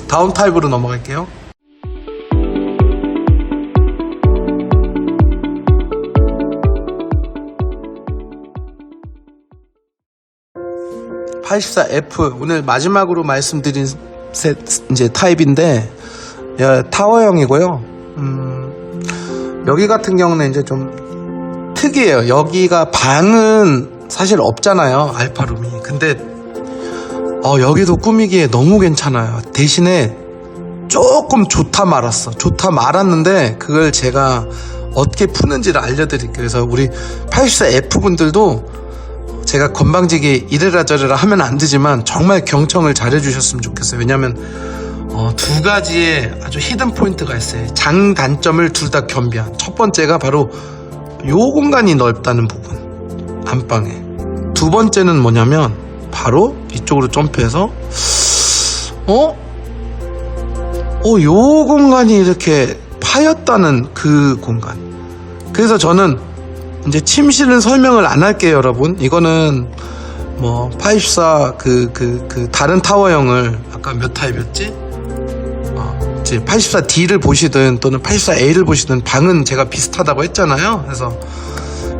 다음 타입으로 넘어갈게요. 84F 오늘 마지막으로 말씀드린 이제 타입인데 타워형이고요. 여기 같은 경우는 이제 좀 특이해요. 여기가 방은 사실 없잖아요, 알파룸이. 근데 여기도 꾸미기에 너무 괜찮아요. 대신에 조금 좋다 말았는데 그걸 제가 어떻게 푸는지를 알려드릴게요. 그래서 우리 84F 분들도 제가 건방지게 이래라 저래라 하면 안 되지만 정말 경청을 잘해주셨으면 좋겠어요. 왜냐면 두 가지의 아주 히든 포인트가 있어요. 장단점을 둘 다 겸비한. 첫 번째가 바로 요 공간이 넓다는 부분, 안방에. 두 번째는 뭐냐면 바로 이쪽으로 점프해서 요 공간이 이렇게 파였다는 그 공간. 그래서 저는 이제 침실은 설명을 안 할게요, 여러분. 이거는 뭐 84 다른 타워형을 아까 몇 타입이었지? 이제 84D를 보시든 또는 84A를 보시든 방은 제가 비슷하다고 했잖아요. 그래서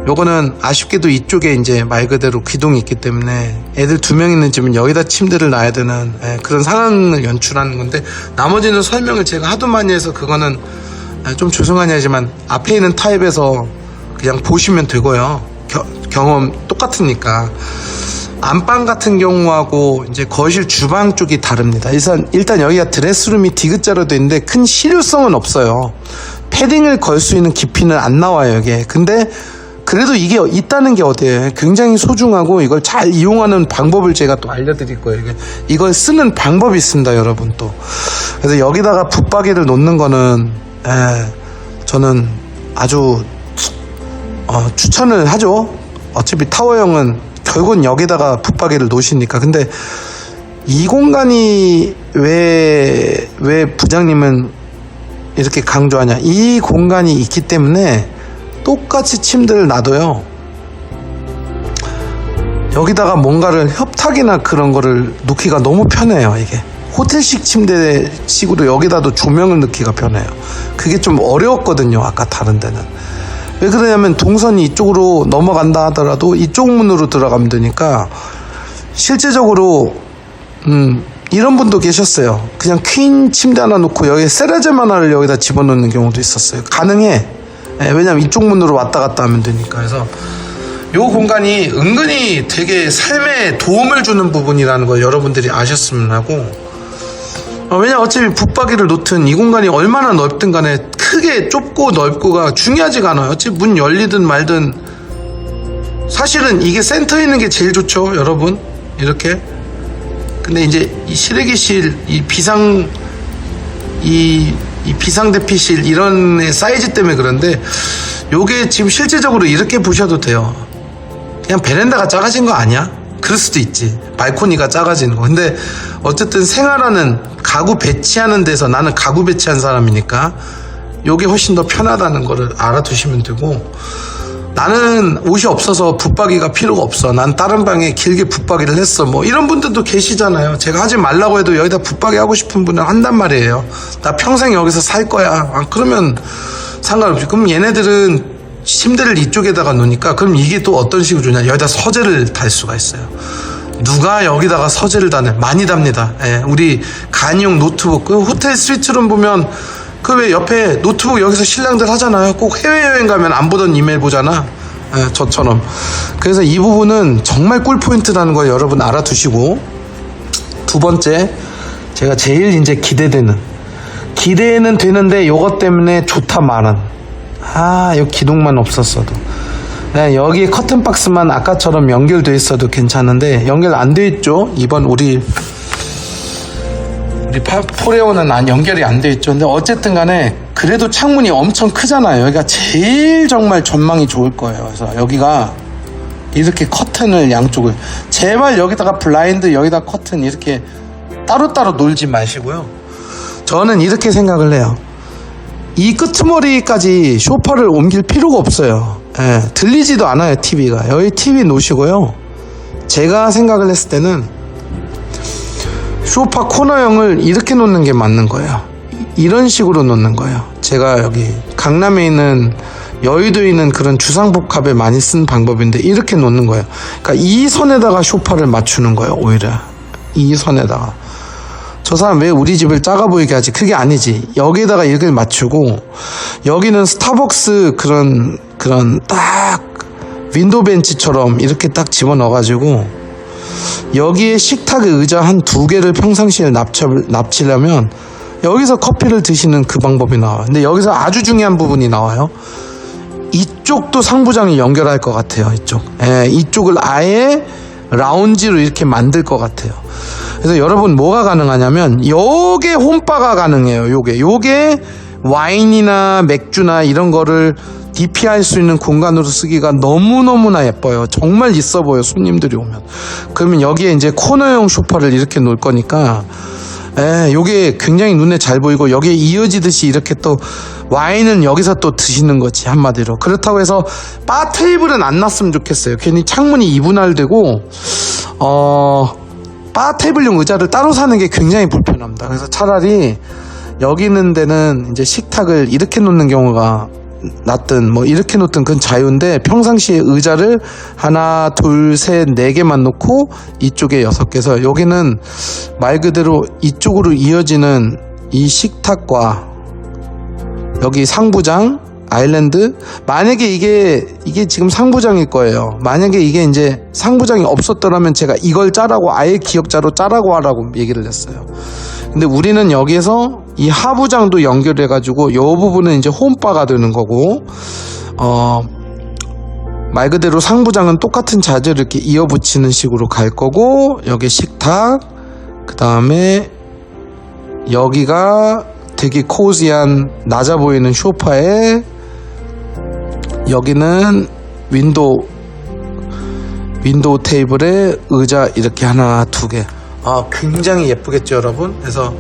요거는 아쉽게도 이쪽에 이제 말 그대로 기둥이 있기 때문에 애들 2명 있는 집은 여기다 침대를 놔야 되는 그런 상황을 연출하는 건데, 나머지는 설명을 제가 하도 많이 해서 그거는 좀 죄송하니 하지만 앞에 있는 타입에서 그냥 보시면 되고요. 경험 똑같으니까. 안방 같은 경우하고 이제 거실 주방 쪽이 다릅니다. 일단 여기가 드레스룸이 디귿자로 되어 있는데 큰 실효성은 없어요. 패딩을 걸 수 있는 깊이는 안 나와요, 이게. 근데 그래도 이게 있다는 게 어때요? 굉장히 소중하고 이걸 잘 이용하는 방법을 제가 또 알려드릴 거예요. 이걸 쓰는 방법이 있습니다, 여러분. 또 그래서 여기다가 붙박이를 놓는 거는 저는 아주 추천을 하죠. 어차피 타워형은 결국은 여기다가 붙박이를 놓으시니까. 근데 이 공간이 왜 부장님은 이렇게 강조하냐, 이 공간이 있기 때문에 똑같이 침대를 놔둬요. 여기다가 뭔가를 협탁이나 그런 거를 놓기가 너무 편해요. 이게 호텔식 침대식으로 여기다도 조명을 넣기가 편해요. 그게 좀 어려웠거든요, 아까 다른 데는. 왜 그러냐면 동선이 이쪽으로 넘어간다 하더라도 이쪽 문으로 들어가면 되니까. 실제적으로 이런 분도 계셨어요. 그냥 퀸 침대 하나 놓고 여기에 세라젬 하나를 여기다 집어넣는 경우도 있었어요. 가능해. 왜냐면 이쪽 문으로 왔다 갔다 하면 되니까. 그래서 요 공간이 은근히 되게 삶에 도움을 주는 부분이라는 걸 여러분들이 아셨으면 하고, 왜냐 어차피 붙박이를 놓든 이 공간이 얼마나 넓든 간에 크게 좁고 넓고가 중요하지가 않아요. 어차피 문 열리든 말든. 사실은 이게 센터에 있는 게 제일 좋죠, 여러분. 이렇게. 근데 이제 이 실외기실, 이 비상대피실 이런 사이즈 때문에 그런데, 요게 지금 실제적으로 이렇게 보셔도 돼요. 그냥 베란다가 작아진 거 아니야? 그럴 수도 있지. 발코니가 작아지는 거. 근데 어쨌든 생활하는 가구 배치하는 데서, 나는 가구 배치한 사람이니까 요게 훨씬 더 편하다는 거를 알아두시면 되고, 나는 옷이 없어서 붙박이가 필요가 없어, 난 다른 방에 길게 붙박이를 했어, 뭐 이런 분들도 계시잖아요. 제가 하지 말라고 해도 여기다 붙박이 하고 싶은 분은 한단 말이에요. 나 평생 여기서 살 거야. 그러면 상관없지. 그럼 얘네들은 침대를 이쪽에다가 놓으니까, 그럼 이게 또 어떤 식으로 주냐, 여기다 서재를 달 수가 있어요. 누가 여기다가 서재를 다네? 많이 답니다. 우리 간이용 노트북, 그 호텔 스위트룸 보면 그 왜 옆에 노트북 여기서 신랑들 하잖아요. 꼭 해외여행 가면 안 보던 이메일 보잖아. 저처럼. 그래서 이 부분은 정말 꿀포인트라는 걸 여러분 알아두시고, 두 번째, 제가 제일 이제 기대는 되는데 요것 때문에 좋다 말은, 요 기둥만 없었어도, 여기 커튼박스만 아까처럼 연결돼 있어도 괜찮은데 연결 안 돼 있죠. 이번 우리 포레오는 연결이 안 돼 있죠. 근데 어쨌든 간에 그래도 창문이 엄청 크잖아요. 여기가 제일 정말 전망이 좋을 거예요. 그래서 여기가 이렇게 커튼을 양쪽을, 제발 여기다가 블라인드, 여기다 커튼 이렇게 따로따로 놀지 마시고요. 저는 이렇게 생각을 해요. 이 끄트머리까지 소파를 옮길 필요가 없어요. 들리지도 않아요, TV가. 여기 TV 놓으시고요. 제가 생각을 했을 때는 소파 코너형을 이렇게 놓는 게 맞는 거예요. 이런 식으로 놓는 거예요. 제가 여기 강남에 있는 여의도에 있는 그런 주상복합에 많이 쓴 방법인데 이렇게 놓는 거예요. 그러니까 이 선에다가 소파를 맞추는 거예요. 오히려 이 선에다가. 저 사람 왜 우리 집을 작아 보이게 하지? 그게 아니지. 여기에다가 이렇게 맞추고, 여기는 스타벅스 그런 딱 윈도우 벤치처럼 이렇게 딱 집어넣어가지고, 여기에 식탁 의자 한 2개를 평상시에 납치려면 여기서 커피를 드시는 그 방법이 나와요. 근데 여기서 아주 중요한 부분이 나와요. 이쪽도 상부장이 연결할 것 같아요. 이쪽을 아예 라운지로 이렇게 만들 것 같아요. 그래서 여러분 뭐가 가능하냐면 요게 홈바가 가능해요. 요게 와인이나 맥주나 이런 거를 DP할 수 있는 공간으로 쓰기가 너무너무나 예뻐요. 정말 있어 보여, 손님들이 오면. 그러면 여기에 이제 코너형 소파를 이렇게 놓을 거니까 요게 굉장히 눈에 잘 보이고, 여기에 이어지듯이 이렇게 또 와인은 여기서 또 드시는 거지, 한마디로. 그렇다고 해서 바 테이블은 안 놨으면 좋겠어요. 괜히 창문이 이분할되고 바 테이블용 의자를 따로 사는 게 굉장히 불편합니다. 그래서 차라리 여기 있는 데는 이제 식탁을 이렇게 놓는 경우가 낫든 뭐 이렇게 놓든 그건 자유인데, 평상시에 의자를 하나, 둘, 셋, 4개만 놓고 이쪽에 6개서, 여기는 말 그대로 이쪽으로 이어지는 이 식탁과 여기 상부장, 아일랜드, 만약에 이게 지금 상부장일 거예요. 만약에 이게 이제 상부장이 없었더라면 제가 이걸 짜라고, 아예 기역자로 짜라고 하라고 얘기를 했어요. 근데 우리는 여기에서 이 하부장도 연결해가지고 이 부분은 이제 홈바가 되는 거고, 말 그대로 상부장은 똑같은 자재를 이렇게 이어붙이는 식으로 갈 거고, 여기 식탁, 그 다음에 여기가 되게 코지한 낮아 보이는 소파에, 여기는 윈도우 테이블에 의자 이렇게 하나, 2개. 굉장히 예쁘겠죠, 여러분? 그래서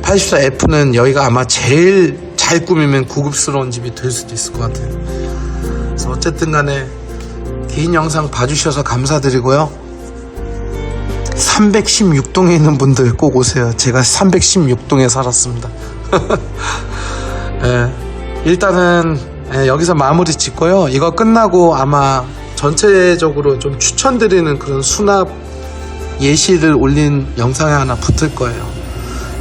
84F는 여기가 아마 제일 잘 꾸미면 고급스러운 집이 될 수도 있을 것 같아요. 그래서 어쨌든 간에 긴 영상 봐주셔서 감사드리고요. 316동에 있는 분들 꼭 오세요. 제가 316동에 살았습니다. 일단은 여기서 마무리 짓고요. 이거 끝나고 아마 전체적으로 좀 추천드리는 그런 수납 예시를 올린 영상이 하나 붙을 거예요.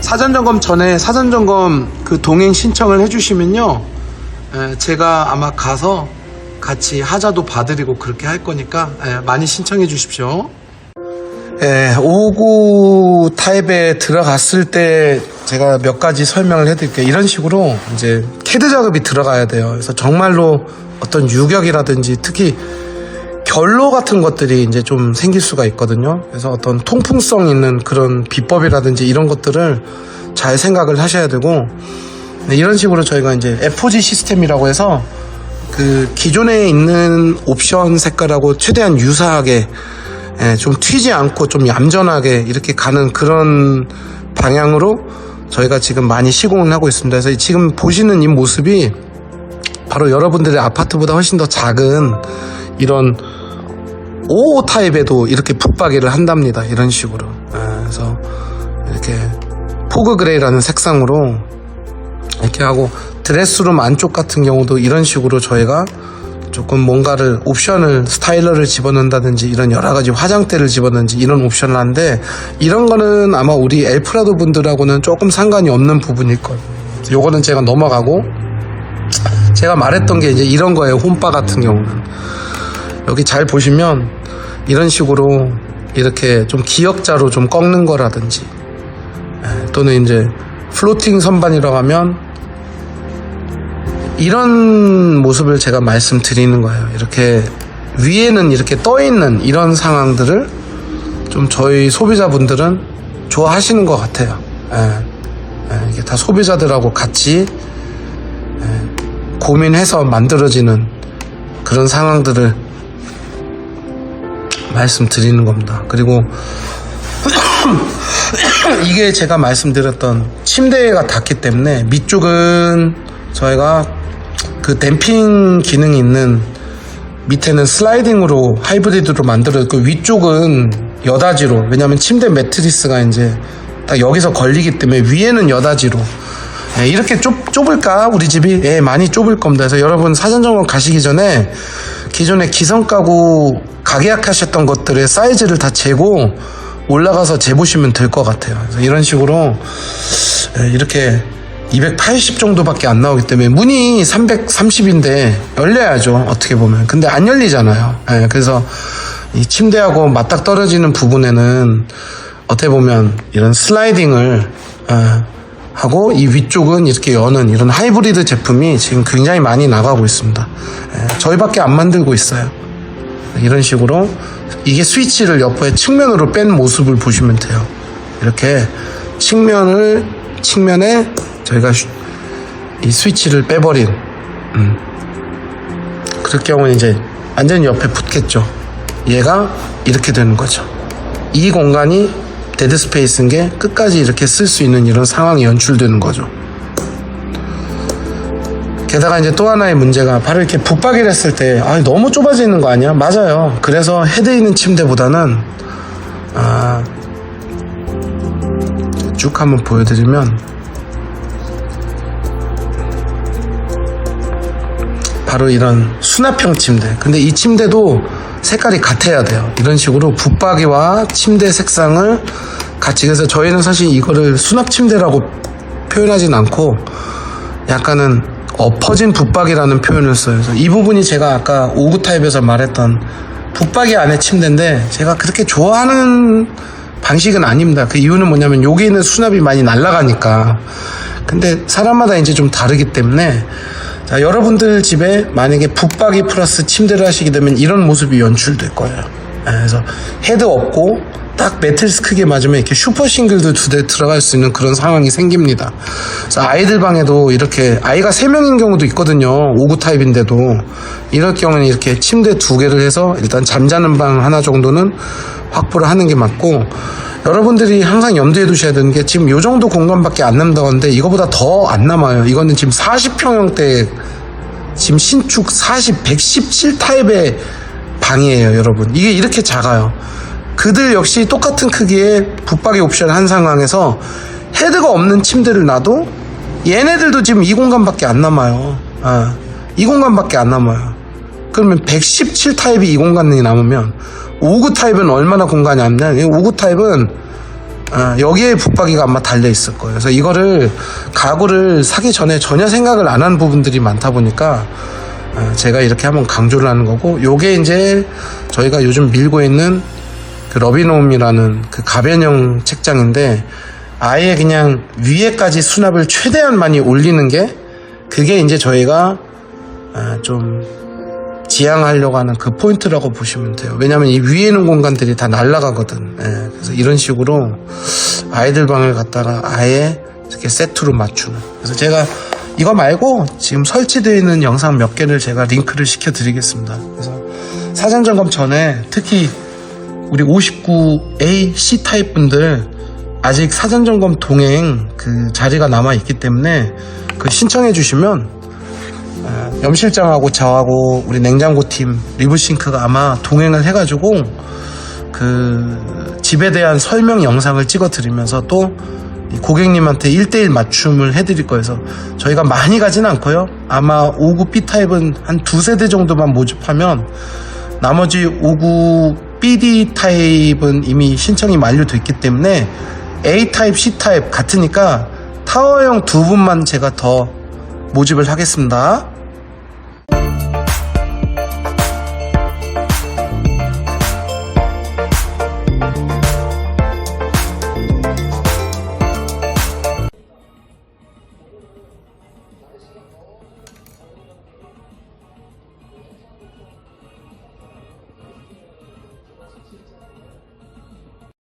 사전점검 전에 사전점검 그 동행 신청을 해주시면요, 제가 아마 가서 같이 하자도 봐드리고 그렇게 할 거니까 많이 신청해 주십시오. 559 타입에 들어갔을 때 제가 몇 가지 설명을 해드릴게요. 이런 식으로 이제 캐드 작업이 들어가야 돼요. 그래서 정말로 어떤 유격이라든지 특히 결로 같은 것들이 이제 좀 생길 수가 있거든요. 그래서 어떤 통풍성 있는 그런 비법이라든지 이런 것들을 잘 생각을 하셔야 되고, 이런 식으로 저희가 이제 FOG 시스템이라고 해서 그 기존에 있는 옵션 색깔하고 최대한 유사하게 좀 튀지 않고 좀 얌전하게 이렇게 가는 그런 방향으로 저희가 지금 많이 시공을 하고 있습니다. 그래서 지금 보시는 이 모습이 바로 여러분들의 아파트보다 훨씬 더 작은 이런 55 타입에도 이렇게 붙박이를 한답니다. 이런 식으로. 그래서 이렇게 포그 그레이라는 색상으로 이렇게 하고, 드레스룸 안쪽 같은 경우도 이런 식으로 저희가 조금 뭔가를 옵션을 스타일러를 집어넣는다든지 이런 여러가지 화장대를 집어넣는지 이런 옵션을 하는데, 이런 거는 아마 우리 엘프라도 분들하고는 조금 상관이 없는 부분일 거예요. 요거는 제가 넘어가고, 제가 말했던 게 이제 이런 거예요. 홈바 같은 경우는 여기 잘 보시면 이런 식으로 이렇게 좀 기역자로 좀 꺾는 거라든지, 또는 이제 플로팅 선반이라고 하면 이런 모습을 제가 말씀드리는 거예요. 이렇게 위에는 이렇게 떠 있는 이런 상황들을 좀 저희 소비자분들은 좋아하시는 것 같아요. 이게 다 소비자들하고 같이 고민해서 만들어지는 그런 상황들을 말씀드리는 겁니다. 그리고 이게 제가 말씀드렸던 침대가 닿기 때문에 밑쪽은 저희가 그 댐핑 기능이 있는, 밑에는 슬라이딩으로 하이브리드로 만들어졌고, 위쪽은 여다지로, 왜냐면 침대 매트리스가 이제 딱 여기서 걸리기 때문에 위에는 여다지로 예, 이렇게 좁을까 우리 집이? 예, 많이 좁을 겁니다. 그래서 여러분 사전 점검 가시기 전에 기존에 기성 가구 가계약하셨던 것들의 사이즈를 다 재고 올라가서 재보시면 될 것 같아요. 그래서 이런 식으로 예, 이렇게 280 정도밖에 안 나오기 때문에 문이 330인데 열려야죠, 어떻게 보면. 근데 안 열리잖아요. 예, 그래서 이 침대하고 맞닥 떨어지는 부분에는 어떻게 보면 이런 슬라이딩을 하고 이 위쪽은 이렇게 여는 이런 하이브리드 제품이 지금 굉장히 많이 나가고 있습니다. 저희밖에 안 만들고 있어요. 이런 식으로 이게 스위치를 옆에 측면으로 뺀 모습을 보시면 돼요. 이렇게 측면에 저희가 이 스위치를 빼버린 그럴 경우는 이제 완전히 옆에 붙겠죠. 얘가 이렇게 되는 거죠. 이 공간이 데드 스페이스인 게 끝까지 이렇게 쓸 수 있는 이런 상황이 연출되는 거죠. 게다가 이제 또 하나의 문제가 바로 이렇게 붙박이를 했을 때 너무 좁아지는 거 아니야? 맞아요. 그래서 헤드 있는 침대보다는 쭉 한번 보여드리면 바로 이런 수납형 침대. 근데 이 침대도 색깔이 같아야 돼요. 이런 식으로 붙박이와 침대 색상을 같이. 그래서 저희는 사실 이거를 수납 침대라고 표현하진 않고 약간은 엎어진 붙박이라는 표현을 써요. 그래서 이 부분이 제가 아까 5구 타입에서 말했던 붙박이 안에 침대인데 제가 그렇게 좋아하는 방식은 아닙니다. 그 이유는 뭐냐면 여기 있는 수납이 많이 날아가니까. 근데 사람마다 이제 좀 다르기 때문에 자, 여러분들 집에 만약에 붙박이 플러스 침대를 하시게 되면 이런 모습이 연출될 거예요. 그래서 헤드 없고 딱 매트리스 크게 맞으면 이렇게 슈퍼 싱글도 2대 들어갈 수 있는 그런 상황이 생깁니다. 그래서 아이들 방에도 이렇게 아이가 3명인 경우도 있거든요. 5구 타입인데도 이럴 경우는 이렇게 침대 2개를 해서 일단 잠자는 방 하나 정도는 확보를 하는 게 맞고, 여러분들이 항상 염두에 두셔야 되는 게 지금 이 정도 공간밖에 안 남다고 하는데 이거보다 더 안 남아요. 이거는 지금 40평형대 지금 신축 117 타입의 방이에요, 여러분. 이게 이렇게 작아요. 그들 역시 똑같은 크기의 붙박이 옵션을 한 상황에서 헤드가 없는 침대를 놔도 얘네들도 지금 이 공간밖에 안 남아요. 이 공간밖에 안 남아요. 그러면 117 타입이 이 공간이 남으면 5구 타입은 얼마나 공간이 안 나요? 5구 타입은 여기에 붙박이가 아마 달려 있을 거예요. 그래서 이거를 가구를 사기 전에 전혀 생각을 안 한 부분들이 많다 보니까 제가 이렇게 한번 강조를 하는 거고, 요게 이제 저희가 요즘 밀고 있는 그 러비노움이라는 그 가변형 책장인데 아예 그냥 위에까지 수납을 최대한 많이 올리는 게 그게 이제 저희가 좀 지향하려고 하는 그 포인트라고 보시면 돼요. 왜냐면 이 위에 있는 공간들이 다 날아가거든. 그래서 이런 식으로 아이들 방을 갖다가 아예 이렇게 세트로 맞추는. 그래서 제가 이거 말고 지금 설치되어 있는 영상 몇 개를 제가 링크를 시켜 드리겠습니다. 그래서 사전 점검 전에 특히 우리 59A C 타입 분들 아직 사전 점검 동행 그 자리가 남아 있기 때문에 그 신청해 주시면 염실장하고 저하고 우리 냉장고 팀 리브싱크가 아마 동행을 해가지고 그 집에 대한 설명 영상을 찍어 드리면서 또 고객님한테 1:1 맞춤을 해드릴 거예요. 그래서 저희가 많이 가진 않고요. 아마 59 B 타입은 한 2세대 정도만 모집하면 나머지 59 BD 타입은 이미 신청이 만료됐기 때문에 A 타입, C 타입 같으니까 타워형 2분만 제가 더 모집을 하겠습니다.